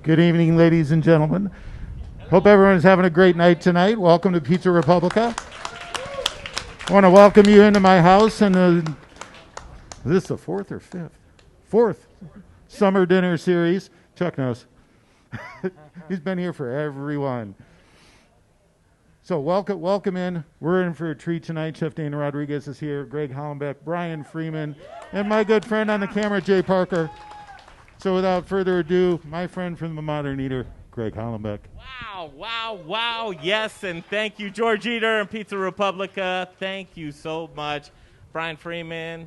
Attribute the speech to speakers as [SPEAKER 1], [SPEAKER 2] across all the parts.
[SPEAKER 1] Good evening, ladies and gentlemen. Hope everyone's having a great night tonight. Welcome to Pizza Republica. I want to welcome you into my house. And is this the fourth or fifth? Fourth summer dinner series. Chuck knows. He's been here for everyone. So welcome in. We're in for a treat tonight. Chef Dana Rodriguez is here. Greg Hollenbeck, Brian Freeman, and my good friend on the camera, Jay Parker. So without further ado, my friend from the Modern Eater, Greg Hollenbeck.
[SPEAKER 2] Wow. Yes, and thank you, George Eater and Pizza Republica. Thank you so much. Brian Freeman,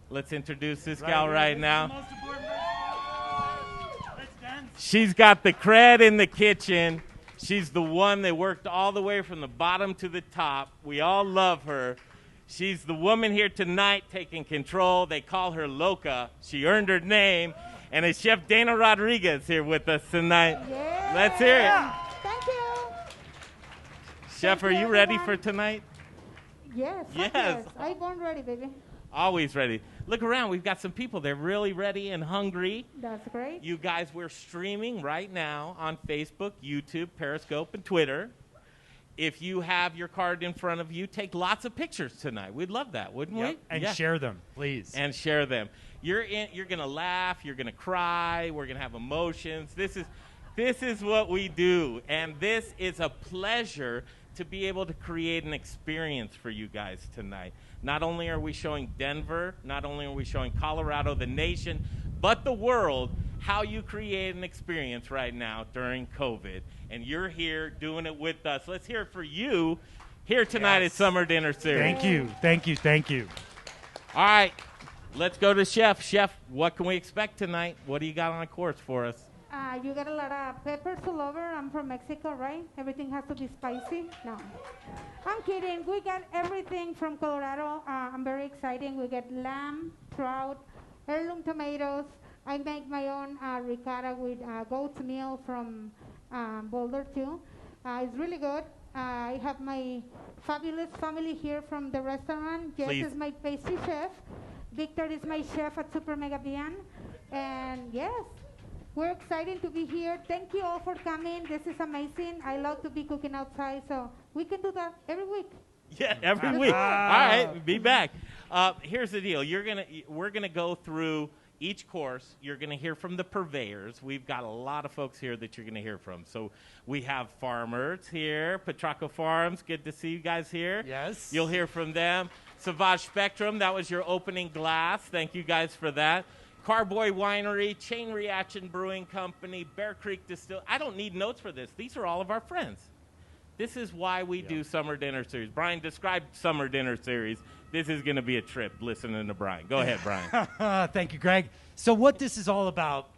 [SPEAKER 2] let's introduce this gal right now. She's got the cred in the kitchen. She's the one that worked all the way from the bottom to the top. We all love her. She's the woman here tonight taking control. They call her Loca. She earned her name. And it's Chef Dana Rodriguez here with us tonight.
[SPEAKER 3] Yeah.
[SPEAKER 2] Let's hear it.
[SPEAKER 3] Thank you.
[SPEAKER 2] Chef, are you ready for tonight?
[SPEAKER 3] Yes.
[SPEAKER 2] Yes.
[SPEAKER 3] I'm born ready, baby.
[SPEAKER 2] Always ready. Look around. We've got some people. They're really ready and hungry.
[SPEAKER 3] That's great.
[SPEAKER 2] You guys, we're streaming right now on Facebook, YouTube, Periscope, and Twitter. If you have your card in front of you, take lots of pictures tonight. We'd love that, wouldn't we?
[SPEAKER 4] And share them, please.
[SPEAKER 2] And share them. You're going to laugh. You're going to cry. We're going to have emotions. This is what we do. And this is a pleasure to be able to create an experience for you guys tonight. Not only are we showing Denver, not only are we showing Colorado, the nation, but the world, how you create an experience right now during COVID. And you're here doing it with us. Let's hear it for you here tonight at Summer Dinner Series.
[SPEAKER 4] Thank you.
[SPEAKER 2] All right, let's go to Chef. Chef, what can we expect tonight? What do you got on the course for us?
[SPEAKER 3] You got a lot of peppers all over. I'm from Mexico, right? Everything has to be spicy. No. I'm kidding. We got everything from Colorado. I'm very excited. We get lamb, trout, heirloom tomatoes. I make my own ricotta with goat's meal from Boulder, too. It's really good. I have my fabulous family here from the restaurant. Jess is my pastry chef. Victor is my chef at Super Mega Bien. And yes, we're excited to be here. Thank you all for coming. This is amazing. I love to be cooking outside, so we can do that every week.
[SPEAKER 2] Yeah, every week. All right, be back. Here's the deal. We're gonna go through each course. You're gonna hear from the purveyors. We've got a lot of folks here that you're gonna hear from. So we have farmers here, Petrocco Farms. Good to see you guys here.
[SPEAKER 4] Yes.
[SPEAKER 2] You'll hear from them. Sauvage Spectrum. That was your opening glass. Thank you guys for that. Carboy Winery, Chain Reaction Brewing Company, Bear Creek Distillery. I don't need notes for this. These are all of our friends. This is why we do Summer Dinner Series. Brian described Summer Dinner Series. This is going to be a trip listening to Brian. Go ahead, Brian.
[SPEAKER 4] Thank you, Greg. So what this is all about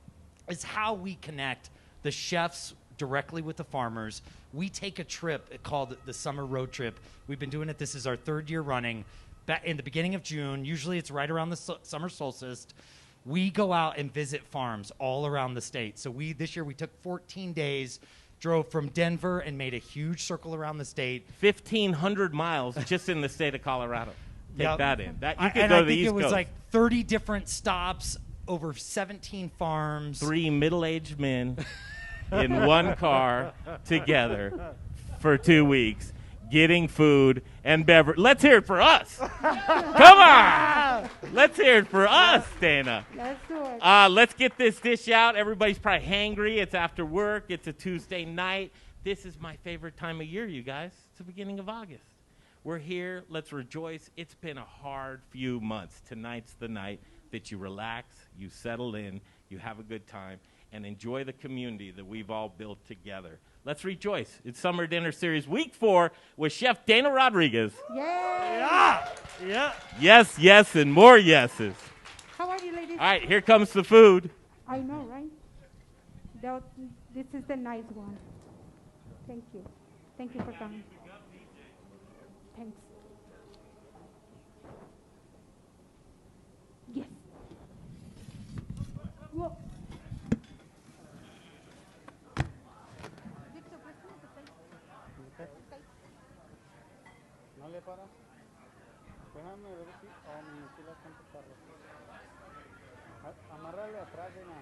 [SPEAKER 4] is how we connect the chefs directly with the farmers. We take a trip called the Summer Road Trip. We've been doing it. This is our third year running. In the beginning of June, usually it's right around the summer solstice, we go out and visit farms all around the state. So this year we took 14 days, drove from Denver and made a huge circle around the state.
[SPEAKER 2] 1,500 miles just in the state of Colorado. Take that in. You could
[SPEAKER 4] and
[SPEAKER 2] go
[SPEAKER 4] I
[SPEAKER 2] to the
[SPEAKER 4] think
[SPEAKER 2] East
[SPEAKER 4] it was
[SPEAKER 2] Coast.
[SPEAKER 4] like 30 different stops, over 17 farms.
[SPEAKER 2] 3 middle-aged men in one car together for 2 weeks, getting food and beverage. Let's hear it for us. Come on. Let's hear it for us, Dana.
[SPEAKER 3] Let's do it.
[SPEAKER 2] Let's get this dish out. Everybody's probably hangry. It's after work. It's a Tuesday night. This is my favorite time of year, you guys. It's the beginning of August. We're here. Let's rejoice. It's been a hard few months. Tonight's the night that you relax, you settle in, you have a good time, and enjoy the community that we've all built together. Let's rejoice. It's Summer Dinner Series Week 4 with Chef Dana Rodriguez.
[SPEAKER 3] Yay!
[SPEAKER 4] Yeah.
[SPEAKER 2] Yes, and more yeses.
[SPEAKER 3] How are you, ladies?
[SPEAKER 2] All right, here comes the food.
[SPEAKER 3] I know, right? This is the nice one. Thank you. Thank you for coming. Thanks. Yes. Whoa.
[SPEAKER 5] ¿No le para? Déjame ver si mi mochila está en tu carro. Amárrale atrás, Dina.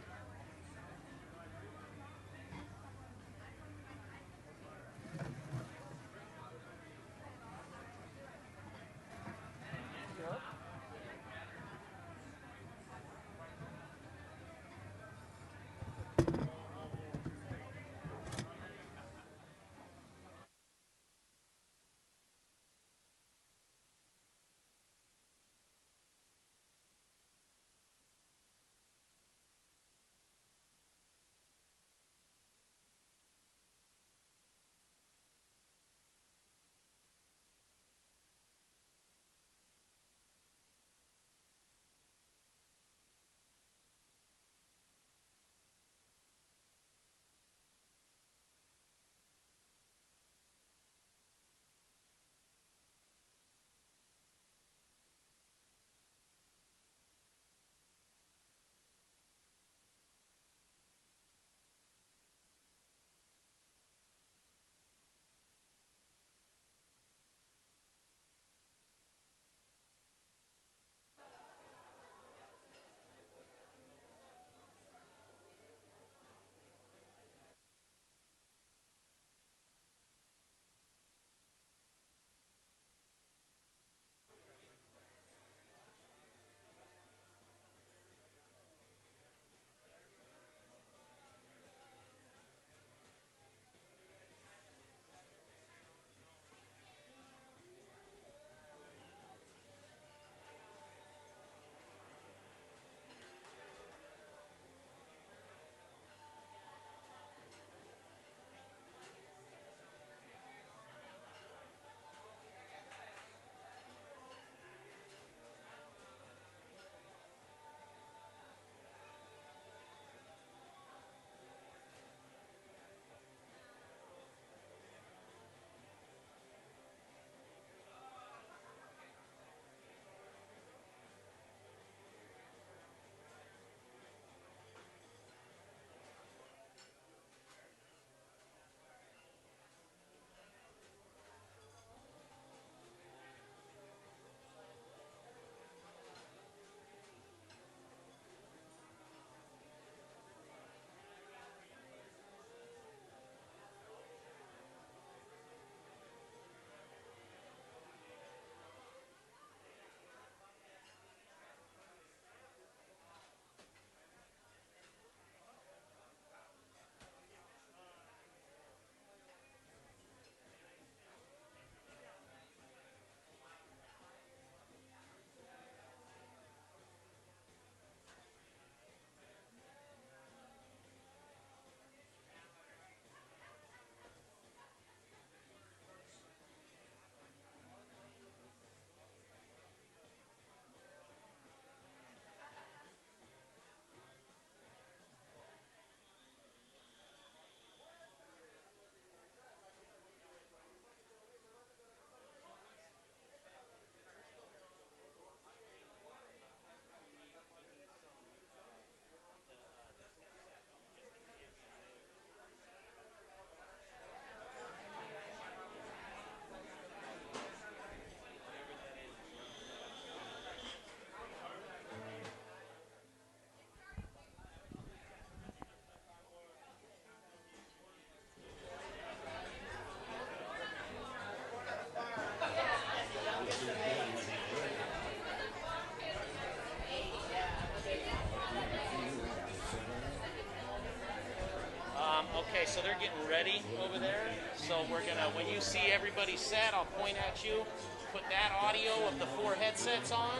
[SPEAKER 6] Okay, so they're getting ready over there. So we're gonna, when you see everybody set, I'll point at you, put that audio of the 4 headsets on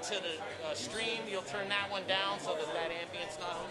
[SPEAKER 6] to the stream. You'll turn that one down so that ambient's not on.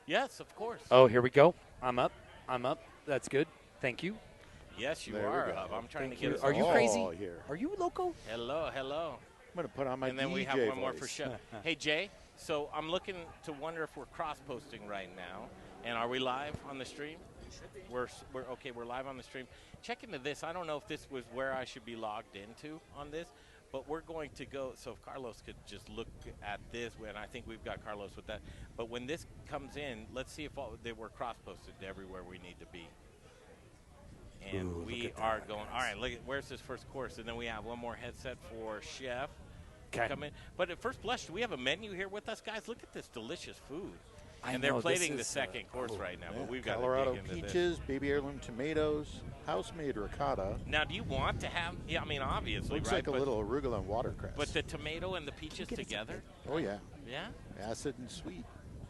[SPEAKER 6] Yes, of course.
[SPEAKER 4] Oh, here we go. I'm up. That's good. Thank you.
[SPEAKER 2] Yes, you
[SPEAKER 1] There we
[SPEAKER 2] are.
[SPEAKER 1] go.
[SPEAKER 2] I'm trying
[SPEAKER 4] Thank
[SPEAKER 2] to get
[SPEAKER 4] you.
[SPEAKER 2] us
[SPEAKER 4] Are you
[SPEAKER 2] all
[SPEAKER 4] crazy?
[SPEAKER 1] here.
[SPEAKER 4] Are you loco?
[SPEAKER 2] Hello.
[SPEAKER 1] I'm going to put on my
[SPEAKER 2] And then we
[SPEAKER 1] DJ
[SPEAKER 2] have one more for
[SPEAKER 1] voice.
[SPEAKER 2] Chef. Hey, Jay, so I'm looking to wonder if we're cross-posting right now. And are we live on the stream? We're okay, we're live on the stream. Check into this. I don't know if this was where I should be logged into on this, but we're going to go. So if Carlos could just look at this, and I think we've got Carlos with that. But when this comes in, let's see if that we're cross-posted to everywhere we need to be. And
[SPEAKER 1] Ooh,
[SPEAKER 2] we are going. All right, look at where's this first course, and then we have one more headset for Chef.
[SPEAKER 4] Okay.
[SPEAKER 2] Come in. But at first blush, do we have a menu here with us, guys? Look at this delicious food.
[SPEAKER 4] I
[SPEAKER 2] And they're
[SPEAKER 4] know,
[SPEAKER 2] plating the
[SPEAKER 4] this is,
[SPEAKER 2] second course right now, but we've got
[SPEAKER 1] Colorado
[SPEAKER 2] to dig into
[SPEAKER 1] peaches, baby heirloom tomatoes, house-made ricotta.
[SPEAKER 2] this. Now, do you want to have? Yeah, I mean, obviously,
[SPEAKER 1] Looks
[SPEAKER 2] right?
[SPEAKER 1] like a little arugula and watercress.
[SPEAKER 2] But the tomato and the peaches together.
[SPEAKER 1] Oh, yeah.
[SPEAKER 2] Yeah,
[SPEAKER 1] Acid and sweet.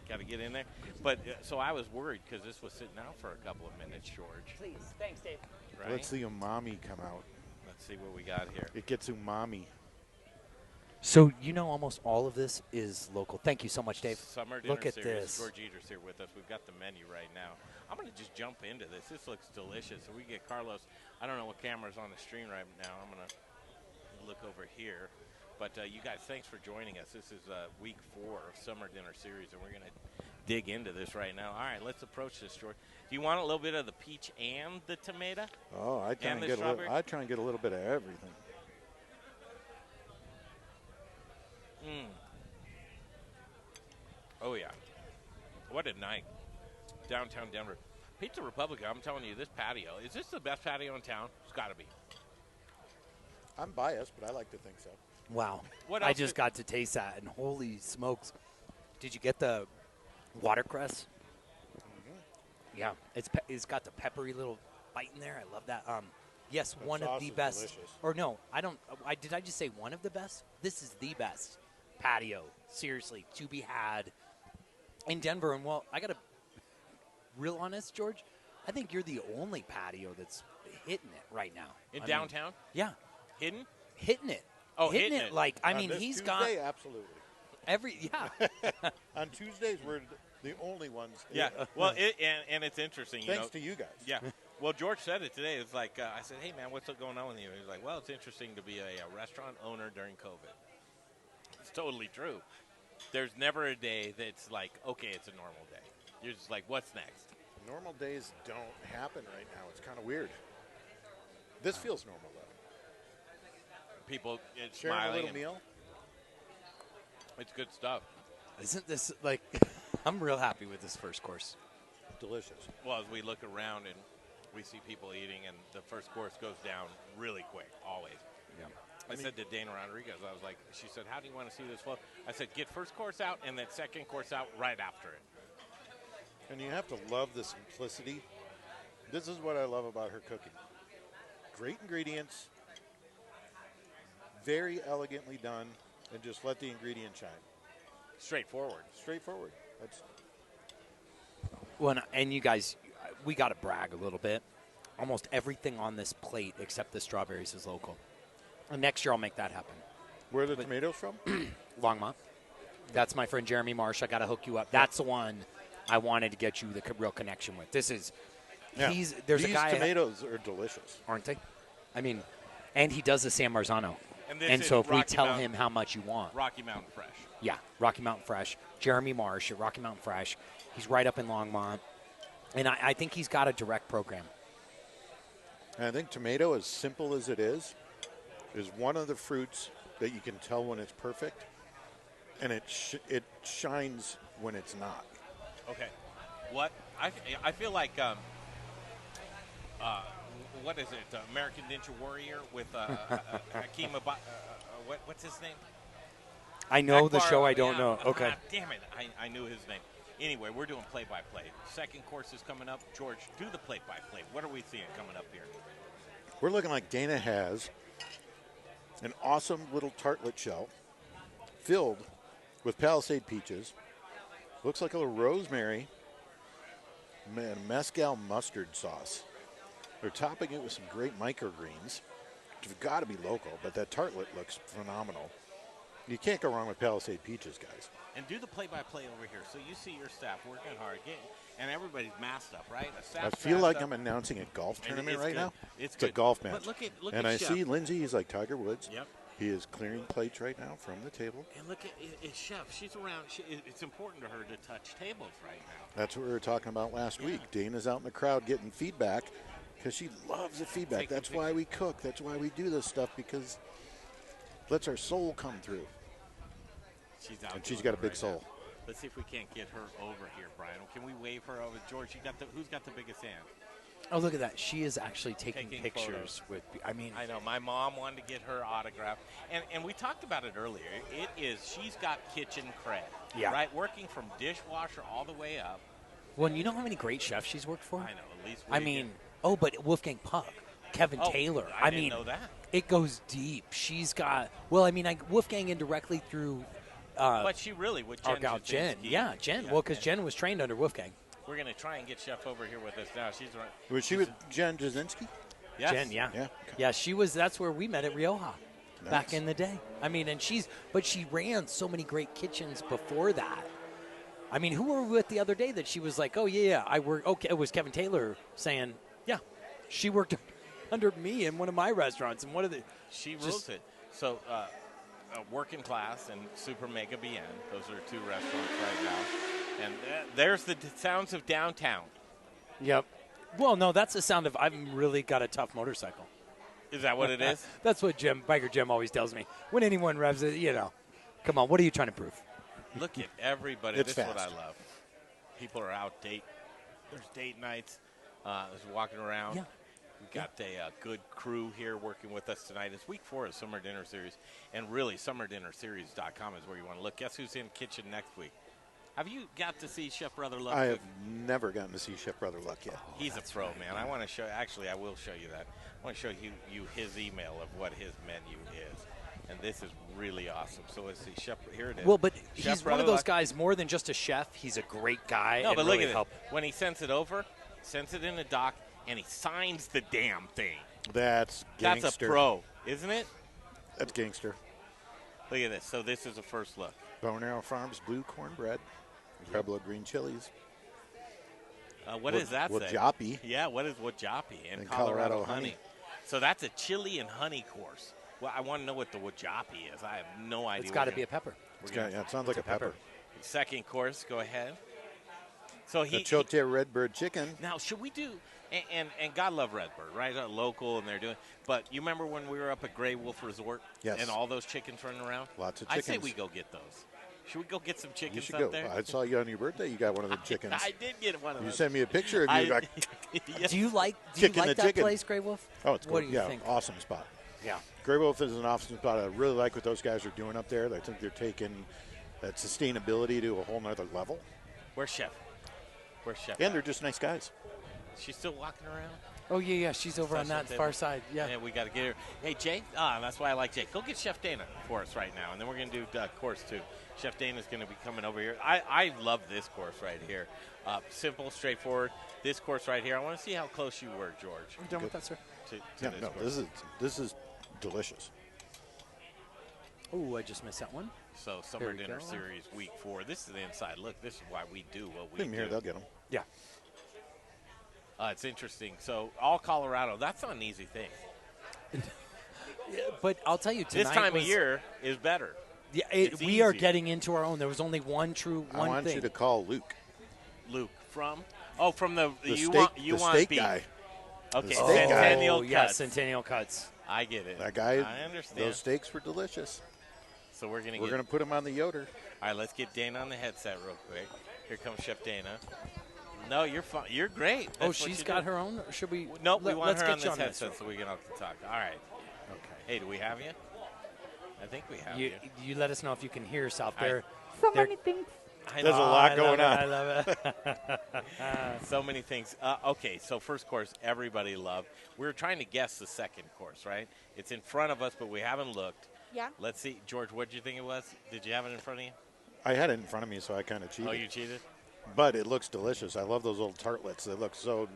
[SPEAKER 2] got to get in there. But so I was worried because this was sitting out for a couple of minutes, George.
[SPEAKER 6] Please. Thanks, Dave.
[SPEAKER 2] Right?
[SPEAKER 1] Let's the umami come out.
[SPEAKER 2] Let's see what we got here.
[SPEAKER 1] It gets umami.
[SPEAKER 4] So you know almost all of this is local. Thank you so much, Dave.
[SPEAKER 2] Summer dinner
[SPEAKER 4] Look at
[SPEAKER 2] series.
[SPEAKER 4] this.
[SPEAKER 2] George Eater's here with us. We've got the menu right now. I'm going to just jump into this. This looks delicious. So we get Carlos. I don't know what camera's on the stream right now. I'm going to look over here. But you guys, thanks for joining us. This is week 4 of Summer Dinner Series, and we're going to dig into this right now. All right, let's approach this, George. Do you want a little bit of the peach and the tomato?
[SPEAKER 1] Oh, I try
[SPEAKER 2] And
[SPEAKER 1] and
[SPEAKER 2] the
[SPEAKER 1] get
[SPEAKER 2] strawberry?
[SPEAKER 1] I try and get a little bit of everything.
[SPEAKER 2] Oh, yeah. What a night. Downtown Denver. Pizza Republica, I'm telling you, this patio, is this the best patio in town? It's got to be.
[SPEAKER 1] I'm biased, but I like to think so.
[SPEAKER 4] Wow.
[SPEAKER 2] What
[SPEAKER 4] I
[SPEAKER 2] else
[SPEAKER 4] just
[SPEAKER 2] did-
[SPEAKER 4] got to taste that, and holy smokes. Did you get the watercress? Yeah. It's got the peppery little bite in there. I love that. Yes,
[SPEAKER 1] That
[SPEAKER 4] one of
[SPEAKER 1] sauce
[SPEAKER 4] the
[SPEAKER 1] is
[SPEAKER 4] best.
[SPEAKER 1] delicious.
[SPEAKER 4] Or no, did I just say one of the best? This is the best patio, seriously, to be had in Denver. And, well, I got to real honest, George, I think you're the only patio that's hitting it right now.
[SPEAKER 2] In
[SPEAKER 4] I mean,
[SPEAKER 2] downtown?
[SPEAKER 4] yeah.
[SPEAKER 2] Hidden?
[SPEAKER 4] Hitting it.
[SPEAKER 2] Oh,
[SPEAKER 4] hitting
[SPEAKER 2] hitting it.
[SPEAKER 4] Like, I
[SPEAKER 1] On
[SPEAKER 4] mean,
[SPEAKER 1] this
[SPEAKER 4] he's
[SPEAKER 1] Tuesday,
[SPEAKER 4] got
[SPEAKER 1] absolutely.
[SPEAKER 4] yeah.
[SPEAKER 1] On Tuesdays, we're the only ones.
[SPEAKER 2] Yeah. Well, and it's interesting, you
[SPEAKER 1] Thanks
[SPEAKER 2] know.
[SPEAKER 1] to you guys.
[SPEAKER 2] Yeah. Well, George said it today. It's like, I said, hey, man, what's going on with you? He was like, well, it's interesting to be a restaurant owner during COVID. It's totally true. There's never a day that's like, okay, it's a normal day. You're just like, what's next?
[SPEAKER 1] Normal days don't happen right now. It's kind of weird. This feels normal, though.
[SPEAKER 2] People
[SPEAKER 1] Sharing
[SPEAKER 2] smiling.
[SPEAKER 1] a little
[SPEAKER 2] and
[SPEAKER 1] meal.
[SPEAKER 2] It's good stuff.
[SPEAKER 4] Isn't this like? I'm real happy with this first course.
[SPEAKER 1] Delicious.
[SPEAKER 2] Well, as we look around and we see people eating, and the first course goes down really quick, always.
[SPEAKER 4] Yeah.
[SPEAKER 2] I said to Dana Rodriguez, I was like, she said, how do you want to see this flow? I said, get first course out and then second course out right after it.
[SPEAKER 1] And you have to love the simplicity. This is what I love about her cooking. Great ingredients, very elegantly done, and just let the ingredient shine.
[SPEAKER 2] Straightforward.
[SPEAKER 1] Straightforward. That's
[SPEAKER 4] Well, and you guys, we got to brag a little bit. Almost everything on this plate except the strawberries is local. And next year I'll make that happen.
[SPEAKER 1] where are the tomatoes from?
[SPEAKER 4] Longmont.
[SPEAKER 7] That's my friend Jeremy Marsh. I got to hook you up. That's the one I wanted to get you the real connection with. This is, there's
[SPEAKER 8] These
[SPEAKER 7] a guy.
[SPEAKER 8] tomatoes are delicious.
[SPEAKER 7] Aren't they? I mean, and he does the San Marzano.
[SPEAKER 2] And this
[SPEAKER 7] And
[SPEAKER 2] is
[SPEAKER 7] so if we
[SPEAKER 2] Rocky
[SPEAKER 7] tell
[SPEAKER 2] Mountain-
[SPEAKER 7] him how much you want.
[SPEAKER 2] Rocky Mountain Fresh.
[SPEAKER 7] Yeah, Rocky Mountain Fresh. Jeremy Marsh at Rocky Mountain Fresh. He's right up in Longmont. And I think he's got a direct program.
[SPEAKER 8] And I think tomato, as simple as it is one of the fruits that you can tell when it's perfect, and it shines when it's not.
[SPEAKER 2] Okay. What I feel like what is it? American Ninja Warrior with Hakeem what's his name?
[SPEAKER 7] I know the
[SPEAKER 2] Akbar,
[SPEAKER 7] show. I don't
[SPEAKER 2] yeah.
[SPEAKER 7] know. Okay.
[SPEAKER 2] Ah, damn it. I knew his name. Anyway, we're doing play-by-play. Second course is coming up. George, do the play-by-play. What are we seeing coming up here?
[SPEAKER 8] We're looking like Dana has an awesome little tartlet shell filled with Palisade peaches. Looks like a little rosemary and mezcal mustard sauce. They're topping it with some great microgreens, which have got to be local, but that tartlet looks phenomenal. You can't go wrong with Palisade peaches, guys.
[SPEAKER 2] And do the play-by-play over here. So you see your staff working hard, and everybody's masked up, right? The
[SPEAKER 8] I
[SPEAKER 2] staff's
[SPEAKER 8] feel
[SPEAKER 2] masked
[SPEAKER 8] like
[SPEAKER 2] up.
[SPEAKER 8] I'm announcing a golf
[SPEAKER 2] And
[SPEAKER 8] tournament
[SPEAKER 2] it's
[SPEAKER 8] right
[SPEAKER 2] good.
[SPEAKER 8] now.
[SPEAKER 2] It's
[SPEAKER 8] a
[SPEAKER 2] good.
[SPEAKER 8] golf match.
[SPEAKER 2] But look
[SPEAKER 8] and
[SPEAKER 2] at
[SPEAKER 8] I
[SPEAKER 2] Chef.
[SPEAKER 8] see Lindsay. He's like Tiger Woods.
[SPEAKER 2] Yep.
[SPEAKER 8] He is clearing plates right now from the table.
[SPEAKER 2] And look at Chef. She's around. It's important to her to touch tables right now.
[SPEAKER 8] That's what we were talking about last week. Dana's out in the crowd getting feedback because she loves the feedback.
[SPEAKER 2] Taking
[SPEAKER 8] That's why we cook. That's why we do this stuff, because it lets our soul come through.
[SPEAKER 2] She's out.
[SPEAKER 8] And she's
[SPEAKER 2] doing
[SPEAKER 8] got a
[SPEAKER 2] it
[SPEAKER 8] big
[SPEAKER 2] right
[SPEAKER 8] soul.
[SPEAKER 2] now. Let's see if we can't get her over here, Brian. Can we wave her over? George, who's got the biggest hand?
[SPEAKER 7] Oh, look at that. She is actually taking pictures
[SPEAKER 2] photos.
[SPEAKER 7] with, I mean.
[SPEAKER 2] I know. My mom wanted to get her autograph. And we talked about it earlier. She's got kitchen cred.
[SPEAKER 7] Yeah.
[SPEAKER 2] Right? Working from dishwasher all the way up.
[SPEAKER 7] Well, you know how many great chefs she's worked for?
[SPEAKER 2] I know. At least
[SPEAKER 7] I mean, but Wolfgang Puck, Kevin Taylor.
[SPEAKER 2] I didn't know that.
[SPEAKER 7] It goes deep. She's got, well, I mean, Wolfgang indirectly through
[SPEAKER 2] but she really, with Jen.
[SPEAKER 7] our gal Jen. Yeah, Jen. Well, because Jen was trained under Wolfgang.
[SPEAKER 2] We're going to try and get Chef over here with us now. She's right.
[SPEAKER 8] Was she with Jen Jasinski?
[SPEAKER 2] Yes.
[SPEAKER 7] Jen, yeah.
[SPEAKER 8] Yeah.
[SPEAKER 7] Yeah, she was, that's where we met at Rioja back in the day. I mean, and she ran so many great kitchens before that. I mean, who were we with the other day that she was like, oh, yeah, I work, okay, it was Kevin Taylor saying, yeah, she worked under me in one of my restaurants. And one of the.
[SPEAKER 2] She rules it. So, Working Class and Super Mega BN. Those are two restaurants right now. And there's the sounds of downtown.
[SPEAKER 7] Yep. Well, no, that's the sound of I've really got a tough motorcycle.
[SPEAKER 2] Is that what it is?
[SPEAKER 7] That's what Biker Jim always tells me. When anyone revs it, come on, what are you trying to prove?
[SPEAKER 2] Look at everybody.
[SPEAKER 8] It's
[SPEAKER 2] this is what
[SPEAKER 8] fast.
[SPEAKER 2] I love. People are out There's date nights. Just walking around.
[SPEAKER 7] Yeah.
[SPEAKER 2] We've got a good crew here working with us tonight. It's week 4 of Summer Dinner Series. And really, summerdinnerseries.com is where you want to look. Guess who's in kitchen next week? Have you got to see Chef Brother Luck?
[SPEAKER 8] I have never gotten to see Chef Brother Luck yet.
[SPEAKER 2] He's a pro, man. I want to show. Actually, I will show you that. I want to show you his email of what his menu is, and this is really awesome. So let's see, Chef. Here it is.
[SPEAKER 7] Well, but
[SPEAKER 2] Chef
[SPEAKER 7] he's one
[SPEAKER 2] Brother
[SPEAKER 7] of those
[SPEAKER 2] Luck.
[SPEAKER 7] guys. More than just a chef, he's a great guy.
[SPEAKER 2] No,
[SPEAKER 7] and
[SPEAKER 2] but
[SPEAKER 7] really
[SPEAKER 2] look at
[SPEAKER 7] help.
[SPEAKER 2] it. When he sends it over, sends it in a doc, and he signs the damn thing.
[SPEAKER 8] That's gangster.
[SPEAKER 2] That's a pro, isn't it?
[SPEAKER 8] That's gangster.
[SPEAKER 2] Look at this. So this is a first look.
[SPEAKER 8] Bone Arrow Farms blue cornbread, Pueblo green chilies.
[SPEAKER 2] What does that say?
[SPEAKER 8] Wajapi.
[SPEAKER 2] Yeah, what is wajapi? And
[SPEAKER 8] And
[SPEAKER 2] Colorado,
[SPEAKER 8] Colorado
[SPEAKER 2] honey.
[SPEAKER 8] honey.
[SPEAKER 2] So that's a chili and honey course. Well, I want to know what the wajapi is. I have no idea.
[SPEAKER 7] It's got to be a pepper.
[SPEAKER 8] It sounds like a pepper.
[SPEAKER 2] Second course, go ahead. So
[SPEAKER 8] The Chote Redbird chicken.
[SPEAKER 2] now should we do? And God love Redbird, right? Local, and they're doing. But you remember when we were up at Gray Wolf Resort?
[SPEAKER 8] Yes.
[SPEAKER 2] And all those chickens running around.
[SPEAKER 8] Lots of
[SPEAKER 2] I say
[SPEAKER 8] chickens.
[SPEAKER 2] we go get those. Should we go get some chickens
[SPEAKER 8] You should
[SPEAKER 2] up
[SPEAKER 8] go.
[SPEAKER 2] there?
[SPEAKER 8] I saw you on your birthday. You got one of the chickens.
[SPEAKER 2] I did get one of
[SPEAKER 8] You
[SPEAKER 2] those.
[SPEAKER 8] sent me a picture of you.
[SPEAKER 2] I-
[SPEAKER 8] Like,
[SPEAKER 2] Yeah.
[SPEAKER 7] Do you like
[SPEAKER 8] Kicking the
[SPEAKER 7] that
[SPEAKER 8] chicken.
[SPEAKER 7] place, Grey Wolf?
[SPEAKER 8] oh, it's
[SPEAKER 7] What
[SPEAKER 8] good.
[SPEAKER 7] do you
[SPEAKER 8] Yeah,
[SPEAKER 7] think?
[SPEAKER 8] awesome spot.
[SPEAKER 7] Yeah.
[SPEAKER 8] Grey Wolf is an awesome spot. I really like what those guys are doing up there. I think they're taking that sustainability to a whole nother level.
[SPEAKER 2] Where's Chef? Where's Chef?
[SPEAKER 8] And they're just nice guys.
[SPEAKER 2] She's still walking around?
[SPEAKER 7] Oh, yeah. She's over on that
[SPEAKER 2] Session
[SPEAKER 7] far
[SPEAKER 2] table.
[SPEAKER 7] side. Yeah.
[SPEAKER 2] Yeah, we got to get her. Hey, Jay. That's why I like Jay. Go get Chef Dana for us right now, and then we're going to do course 2. Chef Dana's going to be coming over here. I love this course right here. Simple, straightforward. This course right here. I want to see how close you were, George.
[SPEAKER 7] I'm done with that, sir.
[SPEAKER 2] To
[SPEAKER 8] Yeah,
[SPEAKER 2] this
[SPEAKER 8] no,
[SPEAKER 2] course.
[SPEAKER 8] this is delicious.
[SPEAKER 7] Oh, I just missed that one.
[SPEAKER 2] So Summer
[SPEAKER 7] we
[SPEAKER 2] Dinner
[SPEAKER 7] go.
[SPEAKER 2] Series Week 4. This is the inside look. This is why we do what we
[SPEAKER 8] Leave 'em
[SPEAKER 2] do.
[SPEAKER 8] here, they'll get them.
[SPEAKER 7] Yeah.
[SPEAKER 2] It's interesting. So all Colorado, that's not an easy thing.
[SPEAKER 7] But I'll tell you, tonight
[SPEAKER 2] This time
[SPEAKER 7] was,
[SPEAKER 2] of year is better.
[SPEAKER 7] Yeah,
[SPEAKER 2] It's
[SPEAKER 7] we are
[SPEAKER 2] easier.
[SPEAKER 7] getting into our own. There was only one true
[SPEAKER 8] I
[SPEAKER 7] one
[SPEAKER 8] want
[SPEAKER 7] thing.
[SPEAKER 8] you to call Luke,
[SPEAKER 2] Luke from? Oh, from the
[SPEAKER 8] the
[SPEAKER 2] you
[SPEAKER 8] steak,
[SPEAKER 2] want
[SPEAKER 8] the
[SPEAKER 2] you want
[SPEAKER 8] steak
[SPEAKER 2] beef.
[SPEAKER 8] guy.
[SPEAKER 2] Okay,
[SPEAKER 8] The steak guy.
[SPEAKER 2] Centennial
[SPEAKER 7] yeah,
[SPEAKER 2] Cuts.
[SPEAKER 7] Centennial Cuts.
[SPEAKER 2] I get it.
[SPEAKER 8] That guy.
[SPEAKER 2] I understand.
[SPEAKER 8] Those steaks were delicious.
[SPEAKER 2] So we're gonna
[SPEAKER 8] We're
[SPEAKER 2] get.
[SPEAKER 8] going to put them on the Yoder.
[SPEAKER 2] All right, let's get Dana on the headset real quick. Here comes Chef Dana. No, you're fine. You're great. That's
[SPEAKER 7] Oh,
[SPEAKER 2] what
[SPEAKER 7] she's
[SPEAKER 2] you
[SPEAKER 7] got
[SPEAKER 2] do.
[SPEAKER 7] her own? Or should we?
[SPEAKER 2] Nope, we want
[SPEAKER 7] let's
[SPEAKER 2] her
[SPEAKER 7] get
[SPEAKER 2] on
[SPEAKER 7] you
[SPEAKER 2] this headset
[SPEAKER 7] one.
[SPEAKER 2] so we can all talk. All right.
[SPEAKER 7] Okay.
[SPEAKER 2] Hey, do we have you? I think we have you.
[SPEAKER 7] You let us know if you can hear us out
[SPEAKER 2] All right.
[SPEAKER 7] there.
[SPEAKER 3] So
[SPEAKER 7] There-
[SPEAKER 3] many things.
[SPEAKER 2] I
[SPEAKER 8] There's a
[SPEAKER 2] know.
[SPEAKER 8] lot
[SPEAKER 7] I
[SPEAKER 8] going
[SPEAKER 7] love
[SPEAKER 8] on.
[SPEAKER 7] it, I love it.
[SPEAKER 2] So many things. Okay, so first course, everybody loved. We were trying to guess the second course, right? It's in front of us, but we haven't looked.
[SPEAKER 3] Yeah.
[SPEAKER 2] Let's see. George, what did you think it was? Did you have it in front of you?
[SPEAKER 8] I had it in front of me, so I kind of cheated.
[SPEAKER 2] Oh, you cheated?
[SPEAKER 8] But it looks delicious. I love those little tartlets. They look so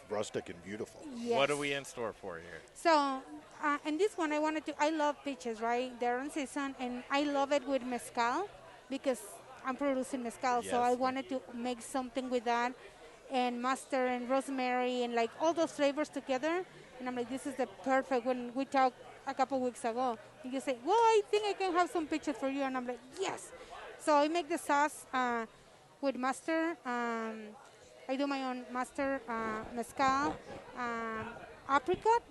[SPEAKER 8] rustic and beautiful.
[SPEAKER 3] Yes.
[SPEAKER 2] What are we in store for here?
[SPEAKER 3] So, and this one I love peaches, right? They're on season, and I love it with mezcal because I'm producing mezcal. So
[SPEAKER 2] Yes.
[SPEAKER 3] I wanted to make something with that and mustard and rosemary and like all those flavors together. And I'm like, this is the perfect. When we talked a couple weeks ago, and you say, well, I think I can have some peaches for you. And I'm like, yes. So I make the sauce with mustard. I do my own mustard, mezcal, apricot,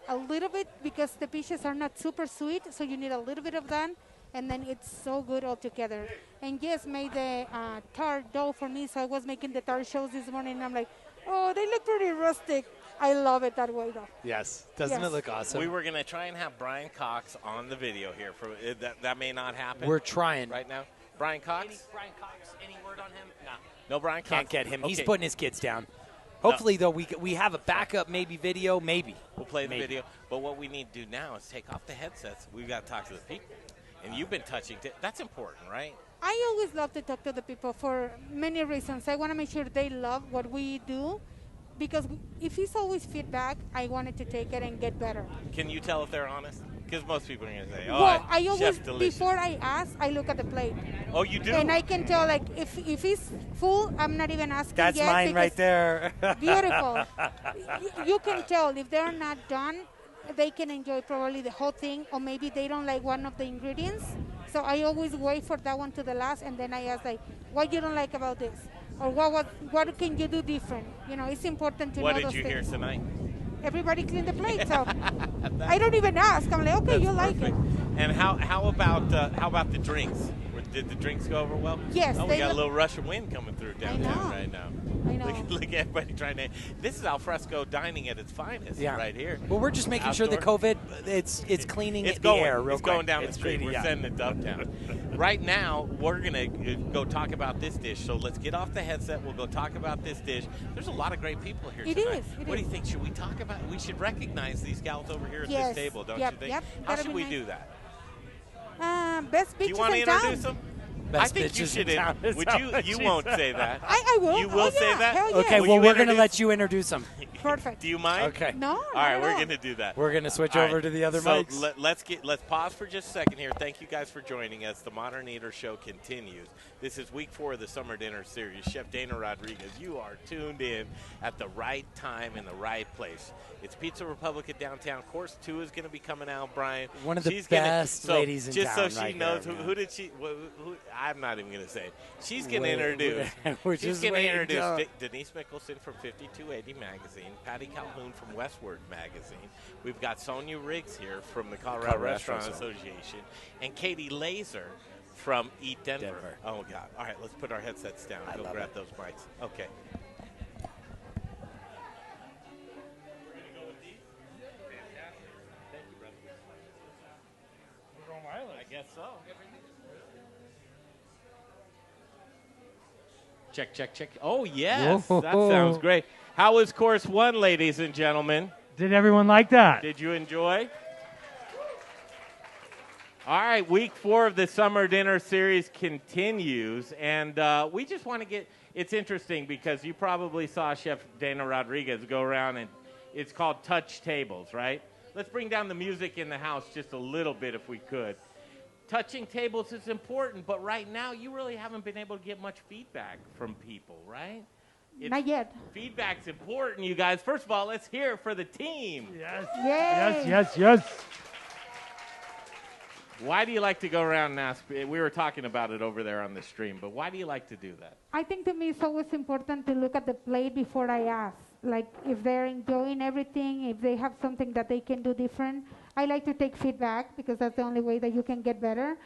[SPEAKER 3] a little bit because the peaches are not super sweet, so you need a little bit of that, and then it's so good all together. And Jess made the tart dough for me, so I was making the tart shows this morning, and I'm like, oh, they look pretty rustic. I love it that way, though.
[SPEAKER 7] Yes. Doesn't
[SPEAKER 3] Yes.
[SPEAKER 7] it look awesome?
[SPEAKER 2] We were going to try and have Brian Cox on the video here. For that may not happen.
[SPEAKER 7] We're trying.
[SPEAKER 2] right now. Brian Cox?
[SPEAKER 6] Brian Cox, any word on him? No.
[SPEAKER 2] No, Brian Cox.
[SPEAKER 7] Can't get him. He's
[SPEAKER 2] Okay.
[SPEAKER 7] putting his kids down. Hopefully, though, we have a backup maybe video. Maybe.
[SPEAKER 2] We'll play the
[SPEAKER 7] Maybe.
[SPEAKER 2] video. But what we need to do now is take off the headsets. We've got to talk to the people. And you've been touching. That's important, right?
[SPEAKER 3] I always love to talk to the people for many reasons. I want to make sure they love what we do, because if it's always feedback, I wanted to take it and get better.
[SPEAKER 2] Can you tell if they're honest? Because most people are going to say, oh,
[SPEAKER 3] Well, I always,
[SPEAKER 2] chef's delicious.
[SPEAKER 3] before I ask, I look at the plate.
[SPEAKER 2] Oh, you do?
[SPEAKER 3] And I can tell, like, if it's full, I'm not even asking
[SPEAKER 7] That's
[SPEAKER 3] yet
[SPEAKER 7] mine right
[SPEAKER 3] because
[SPEAKER 7] there.
[SPEAKER 3] Beautiful. You can tell if they're not done, they can enjoy probably the whole thing, or maybe they don't like one of the ingredients. So I always wait for that one to the last, and then I ask, like, what you don't like about this? Or what can you do different? You know, it's important to
[SPEAKER 2] What
[SPEAKER 3] know
[SPEAKER 2] did
[SPEAKER 3] those
[SPEAKER 2] you hear
[SPEAKER 3] things.
[SPEAKER 2] tonight?
[SPEAKER 3] Everybody clean the plate, so I don't even ask. I'm like, okay, you like it.
[SPEAKER 2] And how about the drinks? Did the drinks go over well?
[SPEAKER 3] Yes,
[SPEAKER 2] Oh, we
[SPEAKER 3] they
[SPEAKER 2] got a
[SPEAKER 3] look-
[SPEAKER 2] little Russian wind coming through downtown
[SPEAKER 3] know.
[SPEAKER 2] right now.
[SPEAKER 3] I know.
[SPEAKER 2] Look at everybody trying to. This is al fresco dining at its finest,
[SPEAKER 7] Yeah.
[SPEAKER 2] right here.
[SPEAKER 7] Well, we're just making sure the
[SPEAKER 2] Outdoor.
[SPEAKER 7] COVID it's cleaning
[SPEAKER 2] It's
[SPEAKER 7] the
[SPEAKER 2] going.
[SPEAKER 7] air real
[SPEAKER 2] It's
[SPEAKER 7] quick.
[SPEAKER 2] going down
[SPEAKER 7] It's
[SPEAKER 2] the street.
[SPEAKER 7] cleaning,
[SPEAKER 2] We're
[SPEAKER 7] yeah.
[SPEAKER 2] sending it uptown. Right now, we're gonna go talk about this dish. So let's get off the headset. We'll go talk about this dish. There's a lot of great people here
[SPEAKER 3] It
[SPEAKER 2] tonight.
[SPEAKER 3] is, it
[SPEAKER 2] what do you
[SPEAKER 3] is.
[SPEAKER 2] think? Should we talk about? We should recognize these gals over here at
[SPEAKER 3] Yes.
[SPEAKER 2] this table, don't
[SPEAKER 3] Yep,
[SPEAKER 2] you think?
[SPEAKER 3] yep.
[SPEAKER 2] How
[SPEAKER 3] That'd
[SPEAKER 2] should
[SPEAKER 3] be
[SPEAKER 2] we
[SPEAKER 3] nice.
[SPEAKER 2] do that?
[SPEAKER 3] Best
[SPEAKER 2] Do you
[SPEAKER 3] bitches
[SPEAKER 2] want to
[SPEAKER 3] in town.
[SPEAKER 2] introduce them? I
[SPEAKER 7] Best
[SPEAKER 2] think you
[SPEAKER 7] bitches
[SPEAKER 2] should.
[SPEAKER 7] in town is
[SPEAKER 2] Would
[SPEAKER 7] how
[SPEAKER 2] you?
[SPEAKER 7] much
[SPEAKER 2] You
[SPEAKER 7] she
[SPEAKER 2] won't
[SPEAKER 7] said.
[SPEAKER 2] say that.
[SPEAKER 3] I will.
[SPEAKER 2] You will
[SPEAKER 3] Oh,
[SPEAKER 2] say
[SPEAKER 3] yeah.
[SPEAKER 2] that?
[SPEAKER 3] Hell yeah.
[SPEAKER 7] Okay,
[SPEAKER 2] Will
[SPEAKER 7] well,
[SPEAKER 2] you
[SPEAKER 7] we're going to
[SPEAKER 2] introduce-
[SPEAKER 7] let you introduce them.
[SPEAKER 3] Perfect.
[SPEAKER 2] Do you mind?
[SPEAKER 7] Okay.
[SPEAKER 3] No.
[SPEAKER 2] All right,
[SPEAKER 3] not
[SPEAKER 2] we're
[SPEAKER 3] at all.
[SPEAKER 2] going to do that.
[SPEAKER 7] We're going to switch
[SPEAKER 2] All
[SPEAKER 7] over
[SPEAKER 2] right.
[SPEAKER 7] to the other
[SPEAKER 2] so
[SPEAKER 7] mics.
[SPEAKER 2] let's pause for just a second here. Thank you guys for joining us. The Modern Eater Show continues. This is week 4 of the Summer Dinner Series. Chef Dana Rodriguez, you are tuned in at the right time in the right place. It's Pizza Republica Downtown. Course 2 is going to be coming out, Brian.
[SPEAKER 7] One of the
[SPEAKER 2] She's
[SPEAKER 7] best
[SPEAKER 2] gonna,
[SPEAKER 7] ladies in
[SPEAKER 2] just
[SPEAKER 7] town
[SPEAKER 2] so she
[SPEAKER 7] right
[SPEAKER 2] knows
[SPEAKER 7] here,
[SPEAKER 2] who
[SPEAKER 7] man.
[SPEAKER 2] did she. Who, I'm not even going to say it. She's going to
[SPEAKER 7] Wait,
[SPEAKER 2] introduce.
[SPEAKER 7] we're
[SPEAKER 2] She's
[SPEAKER 7] just
[SPEAKER 2] going to
[SPEAKER 7] waiting
[SPEAKER 2] introduce
[SPEAKER 7] till-
[SPEAKER 2] Denise Mickelson from 5280 Magazine, Patty Calhoun from Westward Magazine. We've got Sonia Riggs here from the Colorado Restaurant Association, and Katie Laser from Eat Denver. Oh, God. All right, let's put our headsets down. Go
[SPEAKER 7] love
[SPEAKER 2] grab those mics. Okay. I guess so. Check, check, check. Oh, yes.
[SPEAKER 9] Whoa.
[SPEAKER 2] That sounds great. How was course 1, ladies and gentlemen?
[SPEAKER 9] Did everyone like that?
[SPEAKER 2] Did you enjoy? All right, week 4 of the Summer Dinner Series continues, and we just want to get, it's interesting because you probably saw Chef Dana Rodriguez go around, and it's called Touch Tables, right? Let's bring down the music in the house just a little bit if we could. touching tables is important, but right now you really haven't been able to get much feedback from people, right?
[SPEAKER 3] Not yet.
[SPEAKER 2] Feedback's important, you guys. First of all, let's hear it for the team.
[SPEAKER 1] Yes.
[SPEAKER 3] Yay.
[SPEAKER 1] Yes.
[SPEAKER 2] Why do you like to go around and ask? We were talking about it over there on the stream, but why do you like to do that?
[SPEAKER 3] I think to me it's always important to look at the plate before I ask. Like if they're enjoying everything, if they have something that they can do different. I like to take feedback because that's the only way that you can get better.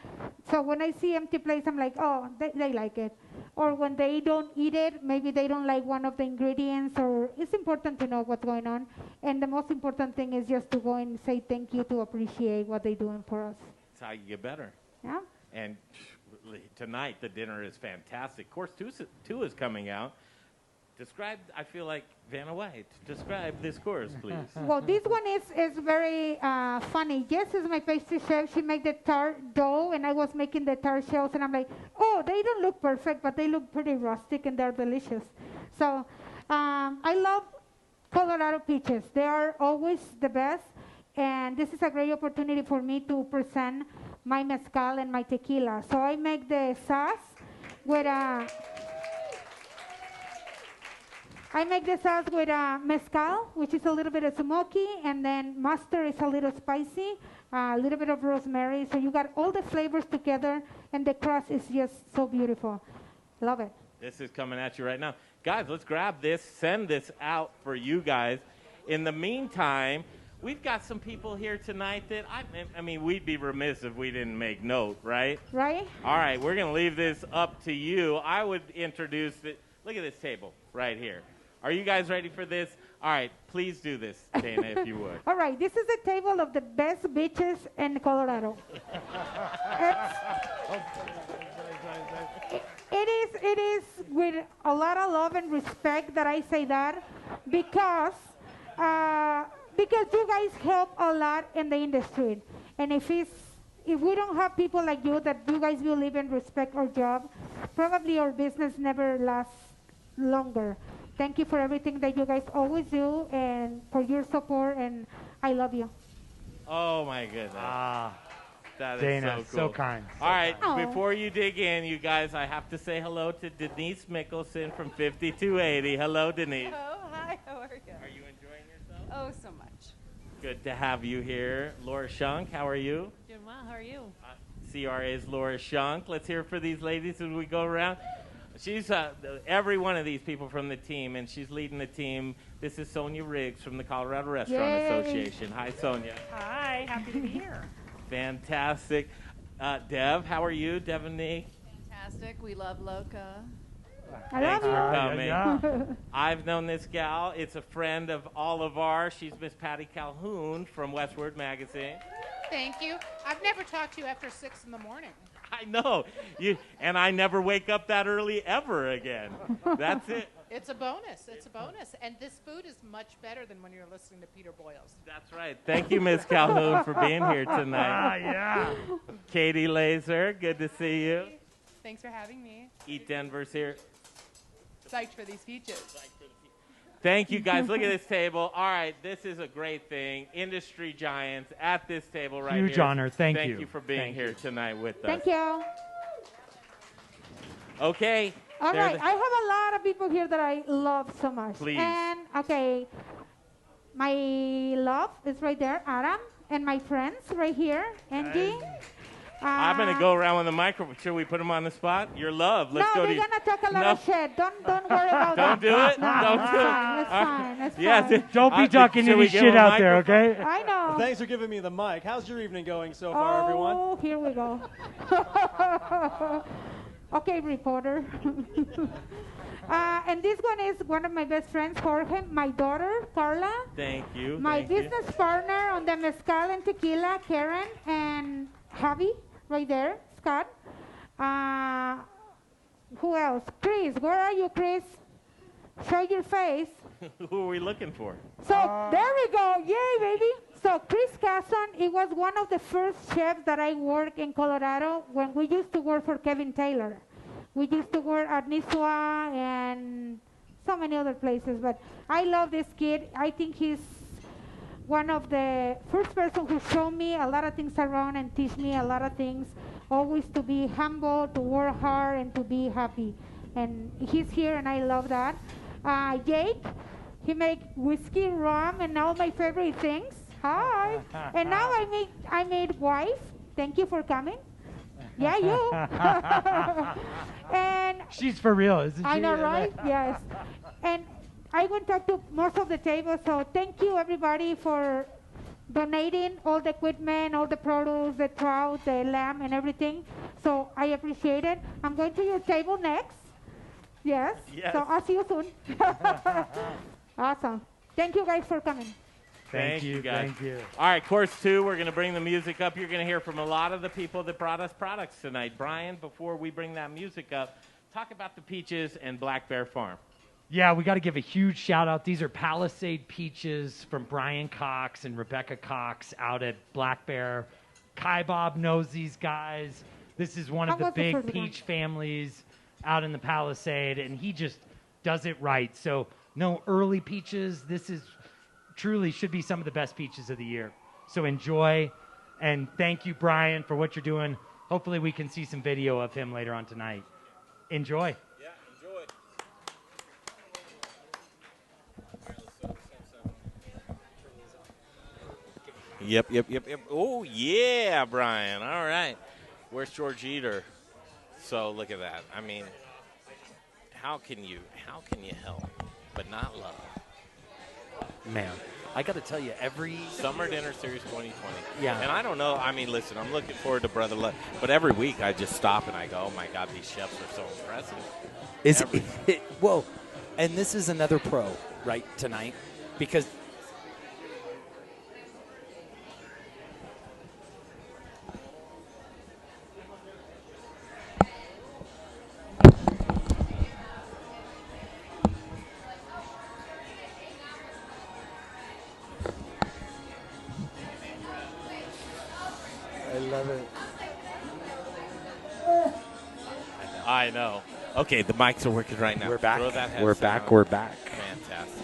[SPEAKER 3] So when I see empty plates, I'm like, oh, they like it. Or when they don't eat it, maybe they don't like one of the ingredients, or it's important to know what's going on. And the most important thing is just to go and say thank you to appreciate what they're doing for us.
[SPEAKER 2] That's how you get better.
[SPEAKER 3] Yeah.
[SPEAKER 2] And tonight the dinner is fantastic. Course two is coming out. Describe, I feel like Vanna White. Describe this course, please.
[SPEAKER 3] Well, this one is very funny. Jess is my pastry chef. She made the tart dough, and I was making the tart shells, and I'm like, oh, they don't look perfect, but they look pretty rustic, and they're delicious. So I love Colorado peaches. They are always the best, and this is a great opportunity for me to present my mezcal and my tequila. So I make the sauce with mezcal, which is a little bit of smoky, and then mustard is a little spicy, a little bit of rosemary. So you got all the flavors together, and the crust is just so beautiful. Love it.
[SPEAKER 2] This is coming at you right now. Guys, let's grab this, send this out for you guys. In the meantime, we've got some people here tonight that, I mean, we'd be remiss if we didn't make note, right?
[SPEAKER 3] Right?
[SPEAKER 2] All right, we're going to leave this up to you. I would introduce look at this table right here. Are you guys ready for this? All right, please do this, Dana, if you would.
[SPEAKER 3] All right, this is a table of the best beaches in Colorado. It is with a lot of love and respect that I say that, because you guys help a lot in the industry. And if we don't have people like you, that you guys believe and respect our job, probably our business never lasts longer. Thank you for everything that you guys always do, and for your support, and I love you.
[SPEAKER 2] Oh, my goodness. That is
[SPEAKER 1] Dana,
[SPEAKER 2] so cool.
[SPEAKER 1] so kind.
[SPEAKER 2] All right,
[SPEAKER 3] Oh.
[SPEAKER 2] before you dig in, you guys, I have to say hello to Denise Mickelson from 5280. Hello, Denise.
[SPEAKER 9] Oh, hi, how are you?
[SPEAKER 2] Are you enjoying yourself?
[SPEAKER 9] Oh, so much.
[SPEAKER 2] Good to have you here. Laura Shunk, how are you?
[SPEAKER 9] Doing well, how are you?
[SPEAKER 2] CRA's Laura Shunk. Let's hear for these ladies as we go around. She's every one of these people from the team, and she's leading the team. This is Sonia Riggs from the Colorado Restaurant
[SPEAKER 3] Yay.
[SPEAKER 2] Association. Hi, Sonia.
[SPEAKER 9] Hi, happy to be here.
[SPEAKER 2] Fantastic. Dev, how are you? Devonique?
[SPEAKER 9] Fantastic, we love Loca.
[SPEAKER 3] I love
[SPEAKER 2] Thanks for
[SPEAKER 3] you.
[SPEAKER 2] coming. I've known this gal. It's a friend of all of ours. She's Miss Patty Calhoun from Westward Magazine.
[SPEAKER 10] Thank you. I've never talked to you after 6 in the morning.
[SPEAKER 2] I know. And I never wake up that early ever again. That's it.
[SPEAKER 10] It's a bonus. It's a bonus. And this food is much better than when you're listening to Peter Boyles.
[SPEAKER 2] That's right. Thank you, Miss Calhoun, for being here tonight.
[SPEAKER 1] Yeah.
[SPEAKER 2] Katie Laser, good to see you.
[SPEAKER 10] Thanks for having me.
[SPEAKER 2] Eat Denver's here.
[SPEAKER 10] Psyched for these peaches.
[SPEAKER 2] Thank you, guys. Look at this table. All right, this is a great thing. Industry giants at this table right here.
[SPEAKER 1] Huge honor. Thank you.
[SPEAKER 2] Thank you for being here tonight with us.
[SPEAKER 3] Thank you.
[SPEAKER 2] Okay.
[SPEAKER 3] All
[SPEAKER 2] there
[SPEAKER 3] right,
[SPEAKER 2] the-
[SPEAKER 3] I have a lot of people here that I love so much.
[SPEAKER 2] Please.
[SPEAKER 3] And, okay, my love is right there, Adam, and my friends right here, Angie.
[SPEAKER 2] I'm going to go around with the microphone. Should we put them on the spot? Your love. Let's
[SPEAKER 3] no,
[SPEAKER 2] go
[SPEAKER 3] they're
[SPEAKER 2] to
[SPEAKER 3] going to talk a lot of shit. Don't worry about
[SPEAKER 2] Don't
[SPEAKER 3] that.
[SPEAKER 2] do it. Don't do it.
[SPEAKER 3] That's fine. That's
[SPEAKER 2] Yes.
[SPEAKER 3] fine.
[SPEAKER 1] Don't be talking
[SPEAKER 2] should
[SPEAKER 1] any
[SPEAKER 2] we give
[SPEAKER 1] shit
[SPEAKER 2] him a
[SPEAKER 1] out there,
[SPEAKER 2] microphone?
[SPEAKER 1] okay?
[SPEAKER 3] I know.
[SPEAKER 5] Thanks for giving me the mic. How's your evening going so far, everyone?
[SPEAKER 3] Oh, here we go. Okay, reporter. And this one is one of my best friends, Jorge, my daughter, Carla,
[SPEAKER 2] Thank you.
[SPEAKER 3] my
[SPEAKER 2] thank you.
[SPEAKER 3] business partner on the mezcal and tequila, Karen, and Javi, right there, Scott. Who else? Chris, where are you, Chris? Show your face.
[SPEAKER 2] Who are we looking for?
[SPEAKER 3] So there we go. Yay, baby. So Chris Casson, it was one of the first chefs that I worked in Colorado when we used to work for Kevin Taylor. We used to work at Niswa and so many other places. But I love this kid. I think he's one of the first person who showed me a lot of things around and teach me a lot of things. Always to be humble, to work hard, and to be happy. And he's here, and I love that. Jake, he make whiskey, rum, and all my favorite things. Hi. And now I made wife. Thank you for coming. Yeah, you. And
[SPEAKER 4] She's for real, isn't she?
[SPEAKER 3] I know, right? Yes. And I went talk to most of the tables, so thank you everybody for donating all the equipment, all the produce, the trout, the lamb, and everything. So I appreciate it. I'm going to your table next. Yes.
[SPEAKER 2] Yes.
[SPEAKER 3] So I'll see you soon. Awesome. Thank you guys for coming.
[SPEAKER 2] Thank you, guys.
[SPEAKER 4] Thank you.
[SPEAKER 2] All right, course 2, we're going to bring the music up. You're going to hear from a lot of the people that brought us products tonight. Brian, before we bring that music up, talk about the peaches and Black Bear Farm.
[SPEAKER 4] Yeah, we got to give a huge shout out. These are Palisade peaches from Brian Cox and Rebecca Cox out at Black Bear. Kai Bob knows these guys. This is one of the big peach families out in the Palisade, and he just does it right. So no early peaches. This is truly should be some of the best peaches of the year. So enjoy, and thank you, Brian, for what you're doing. Hopefully we can see some video of him later on tonight. Enjoy.
[SPEAKER 2] Yeah, enjoy. Yep. Oh, yeah, Brian. All right. Where's George Eater? So look at that. I mean, how can you help but not love?
[SPEAKER 7] Man, I got to tell you, every
[SPEAKER 2] Summer Dinner Series 2020.
[SPEAKER 7] Yeah.
[SPEAKER 2] And I don't know. I mean, listen, I'm looking forward to Brother Love. But every week I just stop and I go, oh, my God, these chefs are so impressive.
[SPEAKER 7] Is it, whoa, and this is another pro, right, tonight? Because
[SPEAKER 5] I love it.
[SPEAKER 2] I know. Okay, the mics are working right now.
[SPEAKER 7] We're back.
[SPEAKER 2] Throw that
[SPEAKER 7] We're
[SPEAKER 2] headset
[SPEAKER 7] back.
[SPEAKER 2] on.
[SPEAKER 7] We're back.
[SPEAKER 2] Fantastic.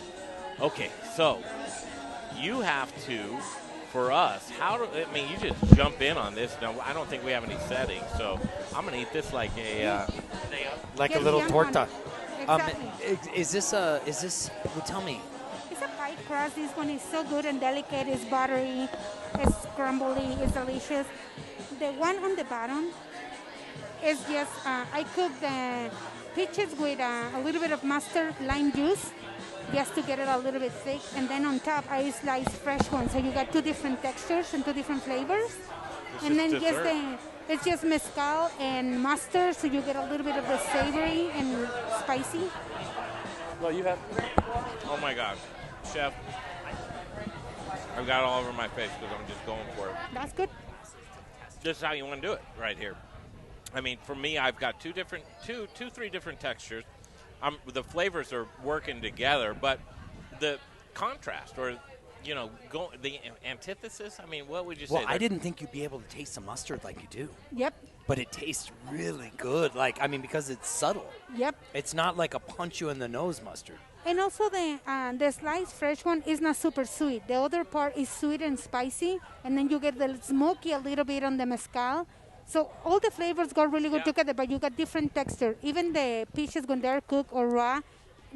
[SPEAKER 2] Okay, so you have to, for us, you just jump in on this. Now, I don't think we have any settings, so I'm going to eat this like a
[SPEAKER 7] Like
[SPEAKER 3] Yes,
[SPEAKER 7] a little
[SPEAKER 3] young
[SPEAKER 7] torta.
[SPEAKER 3] one. Exactly.
[SPEAKER 7] Is this well, tell me.
[SPEAKER 3] It's a pie crust. This one is so good and delicate. It's buttery. It's crumbly. It's delicious. The one on the bottom is just, I cooked the peaches with a little bit of mustard lime juice just to get it a little bit thick. And then on top, I sliced fresh ones. So you got two different textures and two different flavors. And then it's just mezcal and mustard, so you get a little bit of the savory and spicy.
[SPEAKER 2] Well, you have. Oh my God, Chef! I've got it all over my face because I'm just going for it.
[SPEAKER 3] That's good.
[SPEAKER 2] This is how you want to do it, right here. I mean, for me, I've got three different textures. The flavors are working together, but the contrast, or the antithesis. I mean, what would you say?
[SPEAKER 7] Well, I didn't think you'd be able to taste the mustard like you do.
[SPEAKER 3] Yep.
[SPEAKER 7] But it tastes really good. Because it's subtle.
[SPEAKER 3] Yep.
[SPEAKER 7] It's not like a punch you in the nose mustard.
[SPEAKER 3] And also the sliced fresh one is not super sweet. The other part is sweet and spicy, and then you get the smoky a little bit on the mezcal. So all the flavors go really good together, but you got different texture. Even the peaches when they're cooked or raw,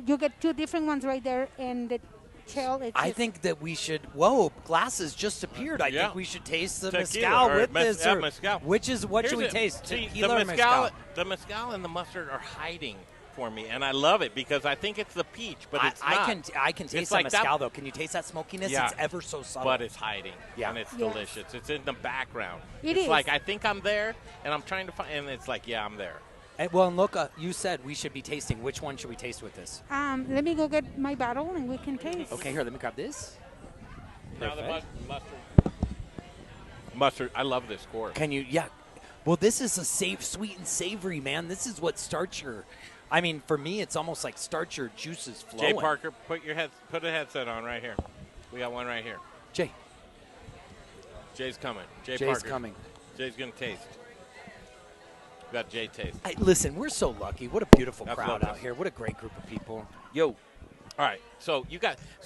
[SPEAKER 3] you get two different ones right there, and the shell.
[SPEAKER 7] I think that we should. Whoa, glasses just appeared. I think we should taste the mezcal with this.
[SPEAKER 2] Mezcal.
[SPEAKER 7] What should we taste?
[SPEAKER 2] See,
[SPEAKER 7] Tequila or mezcal?
[SPEAKER 2] The mezcal and the mustard are hiding for me, and I love it because I think it's the peach, but it's not.
[SPEAKER 7] I can taste
[SPEAKER 2] It's
[SPEAKER 7] the
[SPEAKER 2] like
[SPEAKER 7] mezcal
[SPEAKER 2] that-
[SPEAKER 7] though. Can you taste that smokiness?
[SPEAKER 2] Yeah.
[SPEAKER 7] It's ever so subtle.
[SPEAKER 2] But it's hiding, and it's
[SPEAKER 3] Yes.
[SPEAKER 2] delicious. It's in the background.
[SPEAKER 3] It
[SPEAKER 2] it's
[SPEAKER 3] is.
[SPEAKER 2] like I think I'm there, and I'm trying to find, and it's like, yeah, I'm there.
[SPEAKER 7] And, well, and Loca, you said we should be tasting. Which one should we taste with this?
[SPEAKER 3] Let me go get my bottle and we can taste.
[SPEAKER 7] Okay, here, let me grab this.
[SPEAKER 2] Now the
[SPEAKER 7] Perfect.
[SPEAKER 2] mustard. I love this course.
[SPEAKER 7] Can you? Yeah. Well, this is a sweet and savory, man. This is what starts your. I mean, for me, it's almost like starts your juices flowing.
[SPEAKER 2] Jay Parker, put a headset on right here. We got one right here.
[SPEAKER 7] Jay.
[SPEAKER 2] Jay's coming.
[SPEAKER 7] Jay's
[SPEAKER 2] Parker.
[SPEAKER 7] coming.
[SPEAKER 2] Jay's gonna taste. We got Jay taste.
[SPEAKER 7] Listen, we're so lucky. What a beautiful
[SPEAKER 2] That's
[SPEAKER 7] crowd
[SPEAKER 2] Loca.
[SPEAKER 7] out here. What a great group of people.
[SPEAKER 2] Yo. All right, so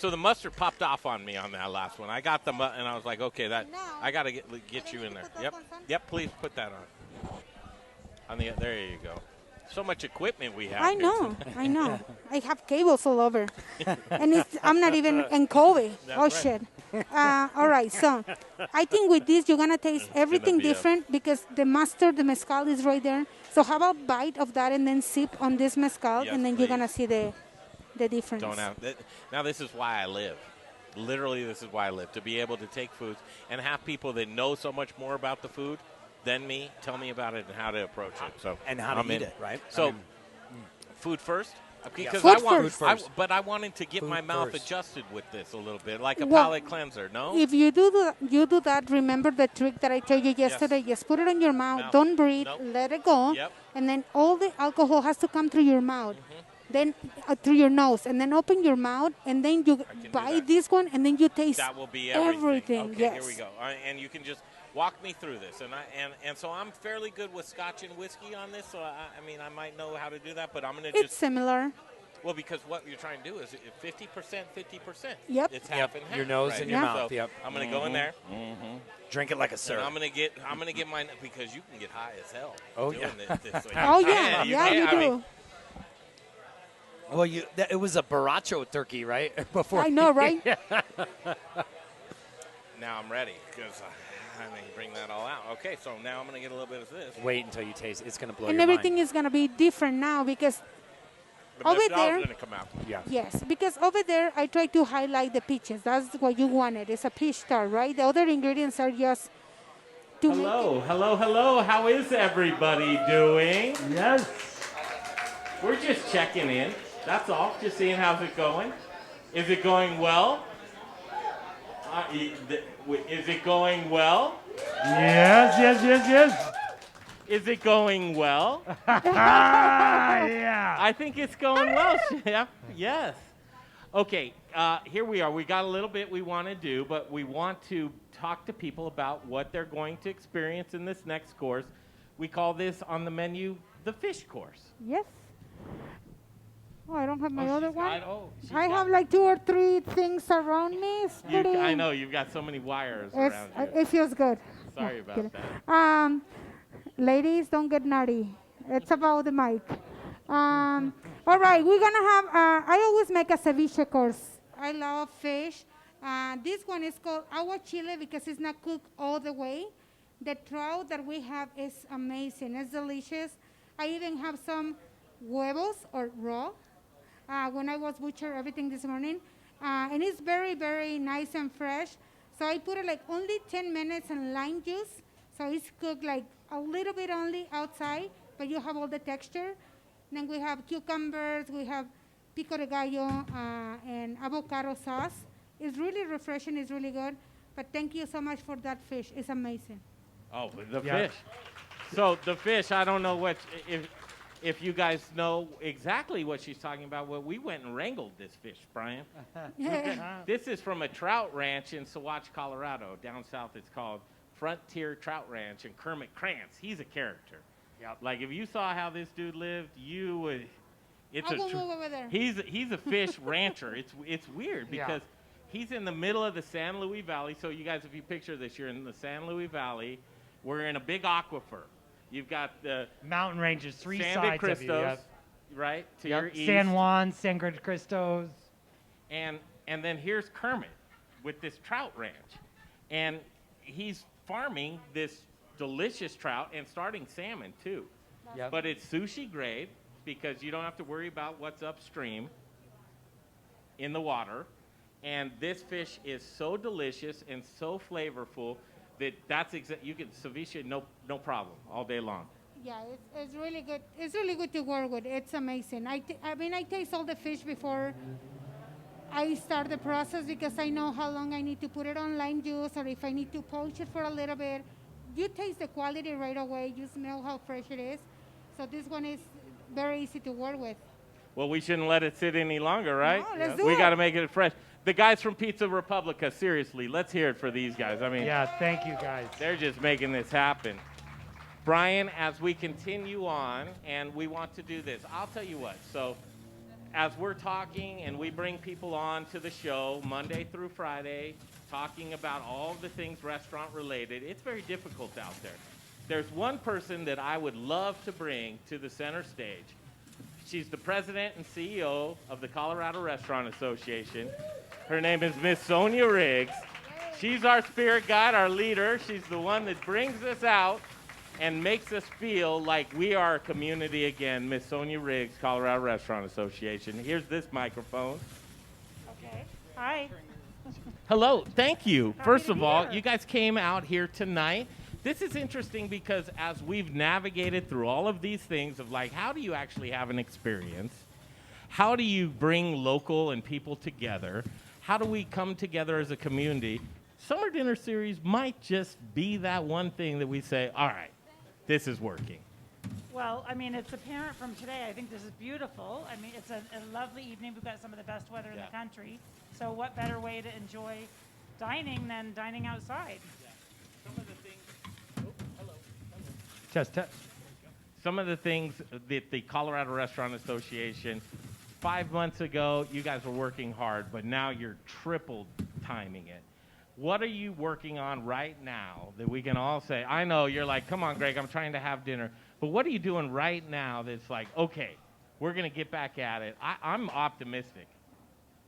[SPEAKER 2] the mustard popped off on me on that last one. I got and I was like, okay, I got to get you in there. Yep, please put that on the. There you go. So much equipment we have.
[SPEAKER 3] I know. I have cables all over, and I'm not even in Kobe.
[SPEAKER 2] That's
[SPEAKER 3] Shit. All right, so I think with this you're gonna taste everything different because the mustard, the mezcal is right there. So have a bite of that and then sip on this mezcal, and then you're gonna see the difference.
[SPEAKER 2] Now this is why I live. Literally, this is why I live, to be able to take foods and have people that know so much more about the food than me tell me about it and how to approach it. So
[SPEAKER 7] and how to eat it, right?
[SPEAKER 2] So, food first, because
[SPEAKER 3] food first.
[SPEAKER 2] But I wanted to get my mouth adjusted with this a little bit, like a
[SPEAKER 3] Well,
[SPEAKER 2] palate cleanser. No,
[SPEAKER 3] If you do that, remember the trick that I told you yesterday. Just put it on your mouth. Don't breathe.
[SPEAKER 2] Nope.
[SPEAKER 3] Let it go.
[SPEAKER 2] Yep.
[SPEAKER 3] And then all the alcohol has to come through your mouth. Then through your nose, and then open your mouth, and then you bite this one, and then you taste
[SPEAKER 2] that will be
[SPEAKER 3] everything.
[SPEAKER 2] Okay,
[SPEAKER 3] yes.
[SPEAKER 2] here we go. And you can just walk me through this, and so I'm fairly good with Scotch and whiskey on this. So I might know how to do that, but I'm gonna
[SPEAKER 3] It's similar.
[SPEAKER 2] Well, because what you're trying to do is 50%, 50%.
[SPEAKER 3] Yep.
[SPEAKER 2] It's half and half.
[SPEAKER 7] Your nose
[SPEAKER 2] right?
[SPEAKER 7] and your mouth.
[SPEAKER 2] So
[SPEAKER 7] Yep.
[SPEAKER 2] I'm gonna go in there.
[SPEAKER 7] Drink it like a syrup.
[SPEAKER 2] And I'm gonna get mine because you can get high as hell.
[SPEAKER 7] Oh,
[SPEAKER 2] doing
[SPEAKER 7] yeah.
[SPEAKER 2] This way.
[SPEAKER 3] Oh yeah, you do.
[SPEAKER 2] I mean,
[SPEAKER 7] Well, it was a Borracho turkey, right? Before
[SPEAKER 3] I know, right?
[SPEAKER 2] now I'm ready because I mean, bring that all out. Okay, so now I'm gonna get a little bit of this.
[SPEAKER 7] Wait until you taste it. It's gonna blow
[SPEAKER 3] And
[SPEAKER 7] your
[SPEAKER 3] everything
[SPEAKER 7] mind.
[SPEAKER 3] is gonna be different now because
[SPEAKER 2] The
[SPEAKER 3] over
[SPEAKER 2] mezcal's
[SPEAKER 3] there.
[SPEAKER 2] gonna come out.
[SPEAKER 7] Yeah.
[SPEAKER 3] Yes, because over there I try to highlight the peaches. That's what you wanted. It's a peach tart, right? The other ingredients are just to make it.
[SPEAKER 2] Hello. How is everybody doing?
[SPEAKER 5] Yes.
[SPEAKER 2] We're just checking in. That's all. Just seeing how's it going. Is it going well? Is it going well?
[SPEAKER 5] Yes.
[SPEAKER 2] Is it going well?
[SPEAKER 5] Yeah.
[SPEAKER 2] I think it's going well, Chef. Yes. Okay, here we are. We got a little bit we want to do, but we want to talk to people about what they're going to experience in this next course. We call this on the menu the fish course.
[SPEAKER 3] Yes. Oh, I don't have my other
[SPEAKER 2] she's
[SPEAKER 3] one.
[SPEAKER 2] got- she's
[SPEAKER 3] I
[SPEAKER 2] got-
[SPEAKER 3] have like 2 or 3 things around me. It's pretty-
[SPEAKER 2] I know, you've got so many wires around you.
[SPEAKER 3] It feels good.
[SPEAKER 2] Sorry
[SPEAKER 3] No,
[SPEAKER 2] about
[SPEAKER 3] kidding.
[SPEAKER 2] that.
[SPEAKER 3] Ladies, don't get naughty. It's about the mic. All right, we're gonna have. I always make a ceviche course. I love fish. This one is called agua chile because it's not cooked all the way. The trout that we have is amazing. It's delicious. I even have some huevos or raw. When I was butcher everything this morning, and it's very, very nice and fresh. So I put it like only 10 minutes in lime juice. So it's cooked like a little bit only outside, but you have all the texture. Then we have cucumbers, we have pico de gallo, and avocado sauce. It's really refreshing, it's really good. But thank you so much for that fish. It's amazing.
[SPEAKER 2] Oh, the fish. So the fish, I don't know if you guys know exactly what she's talking about. Well, we went and wrangled this fish, Brian. This is from a trout ranch in Sauvage, Colorado. Down south, it's called Frontier Trout Ranch, and Kermit Krantz, he's a character.
[SPEAKER 5] Yep.
[SPEAKER 2] Like if you saw how this dude lived, you would.
[SPEAKER 3] I'll go move over there.
[SPEAKER 2] He's a fish rancher. It's weird
[SPEAKER 5] Yeah.
[SPEAKER 2] because he's in the middle of the San Luis Valley. So you guys, if you picture this, you're in the San Luis Valley. We're in a big aquifer. You've got the
[SPEAKER 5] Mountain ranges, 3
[SPEAKER 2] San
[SPEAKER 5] sides
[SPEAKER 2] de
[SPEAKER 5] of you.
[SPEAKER 2] Cristos, right to your east,
[SPEAKER 5] San Juan, San Cristos.
[SPEAKER 2] and then here's Kermit with this trout ranch, and he's farming this delicious trout and starting salmon too.
[SPEAKER 5] Yep.
[SPEAKER 2] But it's sushi grade because you don't have to worry about what's upstream in the water. And this fish is so delicious and so flavorful that you can ceviche no problem all day long.
[SPEAKER 3] Yeah, it's really good. It's really good to work with. It's amazing. I taste all the fish before I start the process because I know how long I need to put it on lime juice or if I need to poach it for a little bit. You taste the quality right away. You smell how fresh it is. So this one is very easy to work with.
[SPEAKER 2] Well, we shouldn't let it sit any longer, right?
[SPEAKER 3] No, let's do
[SPEAKER 2] We
[SPEAKER 3] it.
[SPEAKER 2] got to make it fresh. The guys from Pizza Republica, seriously, let's hear it for these guys. I mean,
[SPEAKER 5] Yeah, thank you guys.
[SPEAKER 2] they're just making this happen. Brian, as we continue on, and we want to do this, I'll tell you what. So, as we're talking and we bring people on to the show Monday through Friday, talking about all the things restaurant related, it's very difficult out there. There's one person that I would love to bring to the center stage. She's the president and CEO of the Colorado Restaurant Association. Her name is Miss Sonia Riggs. She's our spirit guide, our leader. She's the one that brings us out and makes us feel like we are a community again. Miss Sonia Riggs, Colorado Restaurant Association. Here's this microphone.
[SPEAKER 11] Okay. Hi.
[SPEAKER 2] Hello. Thank you.
[SPEAKER 11] Happy
[SPEAKER 2] First
[SPEAKER 11] to
[SPEAKER 2] of
[SPEAKER 11] be
[SPEAKER 2] all,
[SPEAKER 11] here.
[SPEAKER 2] you guys came out here tonight. This is interesting because as we've navigated through all of these things of like, how do you actually have an experience? How do you bring local and people together? How do we come together as a community? Summer Dinner Series might just be that one thing that we say, all right, this is working.
[SPEAKER 11] Well, I mean, it's apparent from today. I think this is beautiful. I mean, it's a lovely evening. We've got some of the best weather in the country. So what better way to enjoy dining than dining outside?
[SPEAKER 2] Some of the things.
[SPEAKER 4] Test.
[SPEAKER 2] Some of the things that the Colorado Restaurant Association, 5 months ago, you guys were working hard, but now you're triple timing it. What are you working on right now that we can all say, I know you're like, come on, Greg, I'm trying to have dinner. But what are you doing right now that's like, okay, we're going to get back at it? I'm optimistic.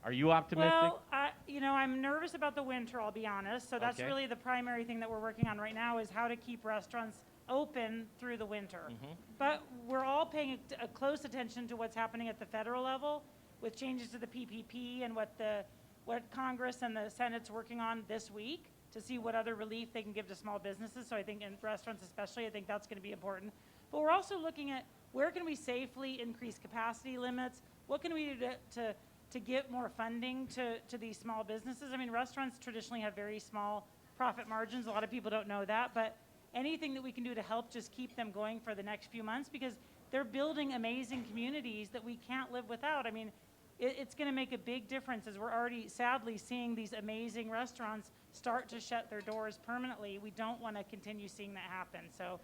[SPEAKER 2] Are you optimistic?
[SPEAKER 11] Well, I'm nervous about the winter, I'll be honest. So that's
[SPEAKER 2] Okay.
[SPEAKER 11] really the primary thing that we're working on right now is how to keep restaurants open through the winter.
[SPEAKER 2] Mm-hmm.
[SPEAKER 11] But we're all paying a close attention to what's happening at the federal level with changes to the PPP and what Congress and the Senate's working on this week to see what other relief they can give to small businesses. So I think in restaurants especially, I think that's going to be important. But we're also looking at where can we safely increase capacity limits? What can we do to get more funding to these small businesses? I mean, restaurants traditionally have very small profit margins. A lot of people don't know that, but anything that we can do to help just keep them going for the next few months, because they're building amazing communities that we can't live without. I mean, it's going to make a big difference as we're already sadly seeing these amazing restaurants start to shut their doors permanently. We don't want to continue seeing that happen. So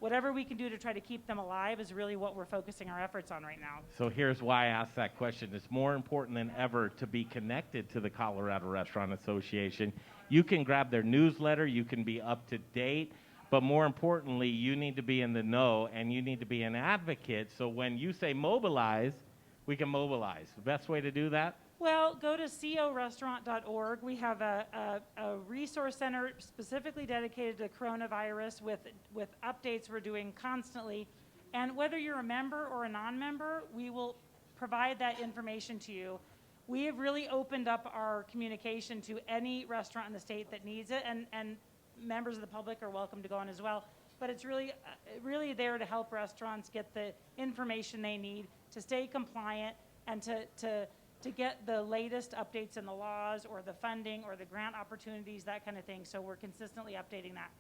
[SPEAKER 11] whatever we can do to try to keep them alive is really what we're focusing our efforts on right now.
[SPEAKER 2] So here's why I asked that question. It's more important than ever to be connected to the Colorado Restaurant Association. You can grab their newsletter, you can be up to date, but more importantly, you need to be in the know and you need to be an advocate. So when you say mobilize, we can mobilize. The best way to do that?
[SPEAKER 11] Well, go to corestaurant.org. We have a resource center specifically dedicated to coronavirus with updates we're doing constantly. And whether you're a member or a non-member, we will provide that information to you. We have really opened up our communication to any restaurant in the state that needs it, and members of the public are welcome to go on as well. But it's really there to help restaurants get the information they need to stay compliant and to get the latest updates in the laws or the funding or the grant opportunities, that kind of thing. So we're consistently updating that.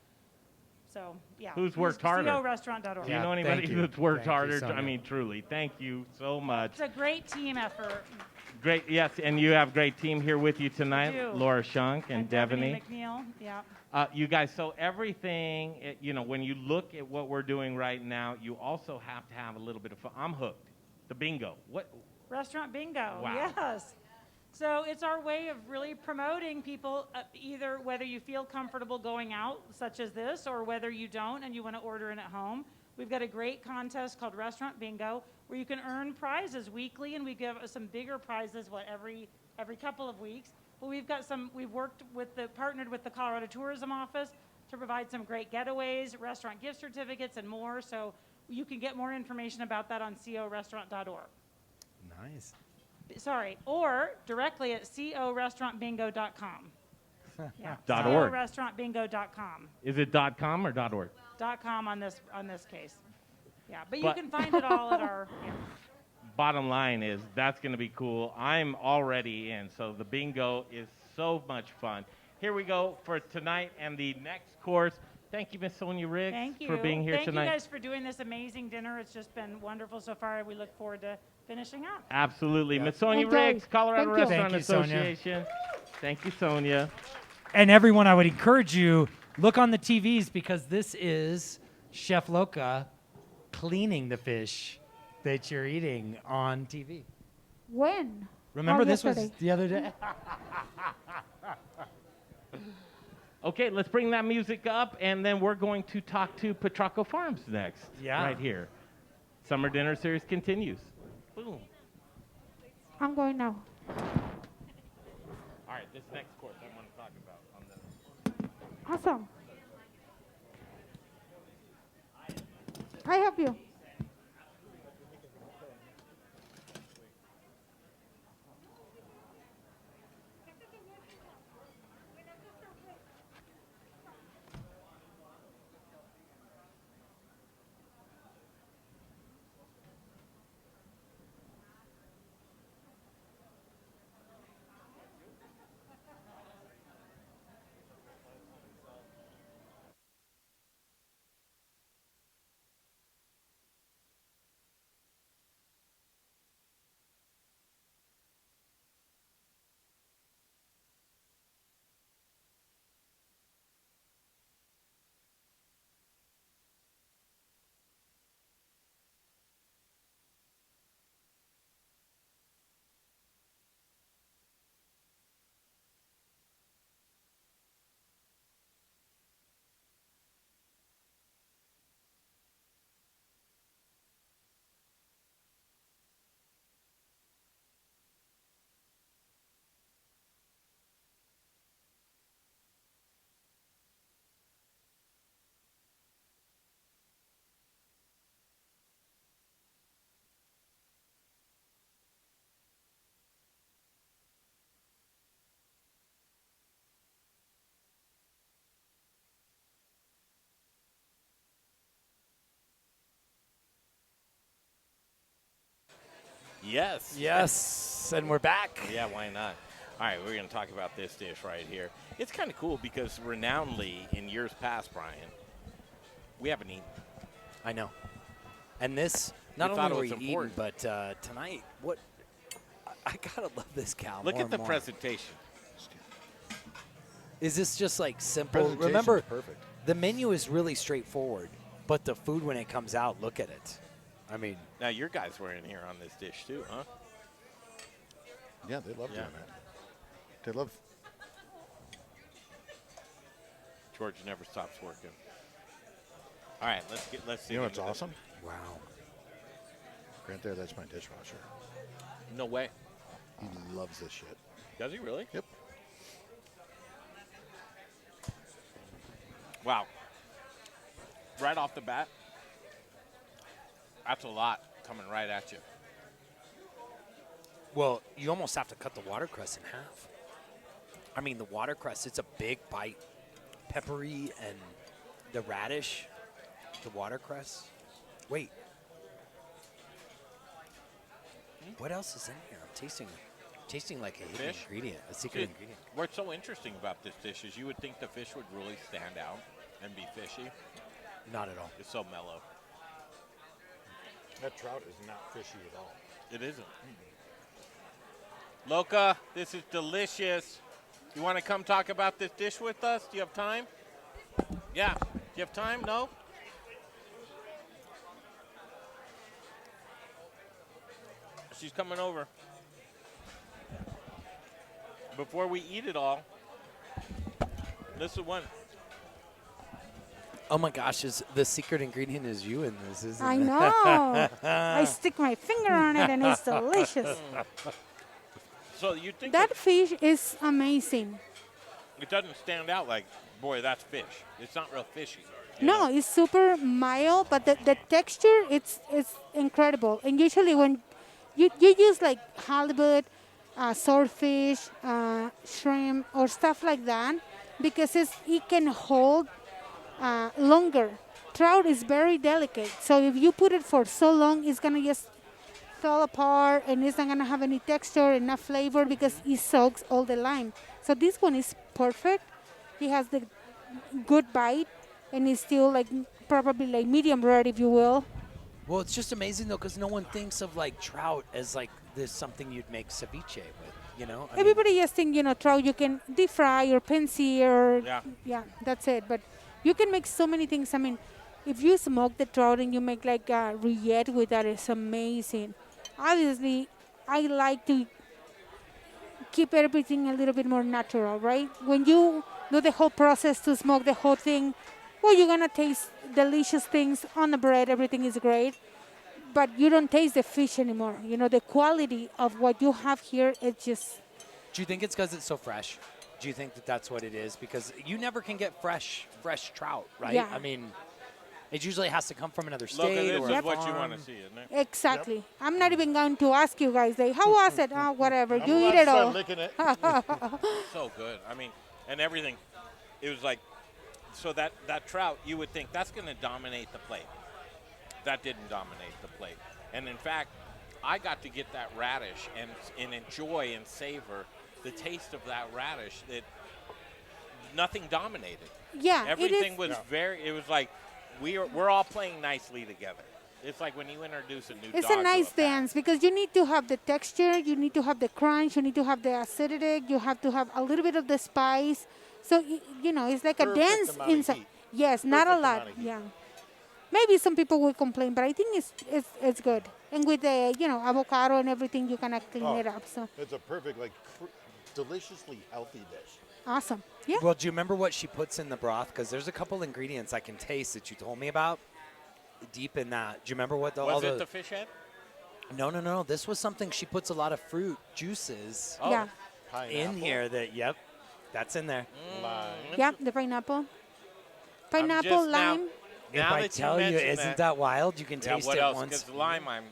[SPEAKER 11] So, yeah.
[SPEAKER 2] Who's worked harder?
[SPEAKER 11] corestaurant.org.
[SPEAKER 2] Do you know anybody that's worked harder? I mean, truly, thank you so much.
[SPEAKER 11] It's a great team effort.
[SPEAKER 2] Great, yes, and you have a great team here with you tonight,
[SPEAKER 11] We do.
[SPEAKER 2] Laura Shunk and Devaney.
[SPEAKER 11] McNeil, yeah.
[SPEAKER 2] You guys, so everything, when you look at what we're doing right now, you also have to have a little bit of fun. I'm hooked. The bingo. What?
[SPEAKER 11] Restaurant bingo,
[SPEAKER 2] Wow.
[SPEAKER 11] yes. So it's our way of really promoting people, either whether you feel comfortable going out, such as this, or whether you don't and you want to order in at home. We've got a great contest called Restaurant Bingo, where you can earn prizes weekly, and we give some bigger prizes every couple of weeks. But we've partnered with the Colorado Tourism Office to provide some great getaways, restaurant gift certificates, and more. So you can get more information about that on corestaurant.org.
[SPEAKER 4] Nice.
[SPEAKER 11] Sorry, or directly at corestaurantbingo.com. Yeah.
[SPEAKER 2] .org.
[SPEAKER 11] corestaurantbingo.com.
[SPEAKER 2] Is it .com or .org?
[SPEAKER 11] .com on this case. Yeah, but you can find it all at our. Yeah.
[SPEAKER 2] Bottom line is that's going to be cool. I'm already in, so the bingo is so much fun. Here we go for tonight and the next course. Thank you, Miss Sonia Riggs,
[SPEAKER 11] Thank you
[SPEAKER 2] for being here tonight.
[SPEAKER 11] Thank you guys for doing this amazing dinner. It's just been wonderful so far. We look forward to finishing up.
[SPEAKER 2] Absolutely. Miss Sonia
[SPEAKER 1] Okay.
[SPEAKER 2] Riggs, Colorado
[SPEAKER 1] Thank you.
[SPEAKER 2] Restaurant
[SPEAKER 4] Thank you, Sonia.
[SPEAKER 2] Association. Thank you, Sonia.
[SPEAKER 4] And everyone, I would encourage you, look on the TVs because this is Chef Loca cleaning the fish that you're eating on TV.
[SPEAKER 3] When?
[SPEAKER 4] Remember,
[SPEAKER 3] Oh,
[SPEAKER 4] this was
[SPEAKER 3] yesterday.
[SPEAKER 4] the other day.
[SPEAKER 2] Okay, let's bring that music up, and then we're going to talk to Petrocco Farms next.
[SPEAKER 4] Yeah.
[SPEAKER 2] Right here. Summer Dinner Series continues. Boom.
[SPEAKER 3] I'm going now.
[SPEAKER 2] All right, this next course I want to talk about on the.
[SPEAKER 3] Awesome. I help you.
[SPEAKER 2] Yes.
[SPEAKER 7] Yes, and we're back.
[SPEAKER 2] Yeah, why not? All right, we're going to talk about this dish right here. It's kind of cool because renownedly in years past, Brian, we haven't eaten.
[SPEAKER 7] I know. And this, not
[SPEAKER 2] thought
[SPEAKER 7] only
[SPEAKER 2] it
[SPEAKER 7] were
[SPEAKER 2] was
[SPEAKER 7] we eating,
[SPEAKER 2] important.
[SPEAKER 7] but tonight, what? I gotta love this cow.
[SPEAKER 2] Look
[SPEAKER 7] more
[SPEAKER 2] at the
[SPEAKER 7] and more.
[SPEAKER 2] presentation.
[SPEAKER 7] Is this just like simple?
[SPEAKER 8] Presentation
[SPEAKER 7] Remember,
[SPEAKER 8] is perfect.
[SPEAKER 7] the menu is really straightforward, but the food when it comes out, look at it. I mean,
[SPEAKER 2] Now, your guys were in here on this dish too, huh?
[SPEAKER 8] Yeah, they love
[SPEAKER 2] Yeah.
[SPEAKER 8] doing that. They love.
[SPEAKER 2] George never stops working. All right, let's see.
[SPEAKER 8] You know what's awesome?
[SPEAKER 7] wow.
[SPEAKER 8] Right there, that's my dishwasher.
[SPEAKER 2] No way.
[SPEAKER 8] He loves this shit.
[SPEAKER 2] Does he really?
[SPEAKER 8] Yep.
[SPEAKER 2] Wow. Right off the bat, that's a lot coming right at you.
[SPEAKER 7] Well, you almost have to cut the watercress in half. I mean, the watercress, it's a big bite. Peppery and the radish, the watercress. Wait. What else is in here? I'm tasting like a hidden
[SPEAKER 2] Fish?
[SPEAKER 7] ingredient, a secret
[SPEAKER 2] Dude,
[SPEAKER 7] ingredient.
[SPEAKER 2] what's so interesting about this dish is you would think the fish would really stand out and be fishy.
[SPEAKER 7] Not at all.
[SPEAKER 2] It's so mellow.
[SPEAKER 8] That trout is not fishy at all.
[SPEAKER 2] It isn't. Loca, this is delicious. You want to come talk about this dish with us? Do you have time? Yeah. Do you have time? No? She's coming over. Before we eat it all, this is one.
[SPEAKER 7] Oh my gosh, the secret ingredient is you in this, isn't
[SPEAKER 3] I
[SPEAKER 7] it?
[SPEAKER 3] know. I stick my finger on it and it's delicious.
[SPEAKER 2] So you think
[SPEAKER 3] That fish is amazing.
[SPEAKER 2] it doesn't stand out like, boy, that's fish. It's not real fishy. you
[SPEAKER 3] No,
[SPEAKER 2] know?
[SPEAKER 3] it's super mild, but the texture, it's incredible. And usually when you use like halibut, swordfish, shrimp, or stuff like that, because it can hold longer. Trout is very delicate, so if you put it for so long, it's gonna just fall apart and it's not gonna have any texture, enough flavor because it soaks all the lime. So this one is perfect. It has the good bite and it's still like probably like medium rare, if you will.
[SPEAKER 7] Well, it's just amazing though, because no one thinks of like trout as like this something you'd make ceviche with. You know, I mean,
[SPEAKER 3] Everybody just think, trout you can deep fry or pincy or
[SPEAKER 2] Yeah.
[SPEAKER 3] that's it. But you can make so many things. I mean, if you smoke the trout and you make like a rillette with that, it's amazing. Obviously, I like to keep everything a little bit more natural, right? When you do the whole process to smoke the whole thing, well, you're gonna taste delicious things on the bread. Everything is great, but you don't taste the fish anymore. You know, the quality of what you have here, it's just
[SPEAKER 7] Do you think it's because it's so fresh? Do you think that that's what it is? Because you never can get fresh trout, right?
[SPEAKER 3] Yeah.
[SPEAKER 7] I mean, it usually has to come from another
[SPEAKER 2] Look,
[SPEAKER 7] state
[SPEAKER 2] this
[SPEAKER 7] or
[SPEAKER 2] is
[SPEAKER 7] a
[SPEAKER 2] what you
[SPEAKER 7] farm.
[SPEAKER 2] want to see, isn't it?
[SPEAKER 3] exactly. I'm not even going to ask you guys, like, how was it? Oh, whatever. You eat it all.
[SPEAKER 8] Licking it.
[SPEAKER 2] So good. I mean, and everything. It was like, so that trout, you would think that's going to dominate the plate. That didn't dominate the plate. And in fact, I got to get that radish and enjoy and savor the taste of that radish. That nothing dominated.
[SPEAKER 3] Yeah,
[SPEAKER 2] Everything
[SPEAKER 3] it is.
[SPEAKER 2] was it was like we're all playing nicely together. It's like when you introduce a new
[SPEAKER 3] It's
[SPEAKER 2] dog
[SPEAKER 3] a
[SPEAKER 2] to
[SPEAKER 3] nice
[SPEAKER 2] pack.
[SPEAKER 3] dance because you need to have the texture, you need to have the crunch, you need to have the acidic, you have to have a little bit of the spice. So, you know, it's like a
[SPEAKER 8] Perfect
[SPEAKER 3] dance
[SPEAKER 8] amount of
[SPEAKER 3] inside.
[SPEAKER 8] heat.
[SPEAKER 3] Yes, not a
[SPEAKER 8] Perfect
[SPEAKER 3] lot.
[SPEAKER 8] amount of heat.
[SPEAKER 3] Yeah. Maybe some people will complain, but I think it's good. And with the, you know, avocado and everything, you kind of clean
[SPEAKER 8] Oh.
[SPEAKER 3] it up. So,
[SPEAKER 8] It's a perfect, like, deliciously healthy dish.
[SPEAKER 3] awesome. Yeah.
[SPEAKER 7] Well, do you remember what she puts in the broth? Because there's a couple ingredients I can taste that you told me about deep in that. Do you remember what all
[SPEAKER 2] Was
[SPEAKER 7] the...
[SPEAKER 2] it the fish head?
[SPEAKER 7] No. This was something she puts a lot of fruit juices
[SPEAKER 2] Oh.
[SPEAKER 3] Yeah.
[SPEAKER 8] Pineapple,
[SPEAKER 7] in here that, yep, that's in there.
[SPEAKER 8] lime.
[SPEAKER 3] Yeah, the pineapple. Pineapple,
[SPEAKER 2] just now-
[SPEAKER 3] lime.
[SPEAKER 2] Now
[SPEAKER 7] if I
[SPEAKER 2] that you
[SPEAKER 7] tell you,
[SPEAKER 2] mention
[SPEAKER 7] isn't that wild? You can
[SPEAKER 2] Yeah,
[SPEAKER 7] taste
[SPEAKER 2] what
[SPEAKER 7] it
[SPEAKER 2] else?
[SPEAKER 7] once.
[SPEAKER 2] Because the lime, I'm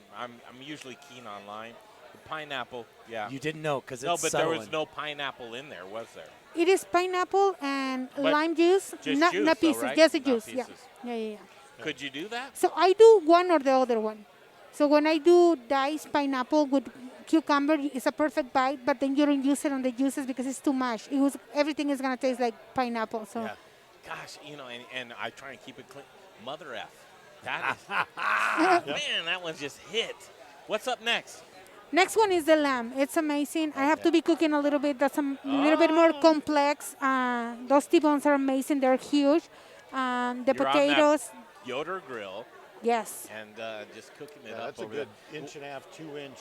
[SPEAKER 2] usually keen on lime. The pineapple, yeah.
[SPEAKER 7] You didn't know because it's
[SPEAKER 2] No, but there was
[SPEAKER 7] subtle.
[SPEAKER 2] no pineapple in there, was there?
[SPEAKER 3] It is pineapple and
[SPEAKER 2] But
[SPEAKER 3] lime juice.
[SPEAKER 2] just
[SPEAKER 3] not
[SPEAKER 2] juice,
[SPEAKER 3] not
[SPEAKER 2] though,
[SPEAKER 3] pieces,
[SPEAKER 2] right?
[SPEAKER 3] just the
[SPEAKER 2] Not
[SPEAKER 3] juice. Yeah.
[SPEAKER 2] pieces.
[SPEAKER 3] Yeah.
[SPEAKER 2] Could you do that?
[SPEAKER 3] So I do one or the other one. So when I do diced pineapple with cucumber, it's a perfect bite, but then you don't use it on the juices because it's too much. Everything is gonna taste like pineapple. So
[SPEAKER 2] Yeah. Gosh, you know, and I try and keep it clean. Mother F. That is, man, that one's just hit. What's up next?
[SPEAKER 3] next one is the lamb. It's amazing. I have to be cooking a little bit. That's a little bit more complex. Those T-bones are amazing. They're huge. The
[SPEAKER 2] You're on that
[SPEAKER 3] potatoes,
[SPEAKER 2] Yoder grill
[SPEAKER 3] yes.
[SPEAKER 2] and just cooking it
[SPEAKER 8] Yeah,
[SPEAKER 2] up
[SPEAKER 8] that's a
[SPEAKER 2] over
[SPEAKER 8] good
[SPEAKER 2] there.
[SPEAKER 8] inch and a half, 2 inch.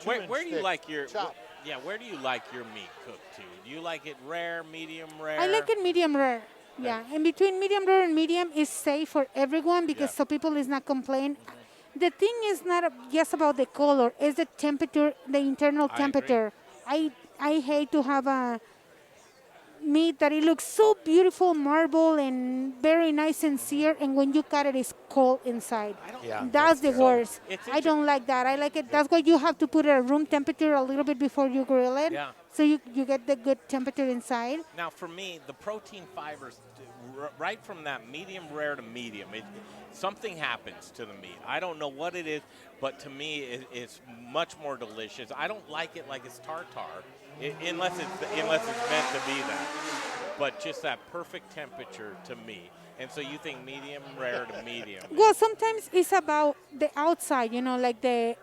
[SPEAKER 2] Where do you like your
[SPEAKER 8] chop?
[SPEAKER 2] where do you like your meat cooked to? Do you like it rare, medium rare?
[SPEAKER 3] I like it medium rare. Yeah, in between medium rare and medium is safe for everyone because
[SPEAKER 2] Yeah.
[SPEAKER 3] so people is not complain. The thing is not just about the color; it's the temperature, the internal
[SPEAKER 2] I agree.
[SPEAKER 3] temperature. I hate to have a meat that it looks so beautiful, marble and very nice and seared, and when you cut it, it's cold inside.
[SPEAKER 7] Yeah,
[SPEAKER 3] That's the worst.
[SPEAKER 2] It's
[SPEAKER 3] I don't like that. I like it. That's why you have to put it at room temperature a little bit before you grill it.
[SPEAKER 2] Yeah.
[SPEAKER 3] So you get the good temperature inside.
[SPEAKER 2] Now, for me, the protein fibers, right from that medium rare to medium, something happens to the meat. I don't know what it is, but to me, it's much more delicious. I don't like it like it's tartar, unless it's meant to be that. But just that perfect temperature to me. And so you think medium rare to medium.
[SPEAKER 3] Well, sometimes it's about the outside, you know, like the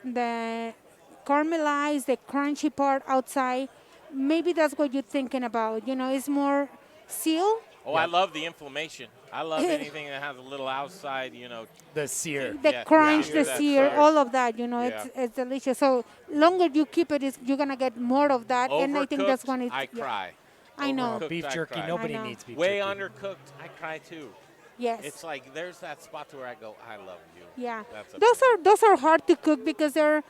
[SPEAKER 3] caramelized, the crunchy part outside. Maybe that's what you're thinking about. You know, it's more seal.
[SPEAKER 2] Oh, I love the inflammation. I love anything that has a little outside, you know.
[SPEAKER 7] The sear.
[SPEAKER 3] The
[SPEAKER 2] Yeah,
[SPEAKER 3] crunch,
[SPEAKER 2] yeah.
[SPEAKER 3] the
[SPEAKER 2] That
[SPEAKER 3] sear,
[SPEAKER 2] first.
[SPEAKER 3] all of that, you know,
[SPEAKER 2] Yeah.
[SPEAKER 3] it's delicious. So longer you keep it, you're gonna get more of that, and I think that's
[SPEAKER 2] Overcooked,
[SPEAKER 3] when
[SPEAKER 2] I cry.
[SPEAKER 3] I know.
[SPEAKER 2] Overcooked,
[SPEAKER 7] Beef
[SPEAKER 2] I
[SPEAKER 7] jerky.
[SPEAKER 2] cry.
[SPEAKER 7] Nobody
[SPEAKER 3] I know.
[SPEAKER 7] needs beef
[SPEAKER 2] Way
[SPEAKER 7] jerky.
[SPEAKER 2] undercooked, I cry too.
[SPEAKER 3] Yes.
[SPEAKER 2] It's like there's that spot to where I go, I love you.
[SPEAKER 3] Yeah.
[SPEAKER 2] That's a-
[SPEAKER 3] Those are hard to cook because they're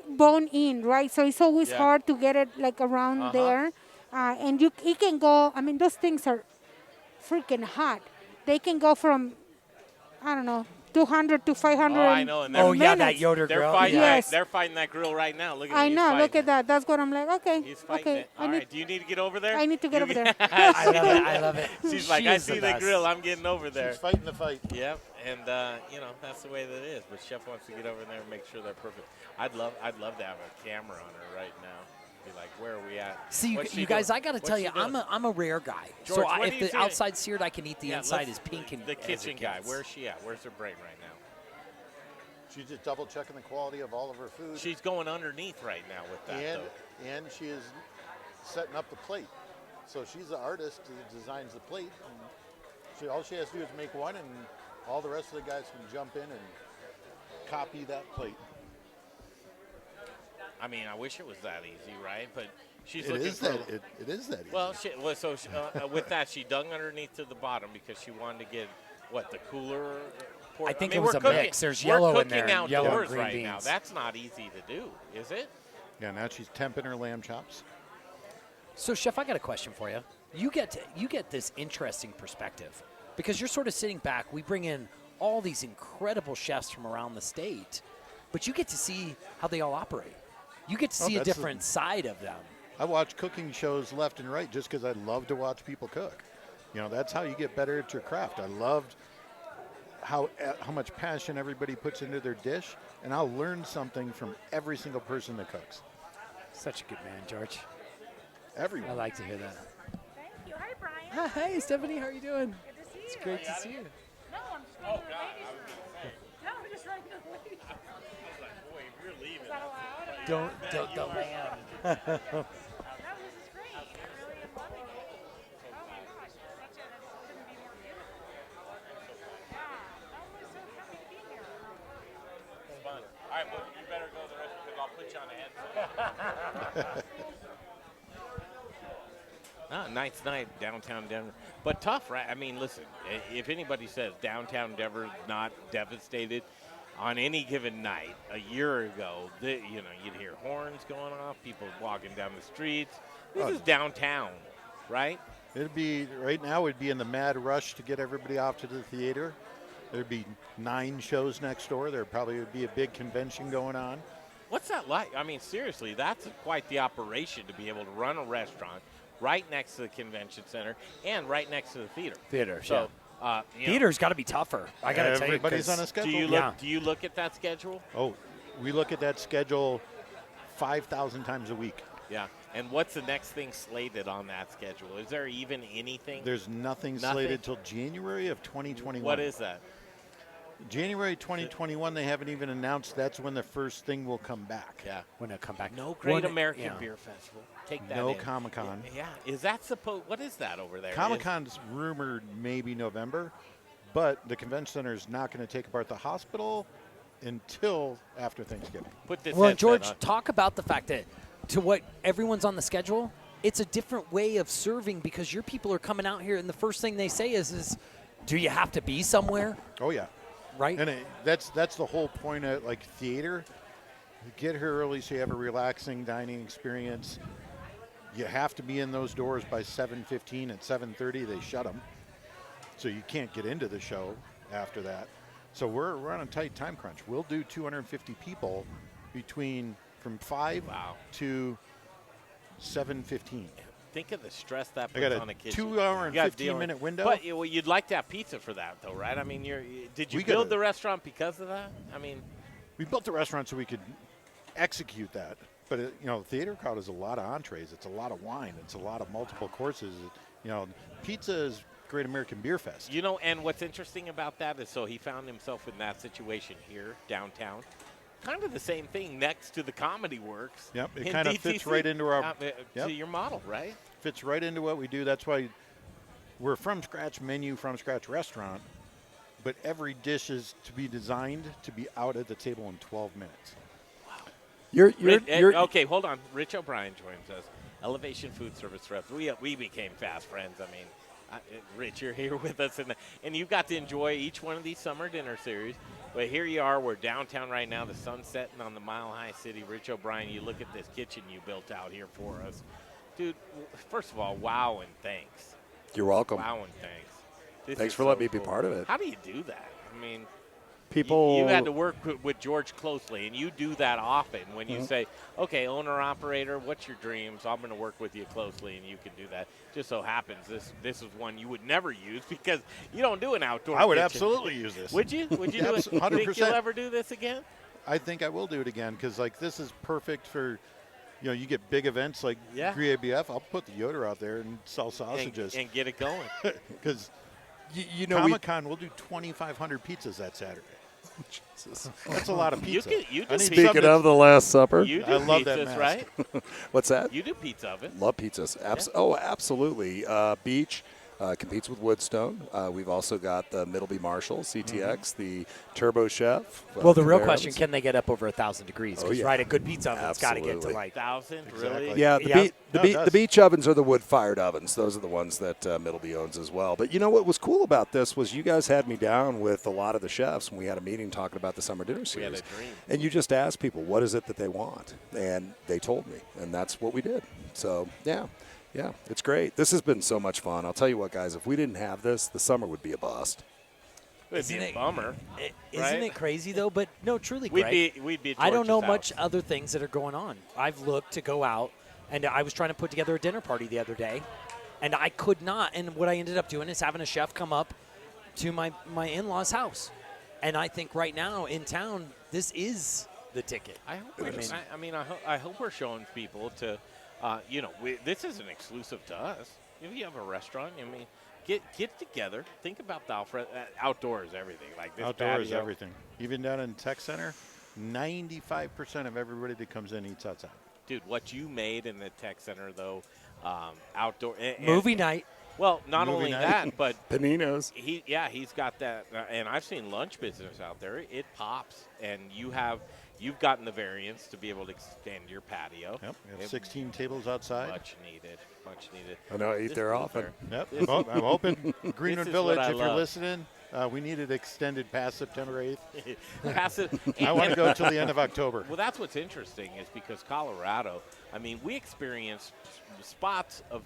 [SPEAKER 3] bone in, right? So it's always
[SPEAKER 2] Yeah.
[SPEAKER 3] hard to get it like around
[SPEAKER 2] Uh-huh.
[SPEAKER 3] there. And it can go, I mean, those things are freaking hot. They can go from, I don't know, 200 to 500
[SPEAKER 2] Oh, I know, and
[SPEAKER 7] Oh,
[SPEAKER 2] they're-
[SPEAKER 7] yeah, that
[SPEAKER 3] minutes.
[SPEAKER 7] Yoder
[SPEAKER 2] They're
[SPEAKER 7] grill.
[SPEAKER 2] fighting
[SPEAKER 7] yeah.
[SPEAKER 3] Yes.
[SPEAKER 2] that. They're fighting that grill right now. Look at
[SPEAKER 3] I
[SPEAKER 2] him.
[SPEAKER 3] know,
[SPEAKER 2] He's
[SPEAKER 3] look
[SPEAKER 2] fighting
[SPEAKER 3] at that. That's what I'm like, okay.
[SPEAKER 2] He's fighting
[SPEAKER 3] Okay.
[SPEAKER 2] it. All right. Do you need to get over there?
[SPEAKER 3] I need to get over there.
[SPEAKER 7] I love it. I love it.
[SPEAKER 2] She's like,
[SPEAKER 7] She
[SPEAKER 2] I
[SPEAKER 7] is the
[SPEAKER 2] see the
[SPEAKER 7] best.
[SPEAKER 2] grill. I'm getting over there.
[SPEAKER 8] She's fighting the fight.
[SPEAKER 2] Yep. And you know that's the way that it is. But Chef wants to get over there and make sure they're perfect. I'd love to have a camera on her right now. Be like, where are we at?
[SPEAKER 7] See,
[SPEAKER 2] What's she
[SPEAKER 7] you guys,
[SPEAKER 2] doing?
[SPEAKER 7] I got to
[SPEAKER 2] What's
[SPEAKER 7] tell
[SPEAKER 2] she
[SPEAKER 7] you,
[SPEAKER 2] doing?
[SPEAKER 7] I'm a rare guy.
[SPEAKER 2] George,
[SPEAKER 7] So
[SPEAKER 2] what do
[SPEAKER 7] if
[SPEAKER 2] you
[SPEAKER 7] the
[SPEAKER 2] say?
[SPEAKER 7] outside seared, I can eat the
[SPEAKER 2] Yeah,
[SPEAKER 7] inside
[SPEAKER 2] let's-
[SPEAKER 7] is pink and
[SPEAKER 2] the
[SPEAKER 7] as it
[SPEAKER 2] kitchen guy.
[SPEAKER 7] gets.
[SPEAKER 2] Where's she at? Where's her brain right now?
[SPEAKER 8] She's just double checking the quality of all of her food.
[SPEAKER 2] She's going underneath right now with that.
[SPEAKER 8] and she is setting up the plate. So she's the artist who designs the plate. And all she has to do is make one, and all the rest of the guys can jump in and copy that plate.
[SPEAKER 6] I mean, I wish it was that easy, right? But she's
[SPEAKER 8] It
[SPEAKER 6] looking
[SPEAKER 8] is
[SPEAKER 6] for.
[SPEAKER 8] that. It is that easy.
[SPEAKER 6] Well, with that, she dug underneath to the bottom because she wanted to get the cooler.
[SPEAKER 7] I think
[SPEAKER 6] mean,
[SPEAKER 7] it was
[SPEAKER 6] we're
[SPEAKER 7] a
[SPEAKER 6] cooking,
[SPEAKER 7] mix. There's
[SPEAKER 6] we're
[SPEAKER 7] yellow in
[SPEAKER 6] cooking
[SPEAKER 7] there, and yellow and
[SPEAKER 6] outdoors
[SPEAKER 7] green
[SPEAKER 6] right now.
[SPEAKER 7] beans.
[SPEAKER 6] That's not easy to do, is it?
[SPEAKER 8] Yeah, now she's temping her lamb chops.
[SPEAKER 7] So, Chef, I got a question for you. You get this interesting perspective because you're sort of sitting back. We bring in all these incredible chefs from around the state, but you get to see how they all operate. You get to see a different side of them.
[SPEAKER 8] I watch cooking shows left and right just because I love to watch people cook. You know, that's how you get better at your craft. I loved how much passion everybody puts into their dish, and I'll learn something from every single person that cooks.
[SPEAKER 7] Such a good man, George.
[SPEAKER 8] Everyone.
[SPEAKER 7] I like to hear that.
[SPEAKER 11] Thank you. Hi, Brian.
[SPEAKER 7] Hey, Stephanie, how are you doing?
[SPEAKER 11] Good to see you.
[SPEAKER 7] It's great to see you.
[SPEAKER 11] No, I'm just going to the ladies' room. No, I'm just running to the ladies' room.
[SPEAKER 6] Boy, if you're leaving.
[SPEAKER 11] Is that allowed? Am I
[SPEAKER 7] Don't
[SPEAKER 11] allowed?
[SPEAKER 7] the lamb.
[SPEAKER 11] No, this is great. I really am loving it. Oh my gosh, it's couldn't be more beautiful. Yeah, I'm so happy to be here.
[SPEAKER 6] It's fun. All right, well, you better go to the rest because I'll put you on a headset. Nice night, downtown Denver. But tough, right? I mean, listen, if anybody says downtown Denver is not devastated on any given night, a year ago, you'd hear horns going off, people walking down the streets. This is downtown, right?
[SPEAKER 8] Right now, we'd be in the mad rush to get everybody off to the theater. There'd be 9 shows next door. There probably would be a big convention going on.
[SPEAKER 6] What's that like? I mean, seriously, that's quite the operation to be able to run a restaurant right next to the convention center and right next to the theater.
[SPEAKER 7] So, theater's got to be tougher. I got to tell you.
[SPEAKER 8] Everybody's on a schedule.
[SPEAKER 6] Do you look at that schedule?
[SPEAKER 8] Oh, we look at that schedule 5,000 times a week.
[SPEAKER 6] Yeah. And what's the next thing slated on that schedule? Is there even anything?
[SPEAKER 8] There's nothing slated till January of 2021.
[SPEAKER 6] What is that?
[SPEAKER 8] January 2021, they haven't even announced that's when the first thing will come back.
[SPEAKER 6] Yeah.
[SPEAKER 7] When it come back.
[SPEAKER 6] No Great American Beer Festival. Take that
[SPEAKER 8] No
[SPEAKER 6] in.
[SPEAKER 8] Comic-Con.
[SPEAKER 6] Yeah. Is that supposed? What is that over there?
[SPEAKER 8] Comic-Con's rumored maybe November, but the convention center is not going to take apart the hospital until after Thanksgiving.
[SPEAKER 6] Put this
[SPEAKER 7] Well,
[SPEAKER 6] headset
[SPEAKER 7] George,
[SPEAKER 6] on.
[SPEAKER 7] talk about the fact that to what everyone's on the schedule, it's a different way of serving because your people are coming out here and the first thing they say is do you have to be somewhere?
[SPEAKER 8] Oh, yeah.
[SPEAKER 7] Right?
[SPEAKER 8] And that's the whole point of like theater. Get here early so you have a relaxing dining experience. You have to be in those doors by 7:15. At 7:30, they shut them. So you can't get into the show after that. So we're on a tight time crunch. We'll do 250 people from 5 to 7:15.
[SPEAKER 6] Think of the stress that
[SPEAKER 8] I
[SPEAKER 6] puts
[SPEAKER 8] got
[SPEAKER 6] on
[SPEAKER 8] a
[SPEAKER 6] a kitchen.
[SPEAKER 8] 2 hour and
[SPEAKER 6] You gotta
[SPEAKER 8] 15
[SPEAKER 6] deal
[SPEAKER 8] minute
[SPEAKER 6] with-
[SPEAKER 8] window.
[SPEAKER 6] But you'd like to have pizza for that, though, right? I mean, did you
[SPEAKER 8] We
[SPEAKER 6] build
[SPEAKER 8] gotta-
[SPEAKER 6] the restaurant because of that? I mean,
[SPEAKER 8] We built the restaurant so we could execute that. But, the theater crowd is a lot of entrees. It's a lot of wine. It's a lot of multiple courses. Pizza is Great American Beer Fest.
[SPEAKER 6] And what's interesting about that is so he found himself in that situation here, downtown. Kind of the same thing next to the Comedy Works.
[SPEAKER 8] Yep, it
[SPEAKER 6] in
[SPEAKER 8] kind of
[SPEAKER 6] DTC.
[SPEAKER 8] fits right into our
[SPEAKER 6] to your model, right?
[SPEAKER 8] Fits right into what we do. That's why we're a from scratch menu, from scratch restaurant, but every dish is to be designed to be out at the table in 12 minutes.
[SPEAKER 7] You're
[SPEAKER 6] okay, hold on. Rich O'Brien joins us. Elevation Foodservice reps. We became fast friends. I mean, Rich, you're here with us, and you got to enjoy each one of these summer dinner series. But here you are. We're downtown right now. The sun's setting on the Mile High City. Rich O'Brien, you look at this kitchen you built out here for us. Dude, first of all, wow and thanks.
[SPEAKER 12] You're welcome.
[SPEAKER 6] Wow and thanks. This
[SPEAKER 12] Thanks
[SPEAKER 6] is
[SPEAKER 12] for
[SPEAKER 6] so
[SPEAKER 12] letting me be
[SPEAKER 6] cool.
[SPEAKER 12] part of it.
[SPEAKER 6] How do you do that? I mean,
[SPEAKER 12] People.
[SPEAKER 6] You had to work with George closely, and you do that often when you
[SPEAKER 12] Mhm.
[SPEAKER 6] say, okay, owner-operator, what's your dreams? I'm going to work with you closely, and you can do that. Just so happens this is one you would never use because you don't do an outdoor
[SPEAKER 8] I would
[SPEAKER 6] kitchen.
[SPEAKER 8] absolutely use this.
[SPEAKER 6] Would you? Would you do it?
[SPEAKER 8] 100%.
[SPEAKER 6] Think you'll ever do this again?
[SPEAKER 8] I think I will do it again because, this is perfect for, you get big events like
[SPEAKER 6] Yeah.
[SPEAKER 8] GABF. I'll put the Yoder out there and sell sausages.
[SPEAKER 6] And get it going.
[SPEAKER 8] Because,
[SPEAKER 12] we-
[SPEAKER 8] Comic-Con, we'll do 2,500 pizzas that Saturday.
[SPEAKER 12] Jesus.
[SPEAKER 8] That's a lot of pizza.
[SPEAKER 6] You do
[SPEAKER 8] I need
[SPEAKER 6] pizza.
[SPEAKER 12] Speaking
[SPEAKER 8] something-
[SPEAKER 12] of the Last Supper,
[SPEAKER 6] You do
[SPEAKER 8] I love
[SPEAKER 6] pizzas,
[SPEAKER 8] that mask.
[SPEAKER 6] right?
[SPEAKER 12] what's that?
[SPEAKER 6] You do pizza ovens.
[SPEAKER 12] Love pizzas. Oh, absolutely. Beach. competes with Woodstone. We've also got the Middleby Marshall CTX, the Turbo Chef.
[SPEAKER 7] Well, the real
[SPEAKER 12] Conveyor
[SPEAKER 7] question,
[SPEAKER 12] ovens.
[SPEAKER 7] can they get up over 1,000 degrees? Because, right, a good pizza oven's got to get to,
[SPEAKER 12] Absolutely.
[SPEAKER 7] like,
[SPEAKER 2] 1,000,
[SPEAKER 8] Exactly.
[SPEAKER 2] really?
[SPEAKER 12] Yeah,
[SPEAKER 7] Yep.
[SPEAKER 12] the beach ovens are the wood-fired ovens. Those are the ones that Middleby owns as well. But you know what was cool about this was you guys had me down with a lot of the chefs when we had a meeting talking about the summer dinner
[SPEAKER 2] We had
[SPEAKER 12] series.
[SPEAKER 2] a dream.
[SPEAKER 12] And you just asked people, what is it that they want? And they told me, and that's what we did. So, yeah, it's great. This has been so much fun. I'll tell you what, guys, if we didn't have this, the summer would be a bust.
[SPEAKER 2] It'd be a bummer.
[SPEAKER 7] Isn't it crazy, though? But, no, truly,
[SPEAKER 2] We'd
[SPEAKER 7] Greg,
[SPEAKER 2] be at
[SPEAKER 7] I don't know
[SPEAKER 2] George's
[SPEAKER 7] much
[SPEAKER 2] house.
[SPEAKER 7] other things that are going on. I've looked to go out, and I was trying to put together a dinner party the other day, and I could not. And what I ended up doing is having a chef come up to my in-laws' house. And I think right now in town, this is the ticket.
[SPEAKER 2] I hope we're showing people to, this isn't exclusive to us. If you have a restaurant, get together. Think about the outdoors, everything. Like this
[SPEAKER 8] Outdoors,
[SPEAKER 2] patio.
[SPEAKER 8] everything. Even down in Tech Center, 95% of everybody that comes in eats outside.
[SPEAKER 2] Dude, what you made in the Tech Center, though, outdoor.
[SPEAKER 7] Movie night.
[SPEAKER 2] Well, not
[SPEAKER 8] Movie
[SPEAKER 2] only
[SPEAKER 8] night.
[SPEAKER 2] that, but
[SPEAKER 12] Paninos.
[SPEAKER 2] he's got that, and I've seen lunch business out there. It pops, and you've gotten the variance to be able to extend your patio.
[SPEAKER 8] Yep, we have 16 tables outside.
[SPEAKER 2] Much needed.
[SPEAKER 12] I know I eat there often.
[SPEAKER 8] Yep, I'm hoping Greenwood
[SPEAKER 2] is
[SPEAKER 8] Village,
[SPEAKER 2] what I
[SPEAKER 8] if you're
[SPEAKER 2] love.
[SPEAKER 8] listening, we need it extended past September 8th.
[SPEAKER 2] Pass it.
[SPEAKER 8] I want to go till the end of October.
[SPEAKER 2] Well, that's what's interesting is because Colorado, we experience spots of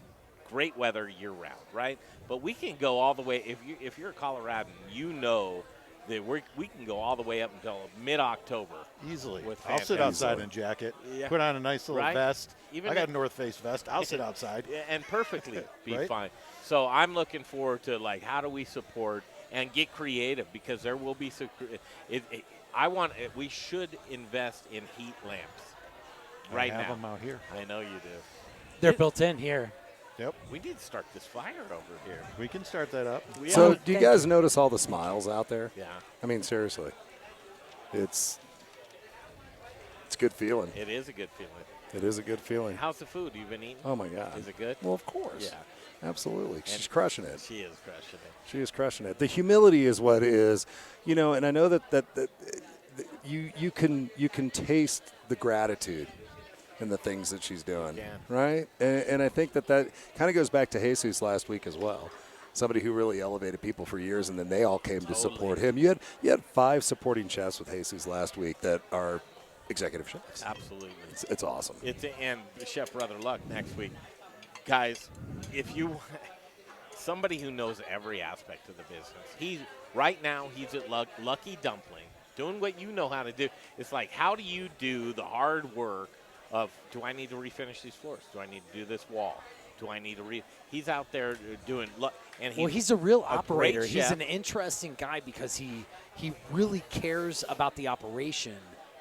[SPEAKER 2] great weather year-round, right? But we can go all the way. If you're a Coloradan, you know that we can go all the way up until mid-October.
[SPEAKER 8] Easily.
[SPEAKER 2] With
[SPEAKER 8] I'll sit
[SPEAKER 2] fantastic-
[SPEAKER 8] outside in a jacket,
[SPEAKER 2] Yeah.
[SPEAKER 8] put on a nice little
[SPEAKER 2] Right?
[SPEAKER 8] vest.
[SPEAKER 2] Even
[SPEAKER 8] I got
[SPEAKER 2] if-
[SPEAKER 8] a North Face vest. I'll sit outside.
[SPEAKER 2] Yeah, and perfectly be
[SPEAKER 8] Right?
[SPEAKER 2] fine. So I'm looking forward to how do we support and get creative because there will be we should invest in heat lamps right
[SPEAKER 8] I have
[SPEAKER 2] now.
[SPEAKER 8] them out here.
[SPEAKER 2] I know you do.
[SPEAKER 7] They're built in here.
[SPEAKER 8] Yep.
[SPEAKER 2] We need to start this fire over here.
[SPEAKER 8] We can start that up.
[SPEAKER 12] So, do you guys notice all the smiles out there?
[SPEAKER 2] Yeah.
[SPEAKER 12] I mean, seriously, it's a good feeling.
[SPEAKER 2] It is a good feeling.
[SPEAKER 12] It is a good feeling.
[SPEAKER 2] How's the food you've been eating?
[SPEAKER 12] Oh my God!
[SPEAKER 2] Is it good?
[SPEAKER 12] Well, of course.
[SPEAKER 2] Yeah.
[SPEAKER 12] Absolutely. She's
[SPEAKER 2] And
[SPEAKER 12] crushing it.
[SPEAKER 2] She is crushing it.
[SPEAKER 12] She is crushing it. The humility is what is, and I know that you can taste the gratitude in the things that she's doing,
[SPEAKER 2] Yeah.
[SPEAKER 12] right? And I think that kind of goes back to Jesus last week as well. Somebody who really elevated people for years, and then they all came to support him. You had 5 supporting chefs with Jesus last week that are executive chefs.
[SPEAKER 2] Absolutely.
[SPEAKER 12] It's awesome.
[SPEAKER 2] And Chef Brother Luck next week. Guys, if you somebody who knows every aspect of the business, right now he's at Lucky Dumpling doing what you know how to do. It's like, how do you do the hard work of, do I need to refinish these floors? Do I need to do this wall? Do I need to He's out there doing and
[SPEAKER 7] He's a real
[SPEAKER 2] great
[SPEAKER 7] operator. He's
[SPEAKER 2] chef.
[SPEAKER 7] an interesting guy because he really cares about the operation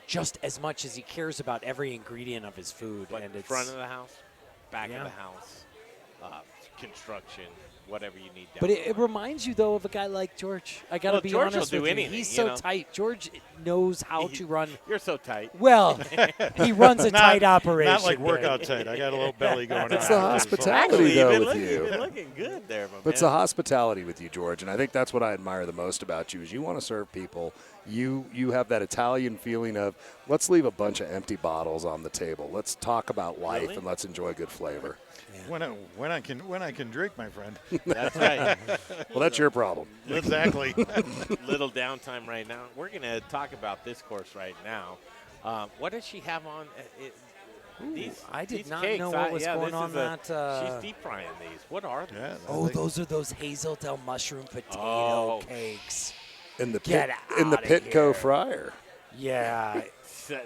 [SPEAKER 7] just as much as he cares about every ingredient of his food.
[SPEAKER 2] But
[SPEAKER 7] and it's
[SPEAKER 2] front of the house, back
[SPEAKER 7] Yeah.
[SPEAKER 2] of the house, construction, whatever you need. Down
[SPEAKER 7] But
[SPEAKER 2] the
[SPEAKER 7] it
[SPEAKER 2] line.
[SPEAKER 7] reminds you, though, of a guy like George. I got to
[SPEAKER 2] Well,
[SPEAKER 7] be
[SPEAKER 2] George will
[SPEAKER 7] honest
[SPEAKER 2] do
[SPEAKER 7] with
[SPEAKER 2] anything,
[SPEAKER 7] you. He's
[SPEAKER 2] you
[SPEAKER 7] so
[SPEAKER 2] know.
[SPEAKER 7] tight. George knows how to run.
[SPEAKER 2] You're so tight.
[SPEAKER 7] Well, he runs a tight operation.
[SPEAKER 8] Not like
[SPEAKER 7] there.
[SPEAKER 8] workout tight. I got a little belly going on.
[SPEAKER 12] It's the hospitality,
[SPEAKER 2] Actually,
[SPEAKER 12] though,
[SPEAKER 2] you've
[SPEAKER 12] with
[SPEAKER 2] been
[SPEAKER 12] you.
[SPEAKER 2] You've been looking good there, my
[SPEAKER 12] But it's
[SPEAKER 2] man.
[SPEAKER 12] the hospitality with you, George, and I think that's what I admire the most about you is you want to serve people. You have that Italian feeling of let's leave a bunch of empty bottles on the table. Let's talk about life
[SPEAKER 2] Really?
[SPEAKER 12] and let's enjoy good flavor.
[SPEAKER 8] When I can drink, my friend.
[SPEAKER 2] That's right.
[SPEAKER 12] Well, that's your problem.
[SPEAKER 8] Exactly.
[SPEAKER 2] Little downtime right now. We're going to talk about this course right now. What does she have on?
[SPEAKER 7] I did
[SPEAKER 2] these
[SPEAKER 7] not
[SPEAKER 2] cakes,
[SPEAKER 7] know what was
[SPEAKER 2] yeah,
[SPEAKER 7] going
[SPEAKER 2] this
[SPEAKER 7] on
[SPEAKER 2] is a-
[SPEAKER 7] that.
[SPEAKER 2] she's deep frying these. What are these?
[SPEAKER 8] Yeah,
[SPEAKER 7] Oh, those are those Hazel Dell mushroom potato
[SPEAKER 2] Oh.
[SPEAKER 7] cakes.
[SPEAKER 12] In the
[SPEAKER 7] Get
[SPEAKER 12] in the
[SPEAKER 7] outta
[SPEAKER 12] Pitco
[SPEAKER 7] here.
[SPEAKER 12] fryer.
[SPEAKER 7] Yeah.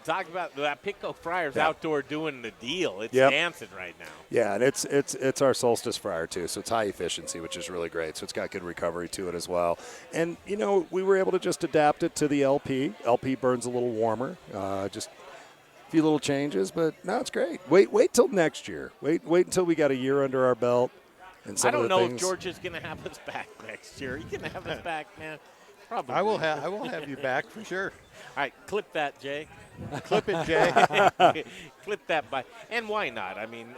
[SPEAKER 2] Talk about that Pitco Fryer's
[SPEAKER 12] Yeah.
[SPEAKER 2] outdoor doing the deal. It's
[SPEAKER 12] Yep.
[SPEAKER 2] dancing right now.
[SPEAKER 12] Yeah, and it's our solstice fryer too, so it's high efficiency, which is really great. So it's got good recovery to it as well. And we were able to just adapt it to the LP. LP burns a little warmer, just a few little changes, but no, it's great. Wait till next year. Wait until we got a year under our belt. And some
[SPEAKER 2] I don't
[SPEAKER 12] of the
[SPEAKER 2] know if
[SPEAKER 12] things,
[SPEAKER 2] George is going to have us back next year. He's going to have us back, man.
[SPEAKER 6] Probably.
[SPEAKER 8] I will have you back for sure.
[SPEAKER 6] All right, clip that, Jay.
[SPEAKER 8] Clip it, Jay.
[SPEAKER 6] Clip that by. And why not? I mean,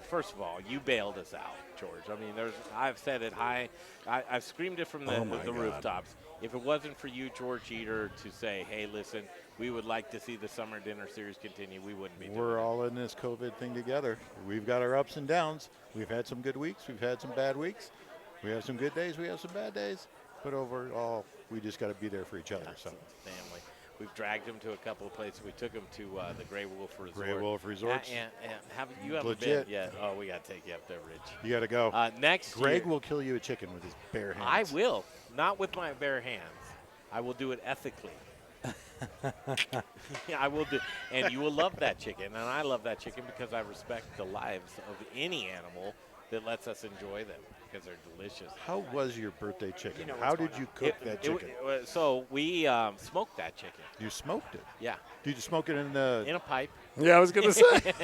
[SPEAKER 6] first of all, you bailed us out, George. I mean, I've said it high. I've screamed it from the rooftops. If it wasn't for you, George Eater, to say, hey, listen, we would like to see the summer dinner series continue, we wouldn't be doing it.
[SPEAKER 8] We're all in this COVID thing together. We've got our ups and downs. We've had some good weeks. We've had some bad weeks. We have some good days. We have some bad days. But overall, we just got to be there for each other. So,
[SPEAKER 6] family. We've dragged them to a couple of places. We took them to the Grey Wolf Resort.
[SPEAKER 8] Grey Wolf Resorts.
[SPEAKER 6] And you haven't
[SPEAKER 8] Legit.
[SPEAKER 6] been yet. Oh, we got to take you up there, Rich.
[SPEAKER 8] You got to go.
[SPEAKER 6] Next
[SPEAKER 8] Greg
[SPEAKER 6] year,
[SPEAKER 8] will kill you a chicken with his bare hands.
[SPEAKER 6] I will. Not with my bare hands. I will do it ethically. Yeah, I will do. And you will love that chicken. And I love that chicken because I respect the lives of any animal that lets us enjoy them because they're delicious.
[SPEAKER 8] How was your birthday chicken? How did you cook that chicken?
[SPEAKER 6] So we smoked that chicken.
[SPEAKER 8] You smoked it?
[SPEAKER 6] Yeah.
[SPEAKER 8] Did you smoke it in
[SPEAKER 6] a pipe?
[SPEAKER 12] Yeah, I was going to say.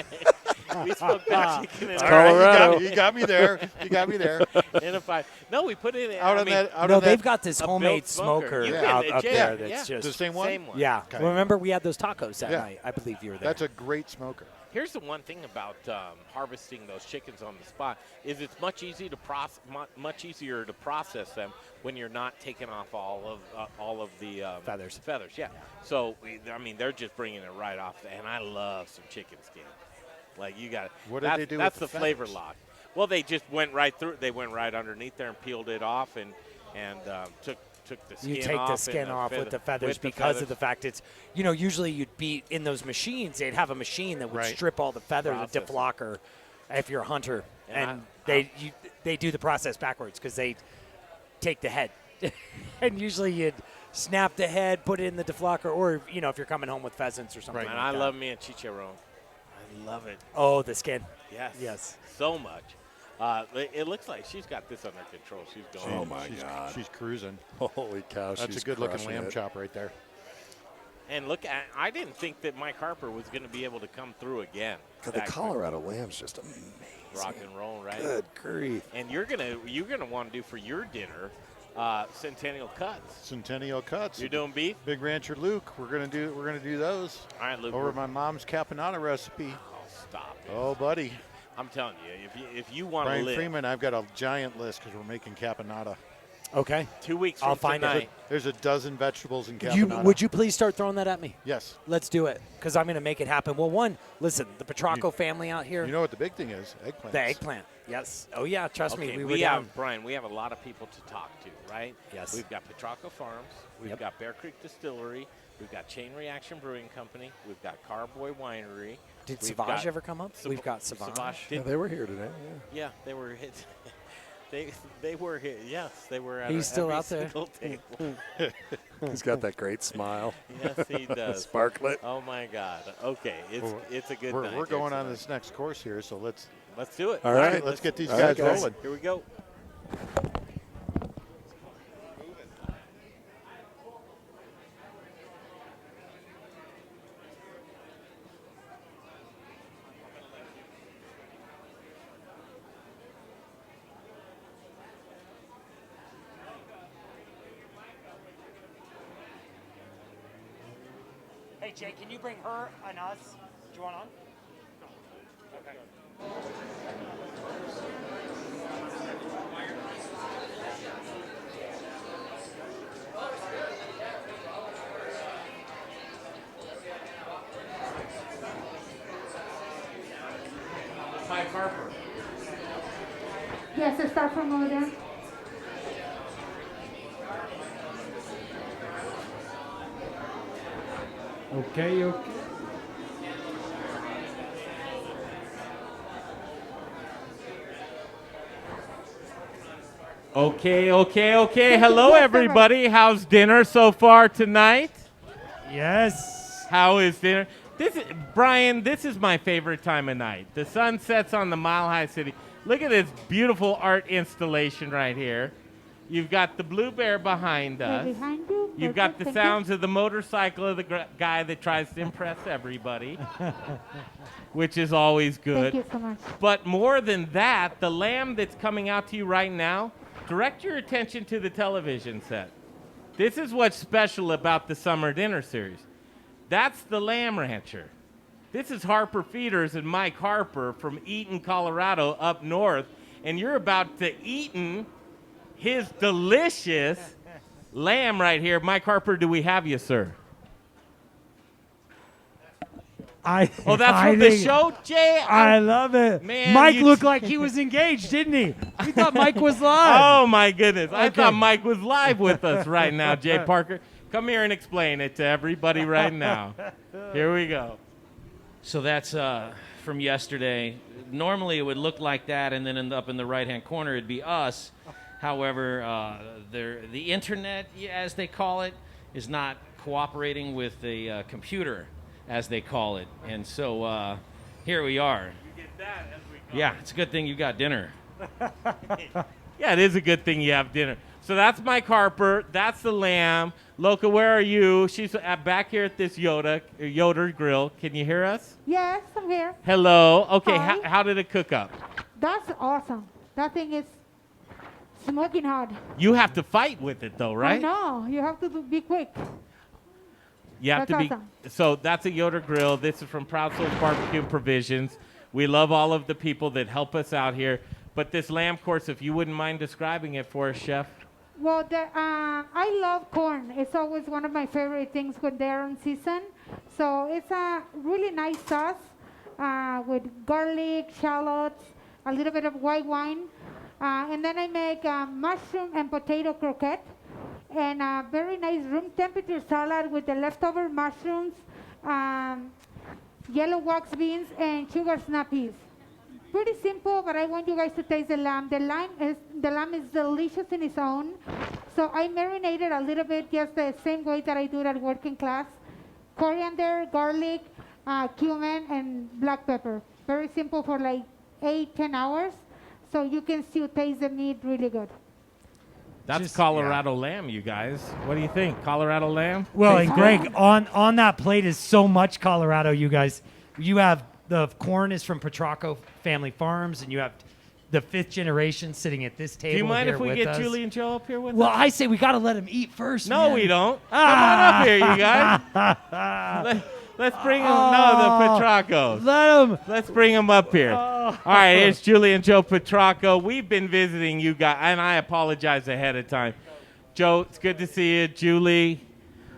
[SPEAKER 6] We smoked that chicken in
[SPEAKER 8] Colorado. You got me there. You got me there.
[SPEAKER 6] In a pipe. No, we put it in.
[SPEAKER 7] They've got this homemade smoker out there that's just
[SPEAKER 8] the same one.
[SPEAKER 6] Same one.
[SPEAKER 7] Yeah.
[SPEAKER 8] Okay.
[SPEAKER 7] Remember, we had those tacos that night. I believe you were there.
[SPEAKER 8] That's a great smoker.
[SPEAKER 6] Here's the one thing about harvesting those chickens on the spot is it's much easier to process them when you're not taking off all of the
[SPEAKER 7] feathers.
[SPEAKER 6] Feathers, yeah. So they're just bringing it right off, and I love some chicken skin. Like you got it.
[SPEAKER 8] What did they do?
[SPEAKER 6] That's
[SPEAKER 8] with
[SPEAKER 6] the flavor lock. Well, they just went right through. They went right underneath there and peeled it off and took the skin off.
[SPEAKER 7] You take the skin off with the feathers because of the fact it's, usually you'd be in those machines. They'd have a machine that would strip all the feathers, a deflocker, if you're a hunter. And they do the process backwards because they take the head. And usually you'd snap the head, put it in the deflocker, or, if you're coming home with pheasants or something like
[SPEAKER 6] and
[SPEAKER 7] that.
[SPEAKER 6] I love me a chicharron. I love it.
[SPEAKER 7] Oh, the skin.
[SPEAKER 6] Yes. So much. It looks like she's got this under control. She's going.
[SPEAKER 12] Oh, my God.
[SPEAKER 8] She's cruising.
[SPEAKER 12] Holy cow,
[SPEAKER 8] That's
[SPEAKER 12] she's
[SPEAKER 8] a good-looking
[SPEAKER 12] crushing
[SPEAKER 8] lamb
[SPEAKER 12] it.
[SPEAKER 8] chop right there.
[SPEAKER 6] And look, I didn't think that Mike Harper was going to be able to come through again.
[SPEAKER 12] God, the Colorado lamb's just amazing.
[SPEAKER 6] Rock and roll, right?
[SPEAKER 12] Good grief.
[SPEAKER 6] And you're gonna want to do for your dinner Centennial Cuts.
[SPEAKER 8] Centennial Cuts.
[SPEAKER 6] You're doing beef?
[SPEAKER 8] Big Rancher Luke. We're gonna do those.
[SPEAKER 6] All right, Luke.
[SPEAKER 8] Over my mom's caponata recipe.
[SPEAKER 6] Oh, stop it.
[SPEAKER 8] Oh, buddy.
[SPEAKER 6] I'm telling you, if you want to
[SPEAKER 8] Brian
[SPEAKER 6] live.
[SPEAKER 8] Freeman, I've got a giant list because we're making caponata.
[SPEAKER 7] Okay.
[SPEAKER 6] 2 weeks
[SPEAKER 7] I'll
[SPEAKER 6] from
[SPEAKER 7] find
[SPEAKER 6] tonight.
[SPEAKER 8] There's a dozen vegetables in caponata.
[SPEAKER 7] Would you please start throwing that at me?
[SPEAKER 8] Yes.
[SPEAKER 7] Let's do it, because I'm going to make it happen. Well, listen, the Petrocco family out here.
[SPEAKER 8] You know what the big thing is? Eggplants.
[SPEAKER 7] The eggplant, yes. Oh, yeah, trust me.
[SPEAKER 6] Okay,
[SPEAKER 7] We have,
[SPEAKER 6] Brian, we have a lot of people to talk to, right?
[SPEAKER 7] Yes.
[SPEAKER 6] We've got Petrocco Farms. We've got Bear Creek Distillery. We've got Chain Reaction Brewing Company. We've got Carboy Winery.
[SPEAKER 7] Did Sauvage ever come up? We've got Sauvage.
[SPEAKER 12] Yeah, they were here today.
[SPEAKER 6] Yeah, they were hit. They were here. Yes, they were. At
[SPEAKER 7] He's still
[SPEAKER 6] every
[SPEAKER 7] out there.
[SPEAKER 6] single table.
[SPEAKER 12] He's got that great smile.
[SPEAKER 6] Yes, he does.
[SPEAKER 12] Sparklet.
[SPEAKER 6] Oh my God. Okay, it's a good night.
[SPEAKER 8] We're going on this next course here, so let's
[SPEAKER 6] do it.
[SPEAKER 12] All right.
[SPEAKER 8] Let's get these
[SPEAKER 12] All
[SPEAKER 8] guys
[SPEAKER 12] right, guys.
[SPEAKER 8] rolling.
[SPEAKER 6] Here we go.
[SPEAKER 11] Hey, Jay, can you bring her and us? Do you want on? Okay.
[SPEAKER 6] Mike Harper.
[SPEAKER 3] Yes, start from over there.
[SPEAKER 5] Okay.
[SPEAKER 2] Okay. Hello, everybody. How's dinner so far tonight?
[SPEAKER 5] Yes.
[SPEAKER 2] How is dinner? Brian, this is my favorite time of night. The sun sets on the Mile High City. Look at this beautiful art installation right here. You've got the Blue Bear behind us.
[SPEAKER 3] Behind you.
[SPEAKER 2] You've got the sounds of the motorcycle of the guy that tries to impress everybody, which is always good.
[SPEAKER 3] Thank you so much.
[SPEAKER 2] But more than that, the lamb that's coming out to you right now, direct your attention to the television set. This is what's special about the summer dinner series. That's the Lamb Rancher. This is Harper Feeders and Mike Harper from Eaton, Colorado, up north, and you're about to eat his delicious lamb right here. Mike Harper, do we have you, sir? That's from the show, Jay?
[SPEAKER 4] I love it.
[SPEAKER 2] Man,
[SPEAKER 4] Mike looked like he was engaged, didn't he? We thought Mike was live.
[SPEAKER 2] Oh, my goodness. I thought Mike was live with us right now, Jay Parker. Come here and explain it to everybody right now. Here we go.
[SPEAKER 6] So that's from yesterday. Normally it would look like that, and then up in the right-hand corner it'd be us. However, the internet, as they call it, is not cooperating with the computer, as they call it. And so here we are.
[SPEAKER 2] You get that as we go.
[SPEAKER 6] Yeah, it's a good thing you got dinner.
[SPEAKER 2] Yeah, it is a good thing you have dinner. So that's Mike Harper. That's the lamb. Loca, where are you? She's back here at this Yoder grill. Can you hear us?
[SPEAKER 3] Yes, I'm here.
[SPEAKER 2] Hello. Okay,
[SPEAKER 3] Hi.
[SPEAKER 2] how did it cook up?
[SPEAKER 3] That's awesome. That thing is smoking hot.
[SPEAKER 2] You have to fight with it, though, right?
[SPEAKER 3] No, you have to be quick.
[SPEAKER 2] You have
[SPEAKER 3] That's
[SPEAKER 2] to be.
[SPEAKER 3] awesome.
[SPEAKER 2] So that's a Yoder grill. This is from Proud Souls Barbecue and Provisions. We love all of the people that help us out here. But this lamb course, if you wouldn't mind describing it for us, Chef.
[SPEAKER 3] Well, I love corn. It's always one of my favorite things when they're on season. So it's a really nice sauce with garlic, shallots, a little bit of white wine. And then I make mushroom and potato croquette and a very nice room temperature salad with the leftover mushrooms, yellow wax beans, and sugar snap peas. Pretty simple, but I want you guys to taste the lamb. The lamb is delicious in its own. So I marinated a little bit just the same way that I do it at working class. Coriander, garlic, cumin, and black pepper. Very simple for like 8-10 hours. So you can still taste the meat really good.
[SPEAKER 2] That's Colorado lamb, you guys. What do you think? Colorado lamb?
[SPEAKER 4] Well, and Greg, on that plate is so much Colorado, you guys. You have the corn is from Petrocco Family Farms, and you have the 5th generation sitting at this table.
[SPEAKER 2] Do you mind
[SPEAKER 4] here
[SPEAKER 2] if we
[SPEAKER 4] with
[SPEAKER 2] get
[SPEAKER 4] us.
[SPEAKER 2] Julie and Joe up here with
[SPEAKER 4] Well,
[SPEAKER 2] us?
[SPEAKER 4] I say we got to let them eat first.
[SPEAKER 2] No,
[SPEAKER 4] man.
[SPEAKER 2] we don't. Come on up here, you guys. Let's bring them. No, the Petroccos. Let's bring them up here. All right, here's Julie and Joe Petrocco. We've been visiting you guys, and I apologize ahead of time. Joe, it's good to see you. Julie,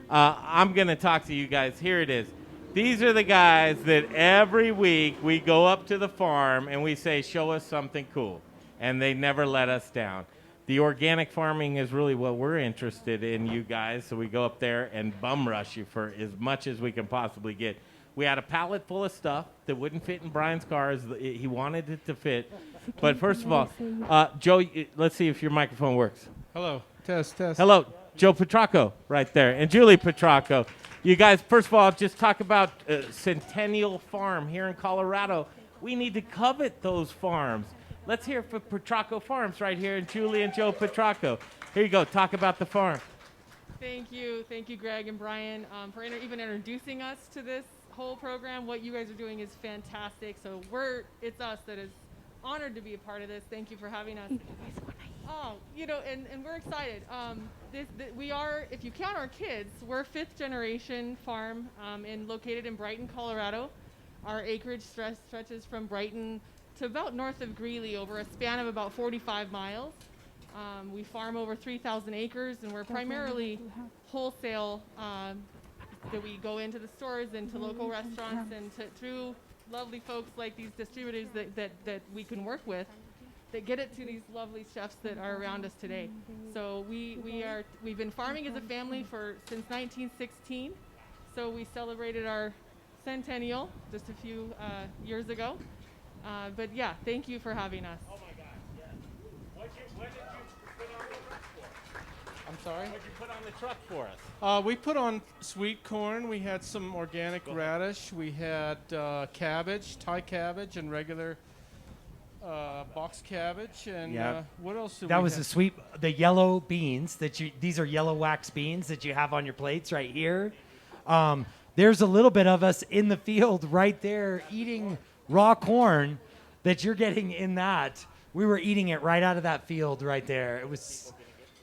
[SPEAKER 2] I'm going to talk to you guys. Here it is. These are the guys that every week we go up to the farm and we say, show us something cool. And they never let us down. The organic farming is really what we're interested in, you guys. So we go up there and bum rush you for as much as we can possibly get. We had a pallet full of stuff that wouldn't fit in Brian's car. He wanted it to fit. But first of all, Joe, let's see if your microphone works.
[SPEAKER 13] Hello. Test.
[SPEAKER 2] Hello. Joe Petrocco right there. And Julie Petrocco. You guys, first of all, just talk about Centennial Farm here in Colorado. We need to covet those farms. Let's hear for Petrocco Farms right here, and Julie and Joe Petrocco. Here you go. Talk about the farm.
[SPEAKER 14] Thank you, Greg and Brian, for even introducing us to this whole program. What you guys are doing is fantastic. So it's us that is honored to be a part of this. Thank you for having us. Oh, and we're excited. We are, if you count our kids, we're 5th generation farm located in Brighton, Colorado. Our acreage stretches from Brighton to about north of Greeley over a span of about 45 miles. We farm over 3,000 acres, and we're primarily wholesale that we go into the stores and to local restaurants and through lovely folks like these distributors that we can work with that get it to these lovely chefs that are around us today. So we've been farming as a family since 1916. So we celebrated our centennial just a few years ago. But yeah, thank you for having us.
[SPEAKER 2] Oh my God, yes. What did you put on the truck for?
[SPEAKER 13] I'm sorry?
[SPEAKER 2] What did you put on the truck for us?
[SPEAKER 13] We put on sweet corn. We had some organic radish. We had cabbage, Thai cabbage, and regular box cabbage. And what else did we
[SPEAKER 4] That was
[SPEAKER 13] have?
[SPEAKER 4] the yellow beans these are yellow wax beans that you have on your plates right here. There's a little bit of us in the field right there eating raw corn that you're getting in that. We were eating it right out of that field right there. It was,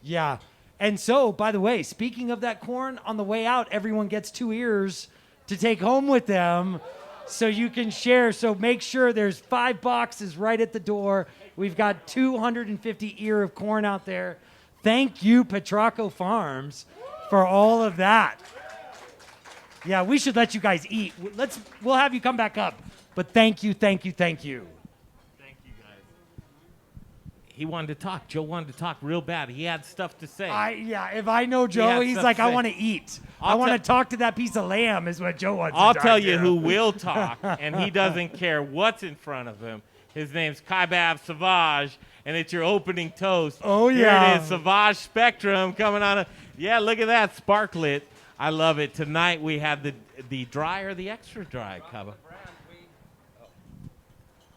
[SPEAKER 4] yeah. And so, by the way, speaking of that corn, on the way out, everyone gets 2 ears to take home with them so you can share. So make sure there's 5 boxes right at the door. We've got 250 ear of corn out there. Thank you, Petrocco Farms, for all of that. Yeah, we should let you guys eat. We'll have you come back up. But thank you, thank you, thank you.
[SPEAKER 2] Thank you, guys. He wanted to talk. Joe wanted to talk real bad. He had stuff to say.
[SPEAKER 4] If I know Joe, he's like, I want to eat. I want to talk to that piece of lamb is what Joe wants to
[SPEAKER 2] I'll
[SPEAKER 4] talk
[SPEAKER 2] tell
[SPEAKER 4] to.
[SPEAKER 2] you who will talk, and he doesn't care what's in front of him. His name's Kaibab Sauvage, and it's your opening toast.
[SPEAKER 4] Oh,
[SPEAKER 2] Here
[SPEAKER 4] yeah.
[SPEAKER 2] it is, Sauvage Spectrum coming on. Yeah, look at that, sparklet. I love it. Tonight we had the dry or the extra dry, Kaba.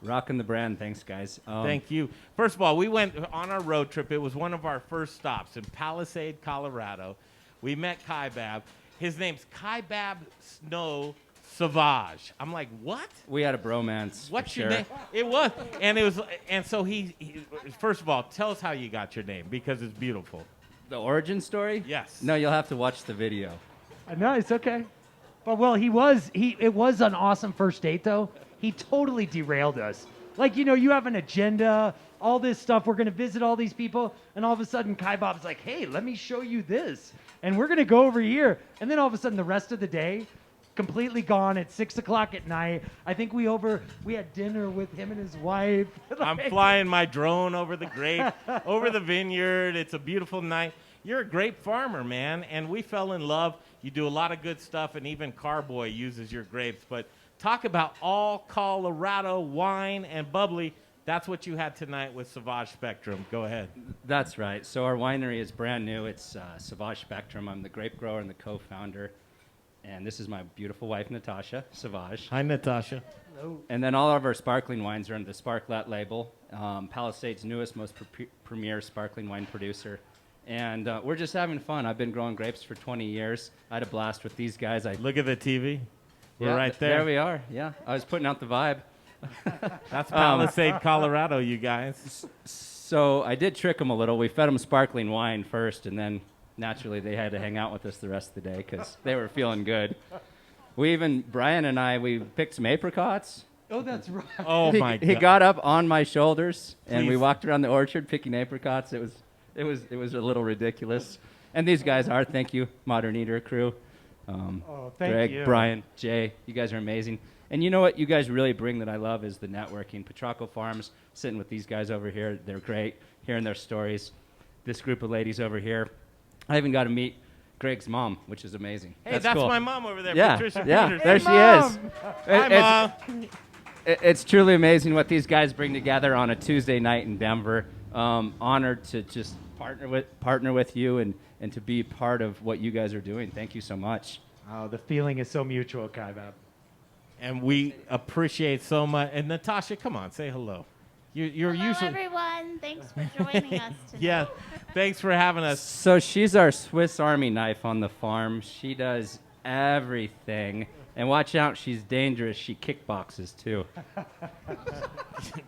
[SPEAKER 15] Rocking the brand. Thanks, guys.
[SPEAKER 2] Thank you. First of all, we went on our road trip. It was one of our first stops in Palisade, Colorado. We met Kaibab. His name's Kaibab Snow Sauvage. I'm like, what?
[SPEAKER 15] We had a bromance.
[SPEAKER 2] What's
[SPEAKER 15] for
[SPEAKER 2] your
[SPEAKER 15] sure.
[SPEAKER 2] name? It was, and so he. First of all, tell us how you got your name because it's beautiful.
[SPEAKER 15] The origin story?
[SPEAKER 2] Yes.
[SPEAKER 15] No, you'll have to watch the video.
[SPEAKER 4] No, it's okay. But well, it was an awesome first date though. He totally derailed us. Like, you have an agenda, all this stuff. We're going to visit all these people. And all of a sudden, Kaibab's like, hey, let me show you this. And we're going to go over here. And then all of a sudden, the rest of the day, completely gone at 6 o'clock at night. I think we had dinner with him and his wife.
[SPEAKER 2] I'm flying my drone over the grape, over the vineyard. It's a beautiful night. You're a grape farmer, man, and we fell in love. You do a lot of good stuff, and even Carboy uses your grapes. But talk about all Colorado wine and bubbly. That's what you had tonight with Sauvage Spectrum. Go ahead.
[SPEAKER 15] That's right. So our winery is brand new. It's Sauvage Spectrum. I'm the grape grower and the co-founder. And this is my beautiful wife, Natasha Sauvage.
[SPEAKER 2] Hi, Natasha.
[SPEAKER 4] Hello.
[SPEAKER 15] And then all of our sparkling wines are under the Sparklet label. Palisade's newest, most premier sparkling wine producer. And we're just having fun. I've been growing grapes for 20 years. I had a blast with these guys.
[SPEAKER 2] Look at the TV. We're
[SPEAKER 15] Yeah,
[SPEAKER 2] right there.
[SPEAKER 15] There we are. Yeah, I was putting out the vibe.
[SPEAKER 2] That's Palisade, Colorado, you guys.
[SPEAKER 15] So I did trick them a little. We fed them sparkling wine first, and then naturally they had to hang out with us the rest of the day because they were feeling good. Brian and I, we picked some apricots.
[SPEAKER 4] Oh, that's right.
[SPEAKER 2] Oh, my God.
[SPEAKER 15] He got up on my shoulders, and we
[SPEAKER 2] Please.
[SPEAKER 15] walked around the orchard picking apricots. It was a little ridiculous. And these guys are, thank you, Modern Eater crew.
[SPEAKER 4] Thank
[SPEAKER 15] Greg,
[SPEAKER 4] you.
[SPEAKER 15] Brian, Jay, you guys are amazing. And you know what you guys really bring that I love is the networking. Petrocco Farms, sitting with these guys over here, they're great, hearing their stories. This group of ladies over here, I even got to meet Greg's mom, which is amazing.
[SPEAKER 2] Hey, that's
[SPEAKER 15] cool.
[SPEAKER 2] my mom over there,
[SPEAKER 15] Yeah,
[SPEAKER 2] Patricia
[SPEAKER 15] yeah,
[SPEAKER 2] Peters.
[SPEAKER 15] there
[SPEAKER 2] Hey,
[SPEAKER 15] she
[SPEAKER 2] Mom.
[SPEAKER 15] is.
[SPEAKER 2] Hi, Mom.
[SPEAKER 15] It's truly amazing what these guys bring together on a Tuesday night in Denver. Honored to just partner with you and to be part of what you guys are doing. Thank you so much.
[SPEAKER 4] Oh, the feeling is so mutual, Kaibab.
[SPEAKER 2] And we appreciate so much. And Natasha, come on, say hello. You're
[SPEAKER 16] Hello,
[SPEAKER 2] usually.
[SPEAKER 16] everyone. Thanks for joining us today.
[SPEAKER 2] Yeah, thanks for having us.
[SPEAKER 15] So she's our Swiss Army knife on the farm. She does everything. And watch out, she's dangerous. She kickboxes, too.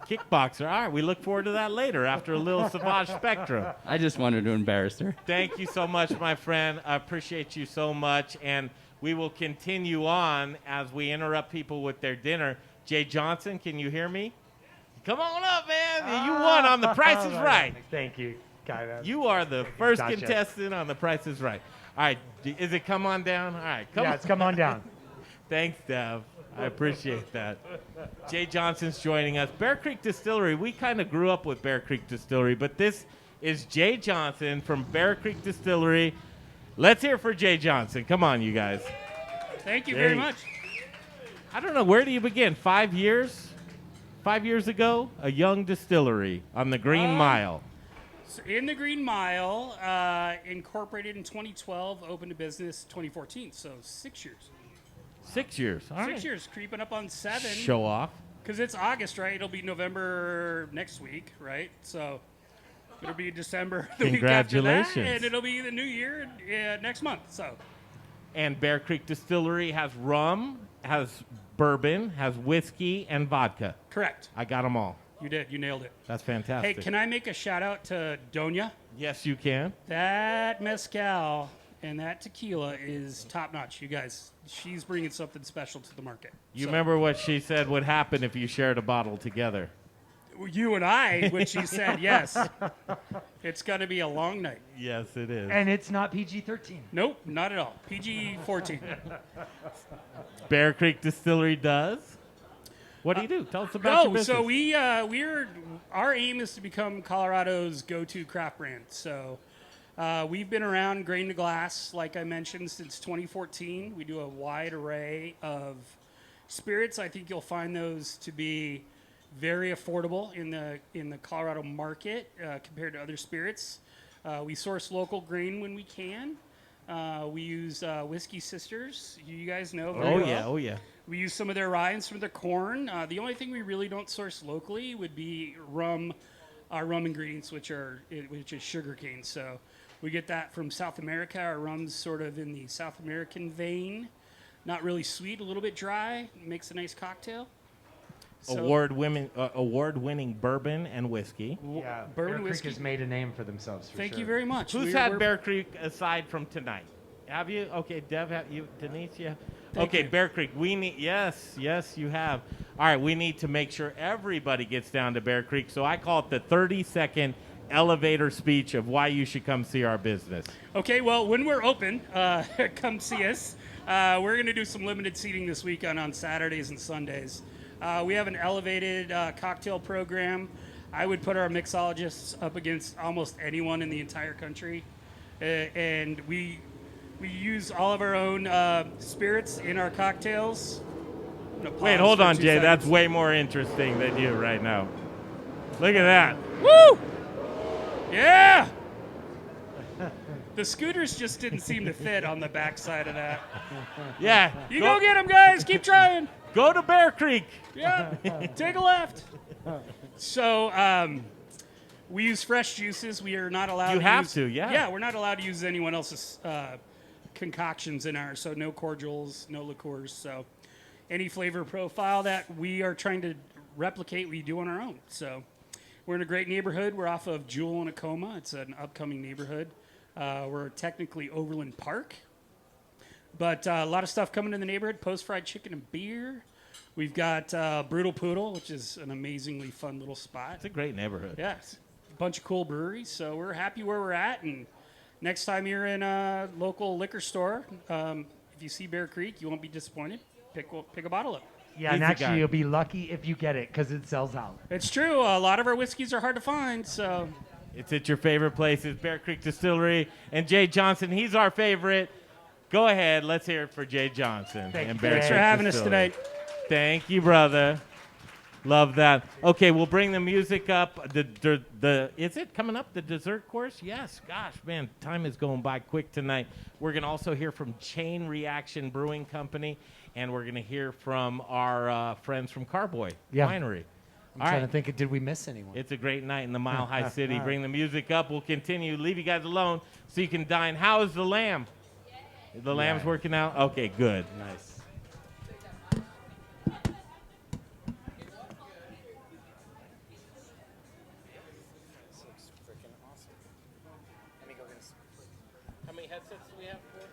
[SPEAKER 2] Kickboxer. All right, we look forward to that later after a little Sauvage Spectrum.
[SPEAKER 15] I just wanted to embarrass her.
[SPEAKER 2] Thank you so much, my friend. I appreciate you so much. And we will continue on as we interrupt people with their dinner. Jay Johnson, can you hear me? Come on up, man. You won on The Price is Right.
[SPEAKER 4] Thank you, Kaibab.
[SPEAKER 2] You are the first
[SPEAKER 4] Gotcha.
[SPEAKER 2] contestant on The Price is Right. All right, is it come on down? All right, come on.
[SPEAKER 4] It's come on down.
[SPEAKER 2] Thanks, Dev. I appreciate that. Jay Johnson's joining us. Bear Creek Distillery. We kind of grew up with Bear Creek Distillery, but this is Jay Johnson from Bear Creek Distillery. Let's hear for Jay Johnson. Come on, you guys.
[SPEAKER 17] Thank you very much.
[SPEAKER 2] I don't know, where do you begin? 5 years? 5 years ago, a young distillery on the Green Mile.
[SPEAKER 17] So in the Green Mile, incorporated in 2012, opened a business 2014, so 6 years.
[SPEAKER 2] 6 years. All right.
[SPEAKER 17] 6 years, creeping up on 7.
[SPEAKER 2] Show off.
[SPEAKER 17] Because it's August, right? It'll be November next week, right? So it'll be December the week after that,
[SPEAKER 2] Congratulations.
[SPEAKER 17] and it'll be the new year next month. So
[SPEAKER 2] And Bear Creek Distillery has rum, has bourbon, has whiskey, and vodka.
[SPEAKER 17] Correct.
[SPEAKER 2] I got them all.
[SPEAKER 17] You did. You nailed it.
[SPEAKER 2] That's fantastic.
[SPEAKER 17] Hey, can I make a shout out to Donia?
[SPEAKER 2] Yes, you can.
[SPEAKER 17] That mezcal and that tequila is top notch, you guys. She's bringing something special to the market.
[SPEAKER 2] You remember what she said would happen if you shared a bottle together?
[SPEAKER 17] You and I, which she said, yes. It's going to be a long night.
[SPEAKER 2] Yes, it is.
[SPEAKER 4] And it's not PG-13.
[SPEAKER 17] Nope, not at all. PG-14.
[SPEAKER 2] Bear Creek Distillery does. What do you do? Tell us about your business.
[SPEAKER 17] So our aim is to become Colorado's go-to craft brand. So we've been around grain to glass, like I mentioned, since 2014. We do a wide array of spirits. I think you'll find those to be very affordable in the Colorado market compared to other spirits. We source local grain when we can. We use Whiskey Sisters. You guys know very well.
[SPEAKER 2] Oh yeah.
[SPEAKER 17] We use some of their rye and some of their corn. The only thing we really don't source locally would be rum, our rum ingredients, which is sugarcane. So we get that from South America. Our rum's sort of in the South American vein. Not really sweet, a little bit dry. Makes a nice cocktail. So,
[SPEAKER 2] award-winning bourbon and whiskey.
[SPEAKER 4] Yeah,
[SPEAKER 17] bourbon
[SPEAKER 4] Bear
[SPEAKER 17] whiskey
[SPEAKER 4] Creek has made a name for themselves.
[SPEAKER 17] Thank you very much.
[SPEAKER 2] Who's had Bear Creek aside from tonight? Have you? Okay, Dev, have you? Denise, yeah. Okay, Bear Creek. We need. Yes, you have. All right, we need to make sure everybody gets down to Bear Creek. So I call it the 30-second elevator speech of why you should come see our business.
[SPEAKER 17] Okay, well, when we're open, come see us. We're going to do some limited seating this weekend on Saturdays and Sundays. We have an elevated cocktail program. I would put our mixologists up against almost anyone in the entire country. And we use all of our own spirits in our cocktails.
[SPEAKER 2] Wait, hold on, Jay. That's way more interesting than you right now. Look at that.
[SPEAKER 17] Woo! Yeah! The scooters just didn't seem to fit on the backside of that.
[SPEAKER 2] Yeah.
[SPEAKER 17] You go get them, guys. Keep trying.
[SPEAKER 2] Go to Bear Creek.
[SPEAKER 17] Yeah. Take a left. So we use fresh juices. We are not allowed
[SPEAKER 2] You
[SPEAKER 17] to
[SPEAKER 2] have
[SPEAKER 17] use,
[SPEAKER 2] to, yeah.
[SPEAKER 17] Yeah, we're not allowed to use anyone else's concoctions in ours. So no cordials, no liqueurs. So any flavor profile that we are trying to replicate, we do on our own. So we're in a great neighborhood. We're off of Jewel and Acoma. It's an upcoming neighborhood. We're technically Overland Park. But a lot of stuff coming in the neighborhood. Post-fried chicken and beer. We've got Brutal Poodle, which is an amazingly fun little spot.
[SPEAKER 2] It's a great neighborhood.
[SPEAKER 17] Yes. A bunch of cool breweries. So we're happy where we're at. And next time you're in a local liquor store, if you see Bear Creek, you won't be disappointed. Pick a bottle up.
[SPEAKER 4] Yeah, and actually, you'll be lucky if you get it because it sells out.
[SPEAKER 17] It's true. A lot of our whiskeys are hard to find, so.
[SPEAKER 2] It's at your favorite places, Bear Creek Distillery. And Jay Johnson, he's our favorite. Go ahead. Let's hear it for Jay Johnson.
[SPEAKER 17] Thanks for having us tonight.
[SPEAKER 2] Thank you, brother. Love that. Okay, we'll bring the music up. Is it coming up, the dessert course? Yes. Gosh, man, time is going by quick tonight. We're going to also hear from Chain Reaction Brewing Company, and we're going to hear from our friends from Carboy Winery.
[SPEAKER 4] I'm trying to think, did we miss anyone?
[SPEAKER 2] It's a great night in the Mile High City. Bring the music up. We'll continue. Leave you guys alone so you can dine. How is the lamb? The lamb's working out? Okay, good.
[SPEAKER 4] Nice.
[SPEAKER 6] How many headsets do we have for?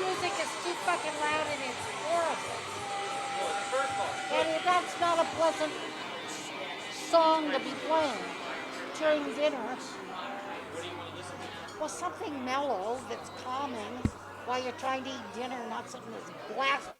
[SPEAKER 18] music is too fucking loud and it's horrible. And that's not a pleasant song to be playing during dinner. Well, something mellow that's calming while you're trying to eat dinner, not something that's blast.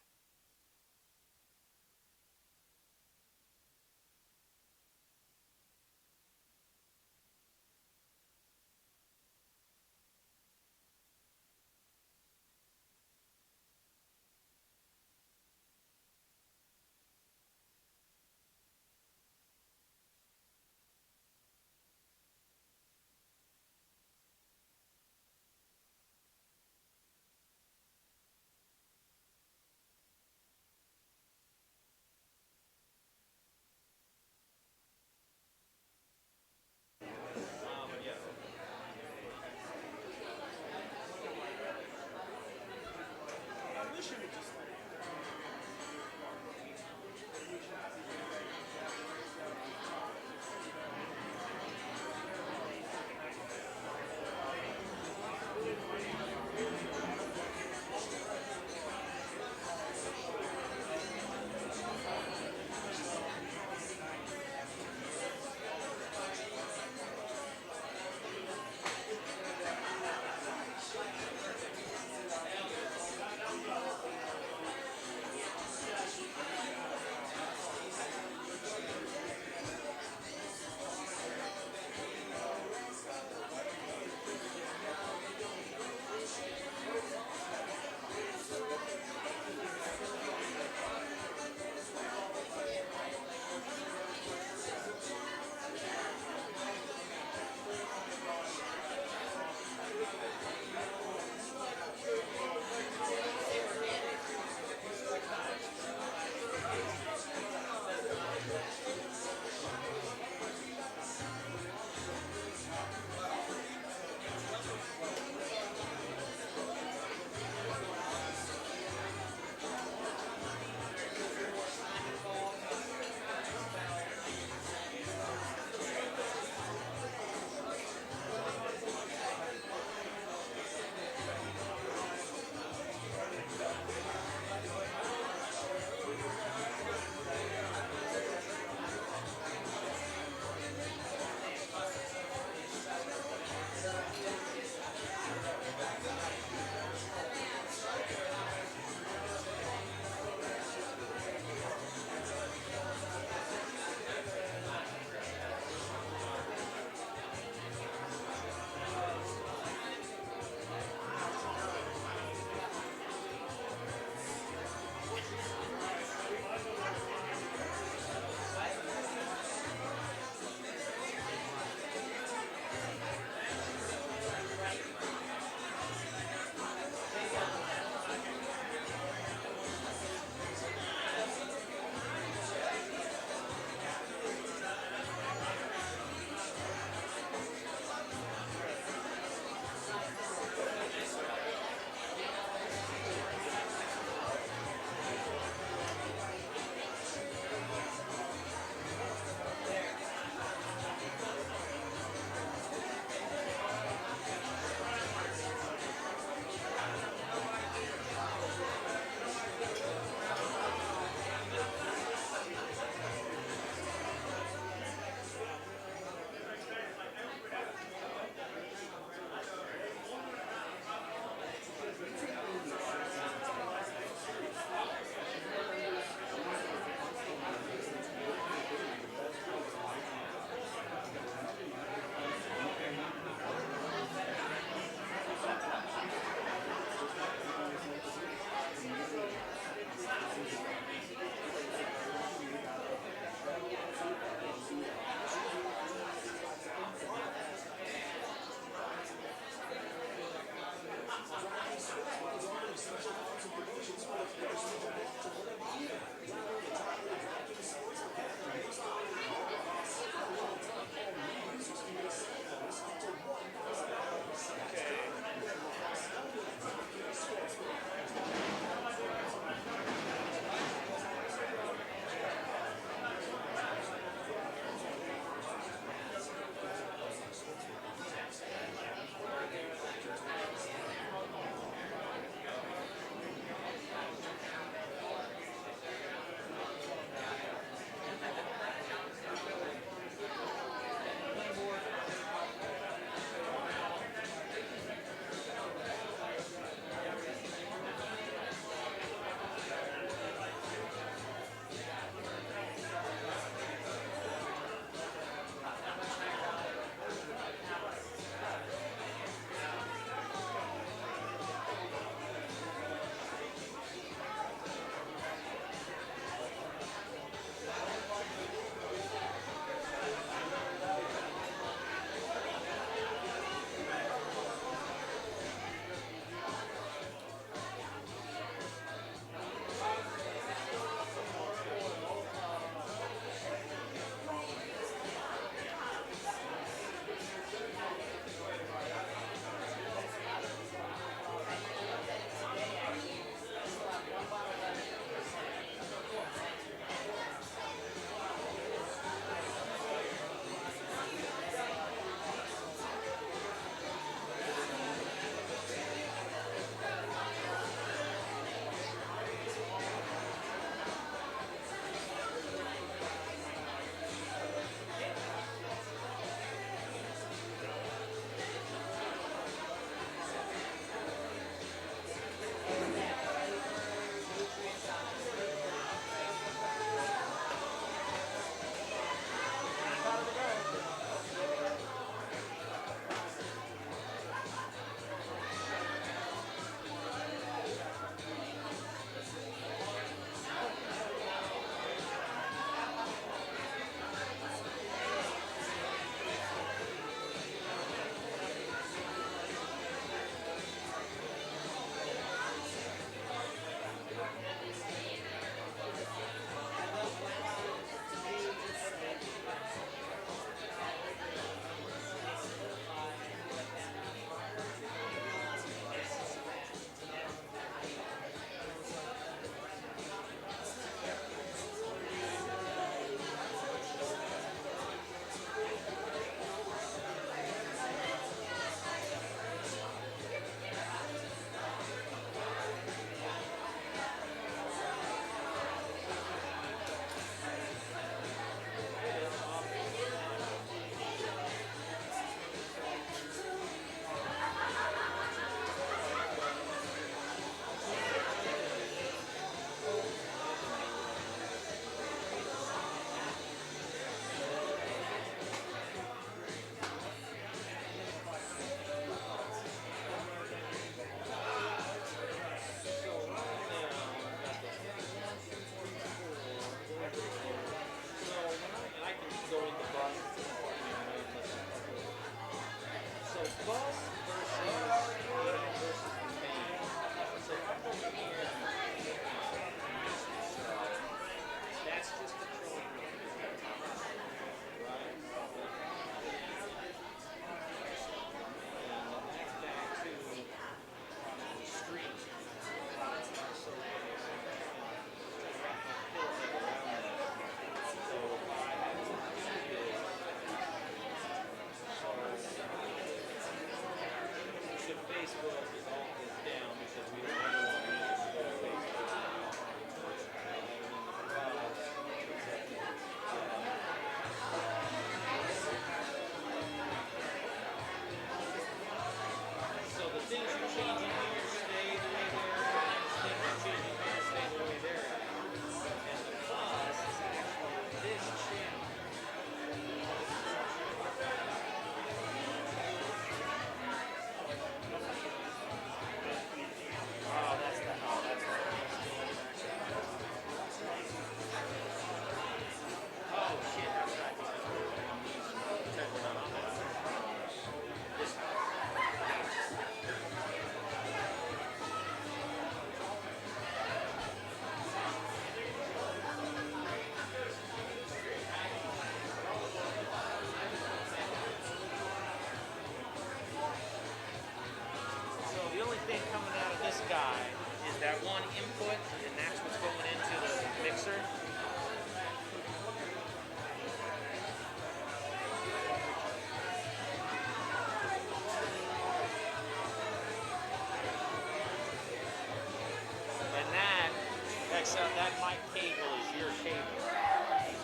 [SPEAKER 6] that mic cable is your cable.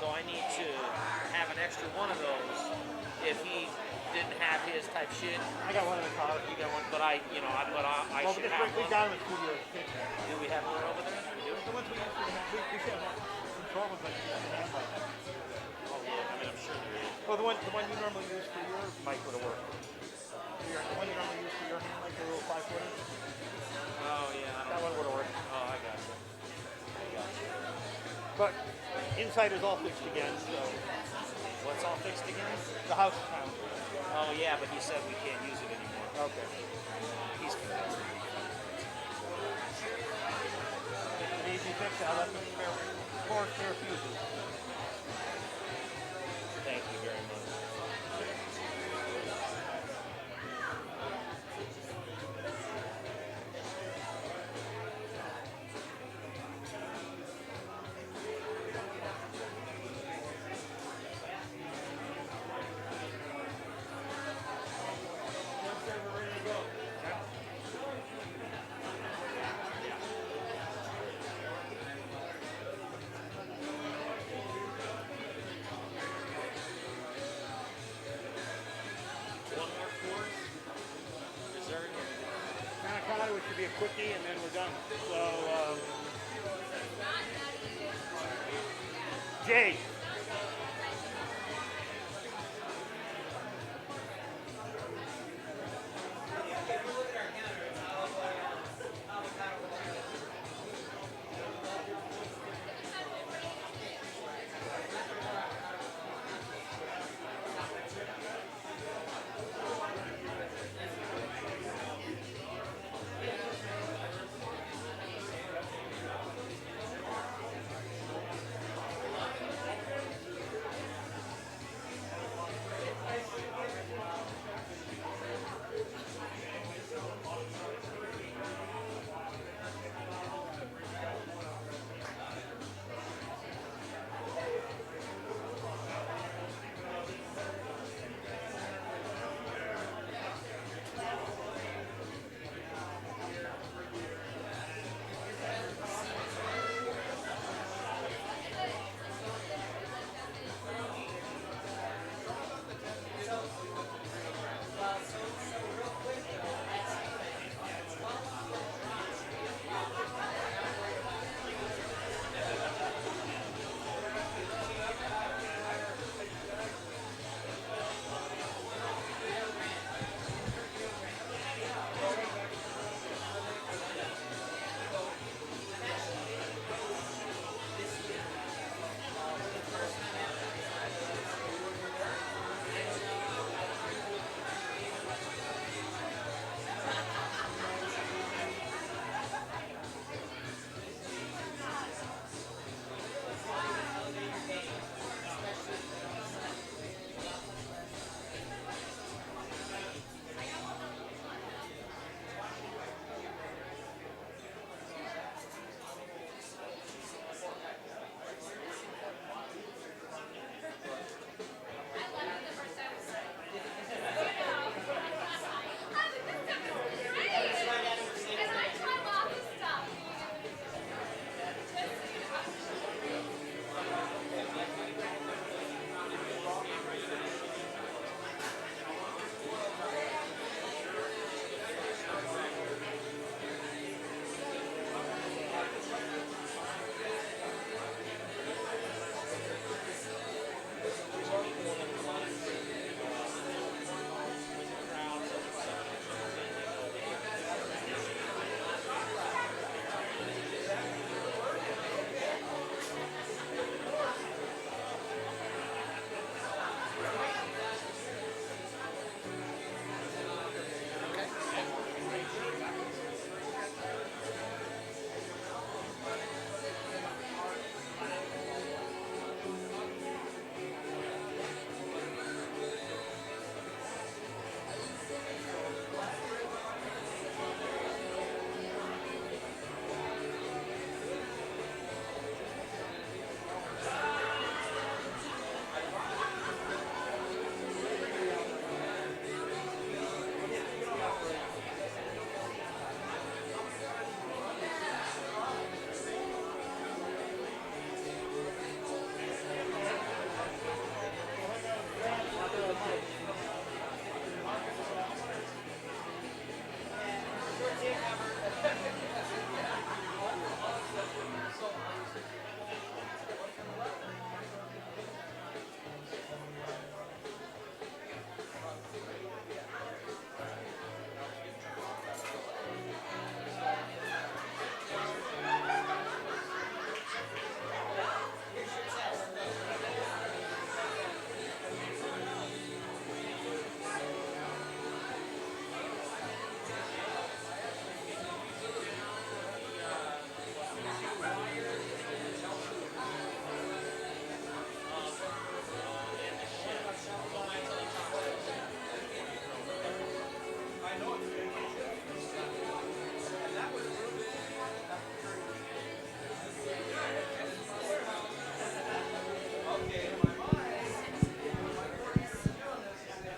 [SPEAKER 6] So I need to have an extra one of those if he didn't have his type shit.
[SPEAKER 5] I got one in the car.
[SPEAKER 6] You got one, but I should have
[SPEAKER 5] we
[SPEAKER 6] one.
[SPEAKER 5] got him in studio.
[SPEAKER 6] Do we have one over there? We do?
[SPEAKER 5] The ones we used to have, we should have control ones like the handbike.
[SPEAKER 6] Oh yeah, I mean I'm sure there is.
[SPEAKER 5] Well, the one you normally use for your mic would have worked. The one you normally use for your hand mic, the little 5-footer.
[SPEAKER 6] Oh yeah.
[SPEAKER 5] That one would have worked.
[SPEAKER 6] Oh, I got you.
[SPEAKER 5] But inside is all fixed again, so.
[SPEAKER 6] What's all fixed again?
[SPEAKER 5] The house is found.
[SPEAKER 6] Oh yeah, but he said we can't use it anymore.
[SPEAKER 5] Okay.
[SPEAKER 6] He's convinced.
[SPEAKER 5] It's an easy fix. I left them four spare fuses.
[SPEAKER 6] Thank you very much.
[SPEAKER 5] Which should be a quickie, and then we're done. So, Jay.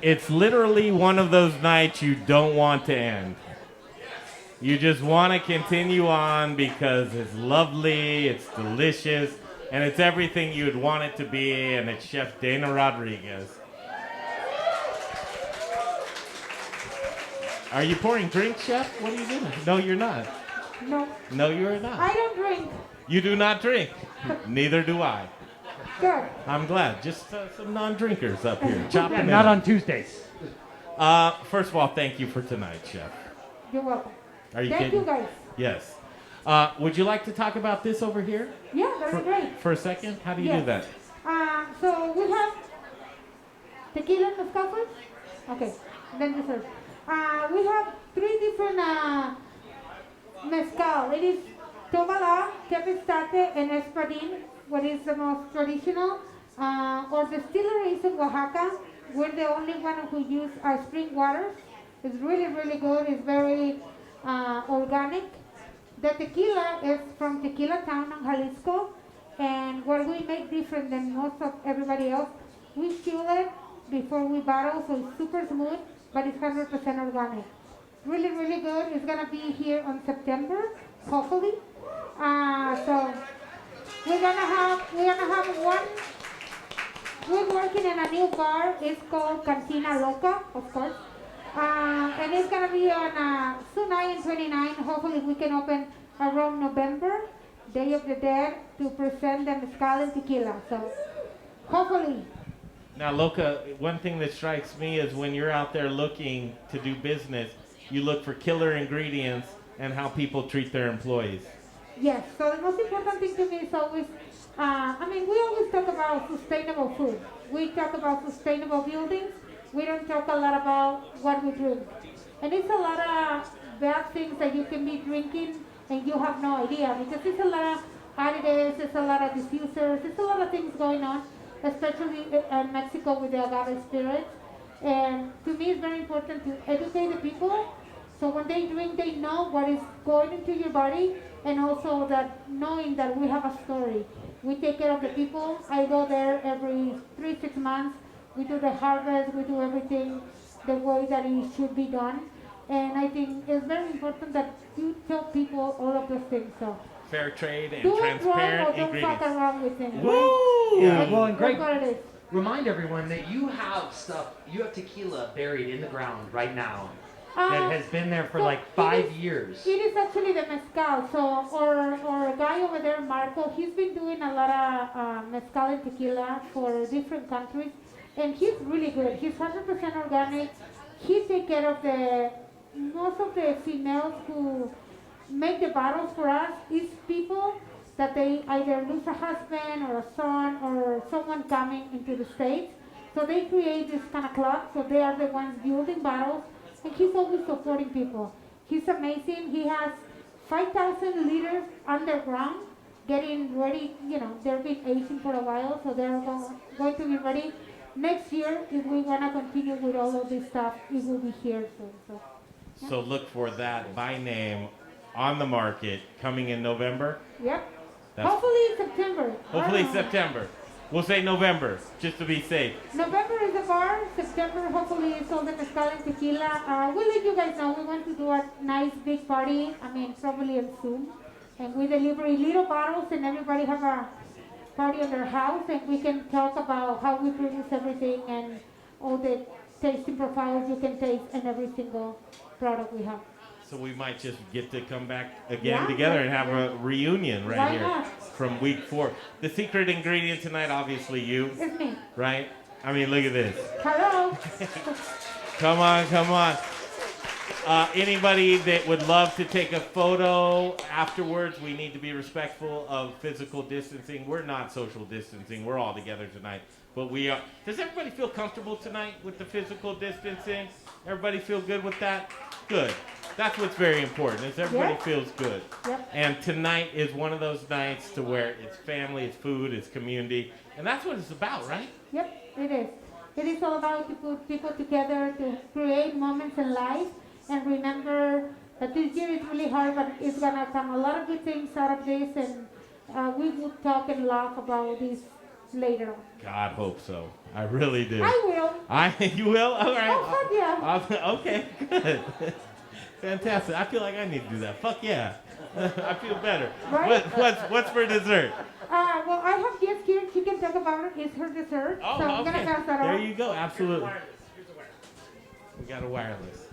[SPEAKER 2] It's literally one of those nights you don't want to end. You just want to continue on because it's lovely, it's delicious, and it's everything you'd want it to be, and it's Chef Dana Rodriguez. Are you pouring drinks, Chef? What are you doing? No, you're not.
[SPEAKER 3] No.
[SPEAKER 2] No, you're not.
[SPEAKER 3] I don't drink.
[SPEAKER 2] You do not drink. Neither do I.
[SPEAKER 3] Good.
[SPEAKER 2] I'm glad. Just some non-drinkers up here. Chopping
[SPEAKER 19] not
[SPEAKER 2] in.
[SPEAKER 19] on Tuesdays.
[SPEAKER 2] First of all, thank you for tonight, Chef.
[SPEAKER 3] You're welcome.
[SPEAKER 2] Are you
[SPEAKER 3] Thank
[SPEAKER 2] kidding?
[SPEAKER 3] you, guys.
[SPEAKER 2] Yes. Would you like to talk about this over here?
[SPEAKER 3] Yeah, that's great.
[SPEAKER 2] For a second? How do you
[SPEAKER 3] Yes.
[SPEAKER 2] do that?
[SPEAKER 3] So we have tequila and mezcal first? Okay, then dessert. We have 3 different mezcal. It is Tobalá, Tepistate, and Espadín, what is the most traditional. Our distillery is in Oaxaca. We're the only one who use spring waters. It's really, really good. It's very organic. The tequila is from Tequila Town in Jalisco, and what we make different than most of everybody else, we chill it before we bottle, so it's super smooth, but it's 100% organic. Really, really good. It's gonna be here on September, hopefully. So we're gonna have one. We're working in a new bar. It's called Cantina Loca, of course. And it's gonna be on Sunay and 29. Hopefully we can open around November, Day of the Dead, to present the mezcal and tequila. So hopefully.
[SPEAKER 2] Now, Loca, one thing that strikes me is when you're out there looking to do business, you look for killer ingredients and how people treat their employees.
[SPEAKER 3] Yes, so the most important thing to me is always, we always talk about sustainable food. We talk about sustainable buildings. We don't talk a lot about what we drink. And it's a lot of bad things that you can be drinking and you have no idea, because it's a lot of additives, it's a lot of diffusers, it's a lot of things going on, especially in Mexico with the agave spirits. And to me, it's very important to educate the people, so when they drink, they know what is going into your body, and also that knowing that we have a story. We take care of the people. I go there every 3-6 months. We do the harvest, we do everything the way that it should be done. And I think it's very important that you tell people all of those things. So
[SPEAKER 2] Fair trade and
[SPEAKER 3] do it
[SPEAKER 2] transparent
[SPEAKER 3] wrong or don't
[SPEAKER 2] ingredients.
[SPEAKER 3] fuck around with things.
[SPEAKER 2] Woo!
[SPEAKER 3] Right?
[SPEAKER 19] Yeah, well, and Greg,
[SPEAKER 3] That's what it is.
[SPEAKER 19] remind everyone that you have tequila buried in the ground right now that has been there for like 5 years.
[SPEAKER 3] It is actually the mezcal. So our guy over there, Marco, he's been doing a lot of mezcal and tequila for different countries, and he's really good. He's 100% organic. He takes care of most of the females who make the bottles for us is people that they either lose a husband or a son or someone coming into the States. So they create this kind of club, so they are the ones building bottles, and he's always supporting people. He's amazing. He has 5,000 liters underground getting ready. They've been aging for a while, so they're going to be ready. Next year, if we want to continue with all of this stuff, it will be here soon.
[SPEAKER 2] So look for that by name on the market coming in November.
[SPEAKER 3] Yep.
[SPEAKER 2] That's-
[SPEAKER 3] Hopefully in September.
[SPEAKER 2] Hopefully
[SPEAKER 3] I don't know.
[SPEAKER 2] September. We'll say November, just to be safe.
[SPEAKER 3] November is the bar. September, hopefully, is all the mezcal and tequila. We'll let you guys know. We want to do a nice big party. Probably on Zoom. And we deliver little bottles, and everybody have a party in their house, and we can talk about how we produce everything and all the tasting profiles you can taste in every single product we have.
[SPEAKER 2] So we might just get to come back again
[SPEAKER 3] Yeah,
[SPEAKER 2] together and
[SPEAKER 3] yeah.
[SPEAKER 2] have a reunion right
[SPEAKER 3] Why
[SPEAKER 2] here
[SPEAKER 3] not?
[SPEAKER 2] from week 4. The secret ingredient tonight, obviously you,
[SPEAKER 3] It's me.
[SPEAKER 2] right? Look at this.
[SPEAKER 3] Hello.
[SPEAKER 2] Come on. Anybody that would love to take a photo afterwards, we need to be respectful of physical distancing. We're not social distancing. We're all together tonight. But we are. Does everybody feel comfortable tonight with the physical distancing? Everybody feel good with that? Good. That's what's very important, is everybody
[SPEAKER 3] Yep.
[SPEAKER 2] feels good.
[SPEAKER 3] Yep.
[SPEAKER 2] And tonight is one of those nights to where it's family, it's food, it's community. And that's what it's about, right?
[SPEAKER 3] Yep, it is. It is all about to put people together to create moments in life, and remember that this year is really hard, but it's gonna come a lot of good things out of this, and we will talk and laugh about this later on.
[SPEAKER 2] God, hope so. I really do.
[SPEAKER 3] I will.
[SPEAKER 2] You will? All right.
[SPEAKER 3] Oh, fuck yeah.
[SPEAKER 2] Okay, good. Fantastic. I feel like I need to do that. Fuck yeah. I feel better.
[SPEAKER 3] Right?
[SPEAKER 2] What's for dessert?
[SPEAKER 3] Well, I have gifts here. She can talk about it. It's her dessert.
[SPEAKER 2] Oh,
[SPEAKER 3] so I'm going
[SPEAKER 2] okay.
[SPEAKER 3] to pass that on.
[SPEAKER 2] There you go. Absolutely. We got a wireless.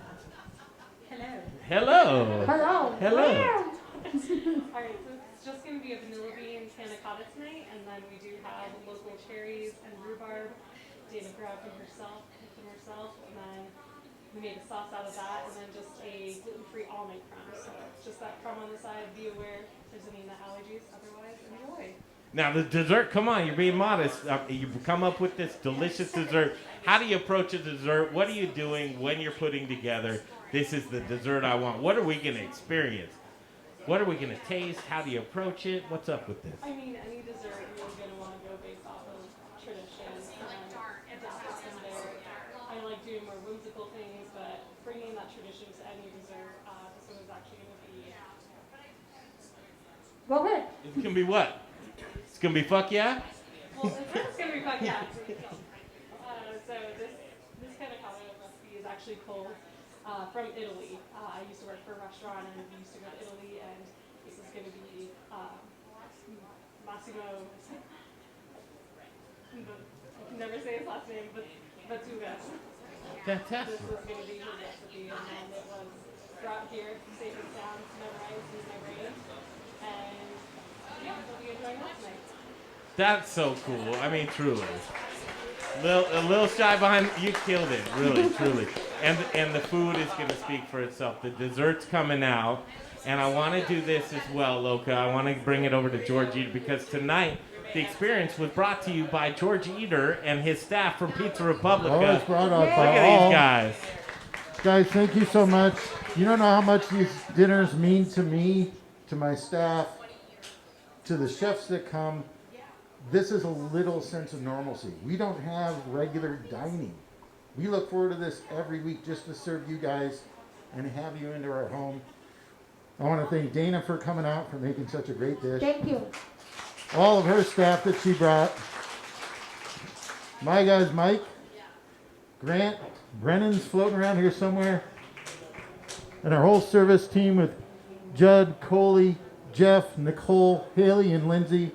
[SPEAKER 2] Hello.
[SPEAKER 3] Hello.
[SPEAKER 2] Hello.
[SPEAKER 3] Wow.
[SPEAKER 20] All right, so it's just going to be a vanilla bean panna cotta tonight, and then we do have local cherries and rhubarb. Dana grabbed them herself, picked them herself, and then we made a sauce out of that, and then just a gluten-free almond crumb. So it's just that crumb on the side. Be aware if there's any nut allergies. Otherwise, enjoy.
[SPEAKER 2] Now the dessert, come on, you're being modest. You've come up with this delicious dessert. How do you approach a dessert? What are you doing when you're putting together, this is the dessert I want? What are we going to experience? What are we going to taste? How do you approach it? What's up with this?
[SPEAKER 20] I mean, any dessert you're going to want to go based off of tradition and adapt it from there. I like doing more whimsical things, but bringing that tradition to any dessert, this one is actually going to be...
[SPEAKER 3] Go ahead.
[SPEAKER 2] It's going to be what? It's going to be fuck yeah?
[SPEAKER 20] Well, it's going to be fuck yeah. So this kind of cocktail recipe is actually pulled from Italy. I used to work for a restaurant and we used to go to Italy, and this is going to be Massimo. I can never say his last name, but Batuga.
[SPEAKER 2] Fantastic.
[SPEAKER 20] This was going to be his recipe, and then it was brought here, safe and sound, memorized in my brain, and yeah, we'll be enjoying that tonight.
[SPEAKER 2] That's so cool. I mean, truly. A little shy behind, you killed it, really, truly. And the food is going to speak for itself. The dessert's coming out, and I want to do this as well, Loca. I want to bring it over to George Eater, because tonight the experience was brought to you by George Eater and his staff from Pizza Republica.
[SPEAKER 1] Oh, it's brought up
[SPEAKER 2] Look
[SPEAKER 1] by
[SPEAKER 2] at
[SPEAKER 1] all.
[SPEAKER 2] these guys.
[SPEAKER 1] Guys, thank you so much. You don't know how much these dinners mean to me, to my staff, to the chefs that come. This is a little sense of normalcy. We don't have regular dining. We look forward to this every week just to serve you guys and have you into our home. I want to thank Dana for coming out, for making such a great dish.
[SPEAKER 3] Thank you.
[SPEAKER 1] All of her staff that she brought. My guys, Mike, Grant, Brennan's floating around here somewhere. And our whole service team with Judd, Coley, Jeff, Nicole, Haley, and Lindsay.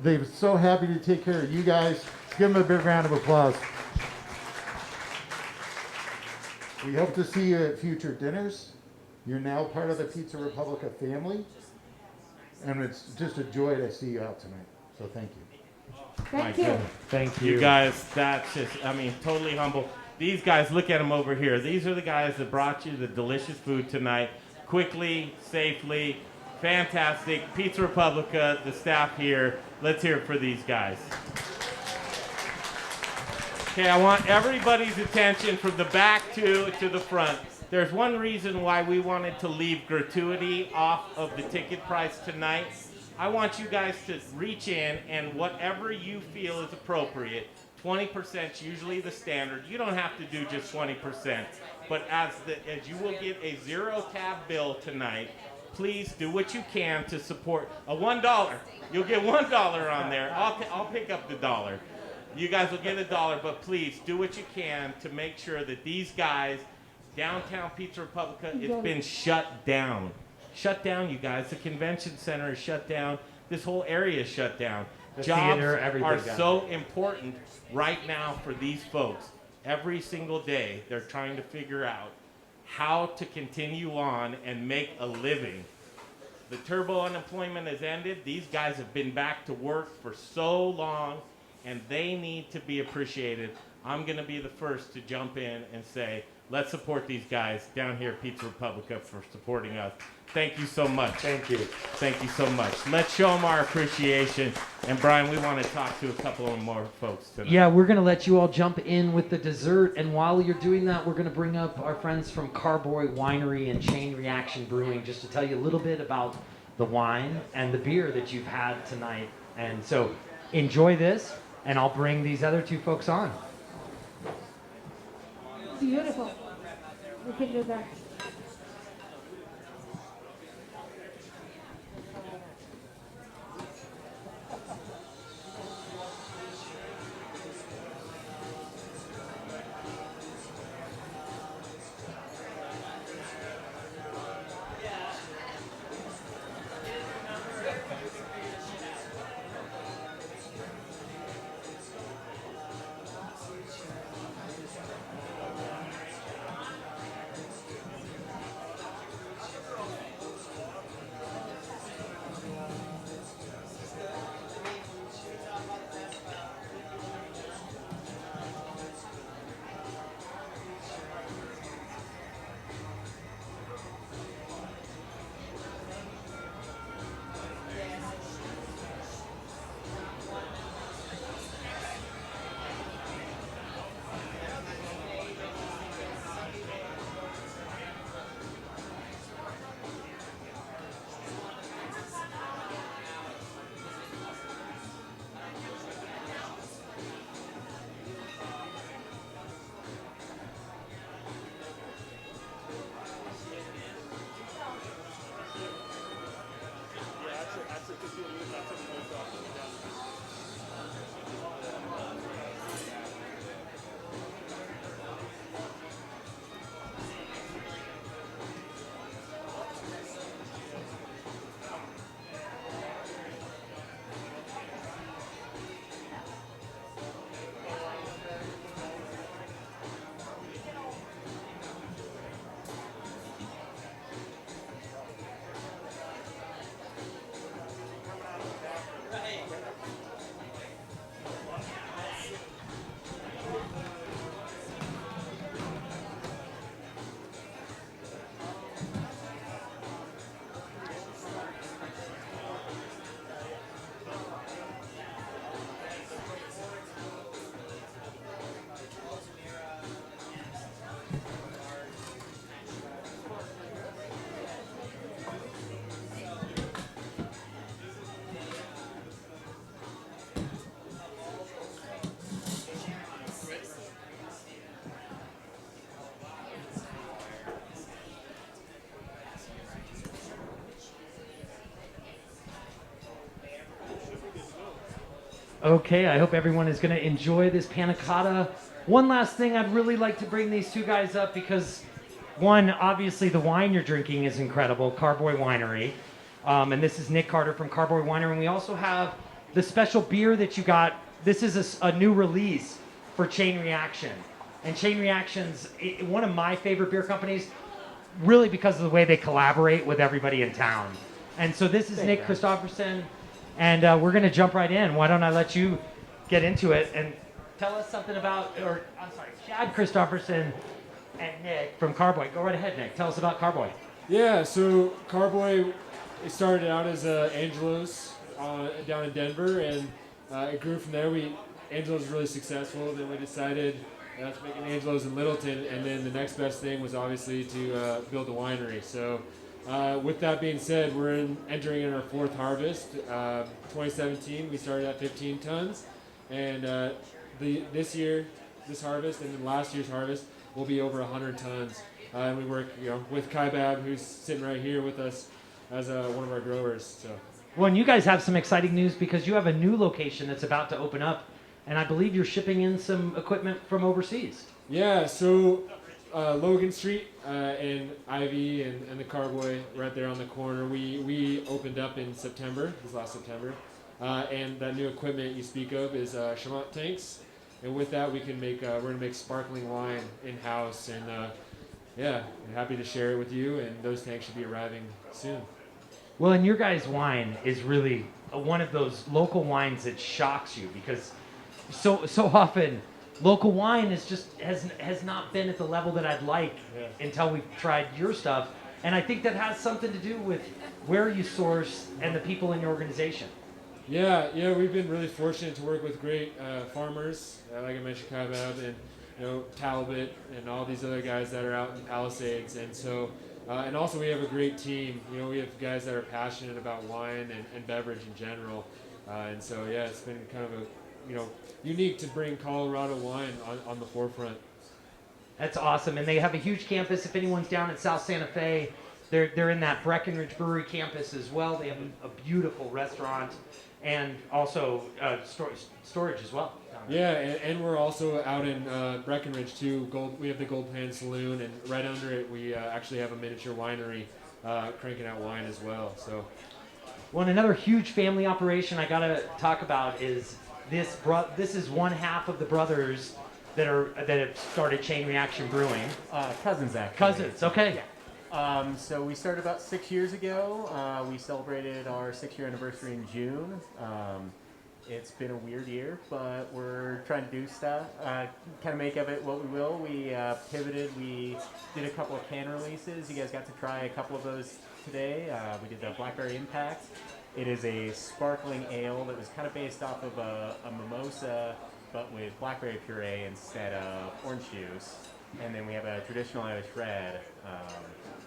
[SPEAKER 1] They're so happy to take care of you guys. Let's give them a big round of applause. We hope to see you at future dinners. You're now part of the Pizza Republica family. And it's just a joy to see you out tonight. So thank you.
[SPEAKER 3] Thank you.
[SPEAKER 19] Thank you.
[SPEAKER 2] You guys, that's just, I mean, totally humble. These guys, look at them over here. These are the guys that brought you the delicious food tonight. Quickly, safely, fantastic. Pizza Republica, the staff here. Let's hear it for these guys. Okay, I want everybody's attention from the back to the front. There's one reason why we wanted to leave gratuity off of the ticket price tonight. I want you guys to reach in, and whatever you feel is appropriate, 20% is usually the standard. You don't have to do just 20%, but as you will get a zero tab bill tonight, please do what you can to support a $1. You'll get $1 on there. I'll pick up the $1. You guys will get $1, but please do what you can to make sure that these guys, downtown Pizza Republica, it's been shut down. Shut down, you guys. The convention center is shut down. This whole area is shut down.
[SPEAKER 19] The
[SPEAKER 2] Jobs
[SPEAKER 19] theater, everything
[SPEAKER 2] are
[SPEAKER 19] down.
[SPEAKER 2] so important right now for these folks. Every single day, they're trying to figure out how to continue on and make a living. The turbo unemployment has ended. These guys have been back to work for so long, and they need to be appreciated. I'm going to be the first to jump in and say, let's support these guys down here at Pizza Republica for supporting us. Thank you so much.
[SPEAKER 19] Thank you.
[SPEAKER 2] Thank you so much. Let's show them our appreciation. And Brian, we want to talk to a couple of more folks tonight.
[SPEAKER 19] Yeah, we're going to let you all jump in with the dessert. And while you're doing that, we're going to bring up our friends from Carboy Winery and Chain Reaction Brewing just to tell you a little bit about the wine and the beer that you've had tonight. And so enjoy this, and I'll bring these other two folks on.
[SPEAKER 3] Beautiful. We can do that.
[SPEAKER 19] Okay, I hope everyone is going to enjoy this panna cotta. One last thing, I'd really like to bring these two guys up because, one, obviously the wine you're drinking is incredible, Carboy Winery. And this is Nick Carter from Carboy Winery. And we also have the special beer that you got. This is a new release for Chain Reaction. And Chain Reaction's one of my favorite beer companies, really because of the way they collaborate with everybody in town. And so this is Nick Christopherson. And we're going to jump right in. Why don't I let you get into it and tell us something about, or I'm sorry, Chad Christopherson and Nick from Carboy. Go right ahead, Nick. Tell us about Carboy.
[SPEAKER 21] Yeah, so Carboy, it started out as Angelo's down in Denver, and it grew from there. Angelo's was really successful. Then we decided to make an Angelo's in Littleton, and then the next best thing was obviously to build a winery. So with that being said, we're entering in our fourth harvest. 2017, we started at 15 tons, and this year, this harvest, and then last year's harvest will be over 100 tons. And we work, with Kai Bab, who's sitting right here with us as one of our growers. So.
[SPEAKER 19] Well, and you guys have some exciting news because you have a new location that's about to open up, and I believe you're shipping in some equipment from overseas.
[SPEAKER 21] Yeah, so Logan Street and Ivy and the Carboy right there on the corner. We opened up in September, this last September, and that new equipment you speak of is Chamont tanks, and with that we can make we're gonna make sparkling wine in house, and yeah, I'm happy to share it with you. And those tanks should be arriving soon.
[SPEAKER 19] Well, and your guys' wine is really one of those local wines that shocks you because so often local wine has not been at the level that I'd like until we've tried your stuff. And I think that has something to do with where you source and the people in your organization.
[SPEAKER 21] Yeah, we've been really fortunate to work with great farmers, like I mentioned, Kaibab and Talbot and all these other guys that are out in Palisades. And so, and also we have a great team. We have guys that are passionate about wine and beverage in general. And so, yeah, it's been kind of unique to bring Colorado wine on the forefront.
[SPEAKER 19] That's awesome, and they have a huge campus. If anyone's down at South Santa Fe, they're in that Breckenridge Brewery campus as well. They have a beautiful restaurant and also storage as well.
[SPEAKER 21] Yeah, and we're also out in Breckenridge too. We have the Gold Pan Saloon, and right under it we actually have a miniature winery cranking out wine as well. So,
[SPEAKER 19] well, and another huge family operation I gotta talk about is this is one half of the brothers that have started Chain Reaction Brewing.
[SPEAKER 22] Cousins, actually.
[SPEAKER 19] Cousins, okay.
[SPEAKER 22] Yeah. So we started about 6 years ago. We celebrated our 6-year anniversary in June. It's been a weird year, but we're trying to do stuff, kind of make of it what we will. We pivoted. We did a couple of can releases. You guys got to try a couple of those today. We did the Blackberry Impact. It is a sparkling ale that was kind of based off of a mimosa, but with blackberry puree instead of orange juice. And then we have a traditional Irish red.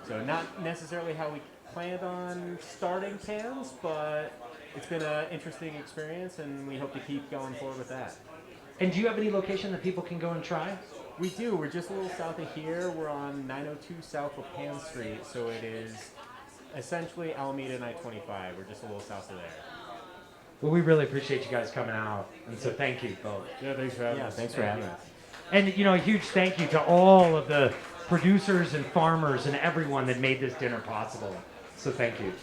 [SPEAKER 22] So not necessarily how we planned on starting cans, but it's been an interesting experience, and we hope to keep going forward with that.
[SPEAKER 19] And do you have any location that people can go and try?
[SPEAKER 22] We do. We're just a little south of here. We're on 902 South of Pan Street, so it is essentially Alameda and I-25. We're just a little south of there.
[SPEAKER 19] Well, we really appreciate you guys coming out, and so thank you both.
[SPEAKER 21] Yeah, thanks for having us.
[SPEAKER 22] Thanks for having us.
[SPEAKER 19] And a huge thank you to all of the producers and farmers and everyone that made this dinner possible. So thank you.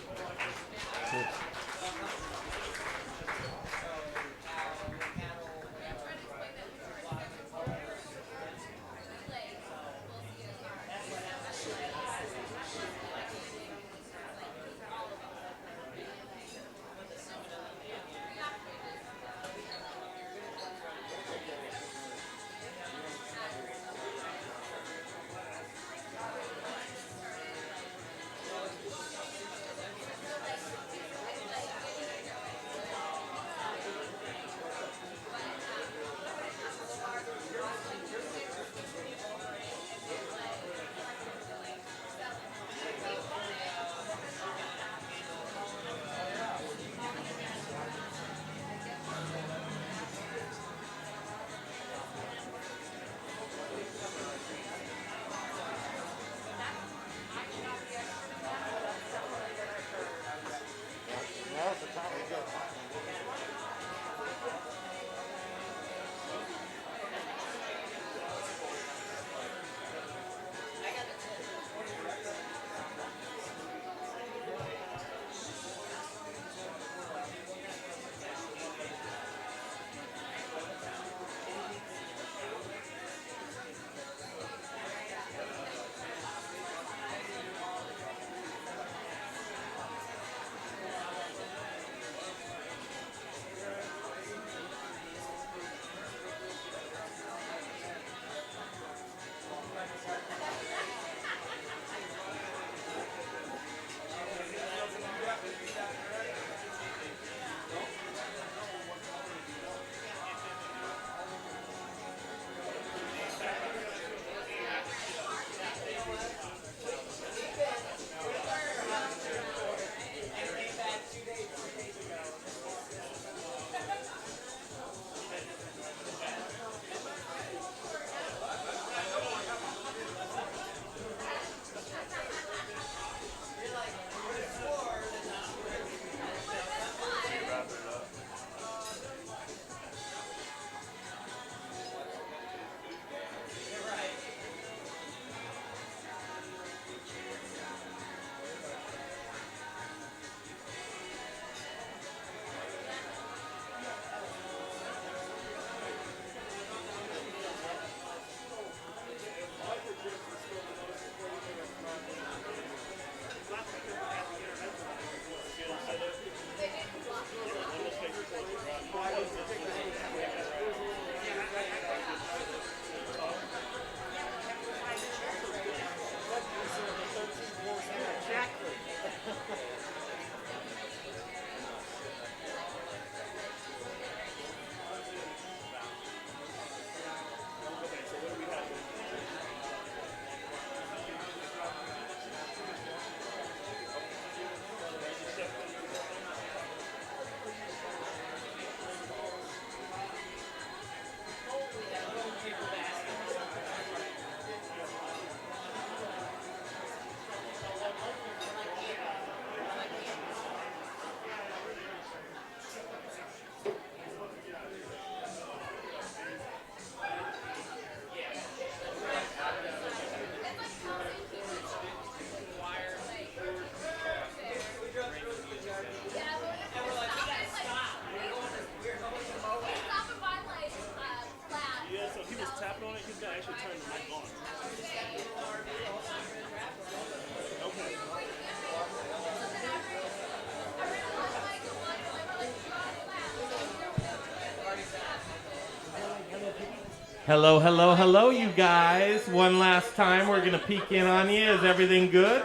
[SPEAKER 2] Hello, hello, hello, you guys. One last time, we're going to peek in on you. Is everything good?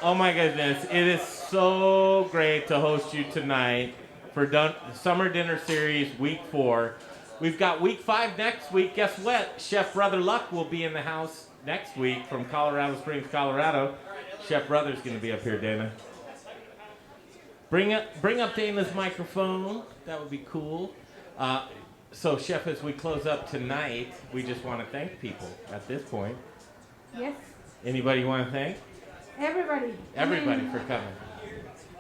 [SPEAKER 2] Oh my goodness, it is so great to host you tonight for Summer Dinner Series Week 4. We've got Week 5 next week. Guess what? Chef Brother Luck will be in the house next week from Colorado Springs, Colorado. Chef Brother's going to be up here, Dana. Bring up Dana's microphone. That would be cool. So, Chef, as we close up tonight, we just want to thank people at this point.
[SPEAKER 3] Yes.
[SPEAKER 2] Anybody you want to thank?
[SPEAKER 3] Everybody.
[SPEAKER 2] Everybody for coming.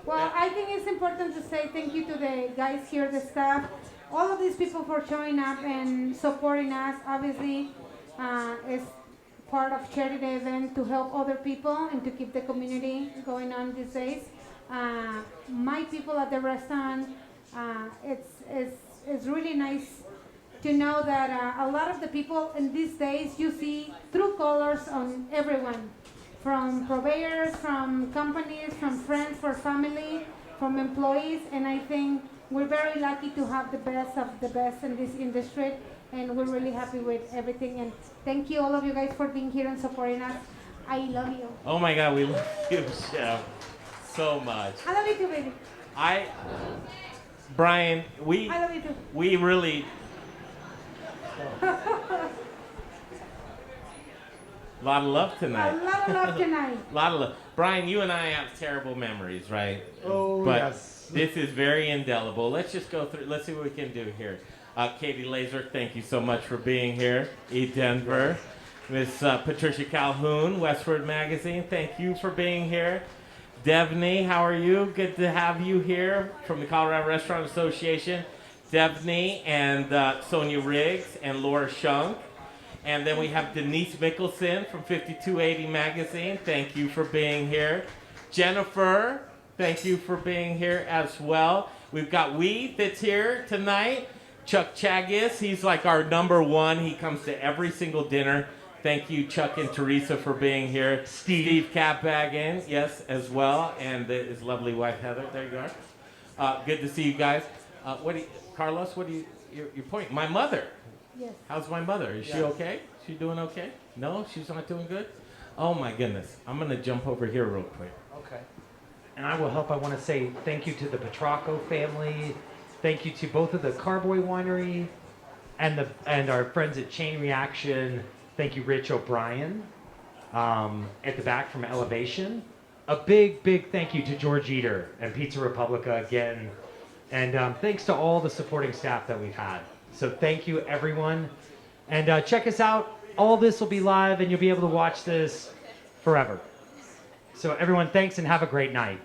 [SPEAKER 3] Well, I think it's important to say thank you to the guys here, the staff, all of these people for showing up and supporting us. Obviously, it's part of charity event to help other people and to keep the community going on these days. My people at the restaurant, it's really nice to know that a lot of the people in these days, you see true colors on everyone, from purveyors, from companies, from friends, for family, from employees, and I think we're very lucky to have the best of the best in this industry, and we're really happy with everything. And thank you all of you guys for being here and supporting us. I love you.
[SPEAKER 2] Oh my God, we love you, Chef, so much.
[SPEAKER 3] I love you too, baby.
[SPEAKER 2] Brian,
[SPEAKER 3] I love you too.
[SPEAKER 2] we really. A lot of love tonight.
[SPEAKER 3] A lot of love tonight.
[SPEAKER 2] A lot of love. Brian, you and I have terrible memories, right?
[SPEAKER 21] Oh,
[SPEAKER 2] but
[SPEAKER 21] yes.
[SPEAKER 2] This is very indelible. Let's just go through. Let's see what we can do here. Katie Laser, thank you so much for being here. Denver. Miss Patricia Calhoun, Westward Magazine, thank you for being here. Devney, how are you? Good to have you here from the Colorado Restaurant Association. Devney and Sonia Riggs and Laura Shunk. And then we have Denise Mickelson from 5280 Magazine. Thank you for being here. Jennifer, thank you for being here as well. We've got Wee that's here tonight. Chuck Chagas, he's like our number one. He comes to every single dinner. Thank you, Chuck and Teresa, for being here. Steve Capbagan, yes, as well. And his lovely wife, Heather. There you are. Good to see you guys. Carlos, what do you, your point? My mother.
[SPEAKER 3] Yes.
[SPEAKER 2] How's my mother? Is she okay? She doing okay? No, she's not doing good? Oh my goodness. I'm going to jump over here real quick.
[SPEAKER 19] Okay. And I will help. I want to say thank you to the Petrocco family. Thank you to both of the Carboy Winery and our friends at Chain Reaction. Thank you, Rich O'Brien, at the back from Elevation. A big, big thank you to George Eater and Pizza Republica again. And thanks to all the supporting staff that we've had. So thank you, everyone. And check us out. All this will be live, and you'll be able to watch this forever. So everyone, thanks, and have a great night.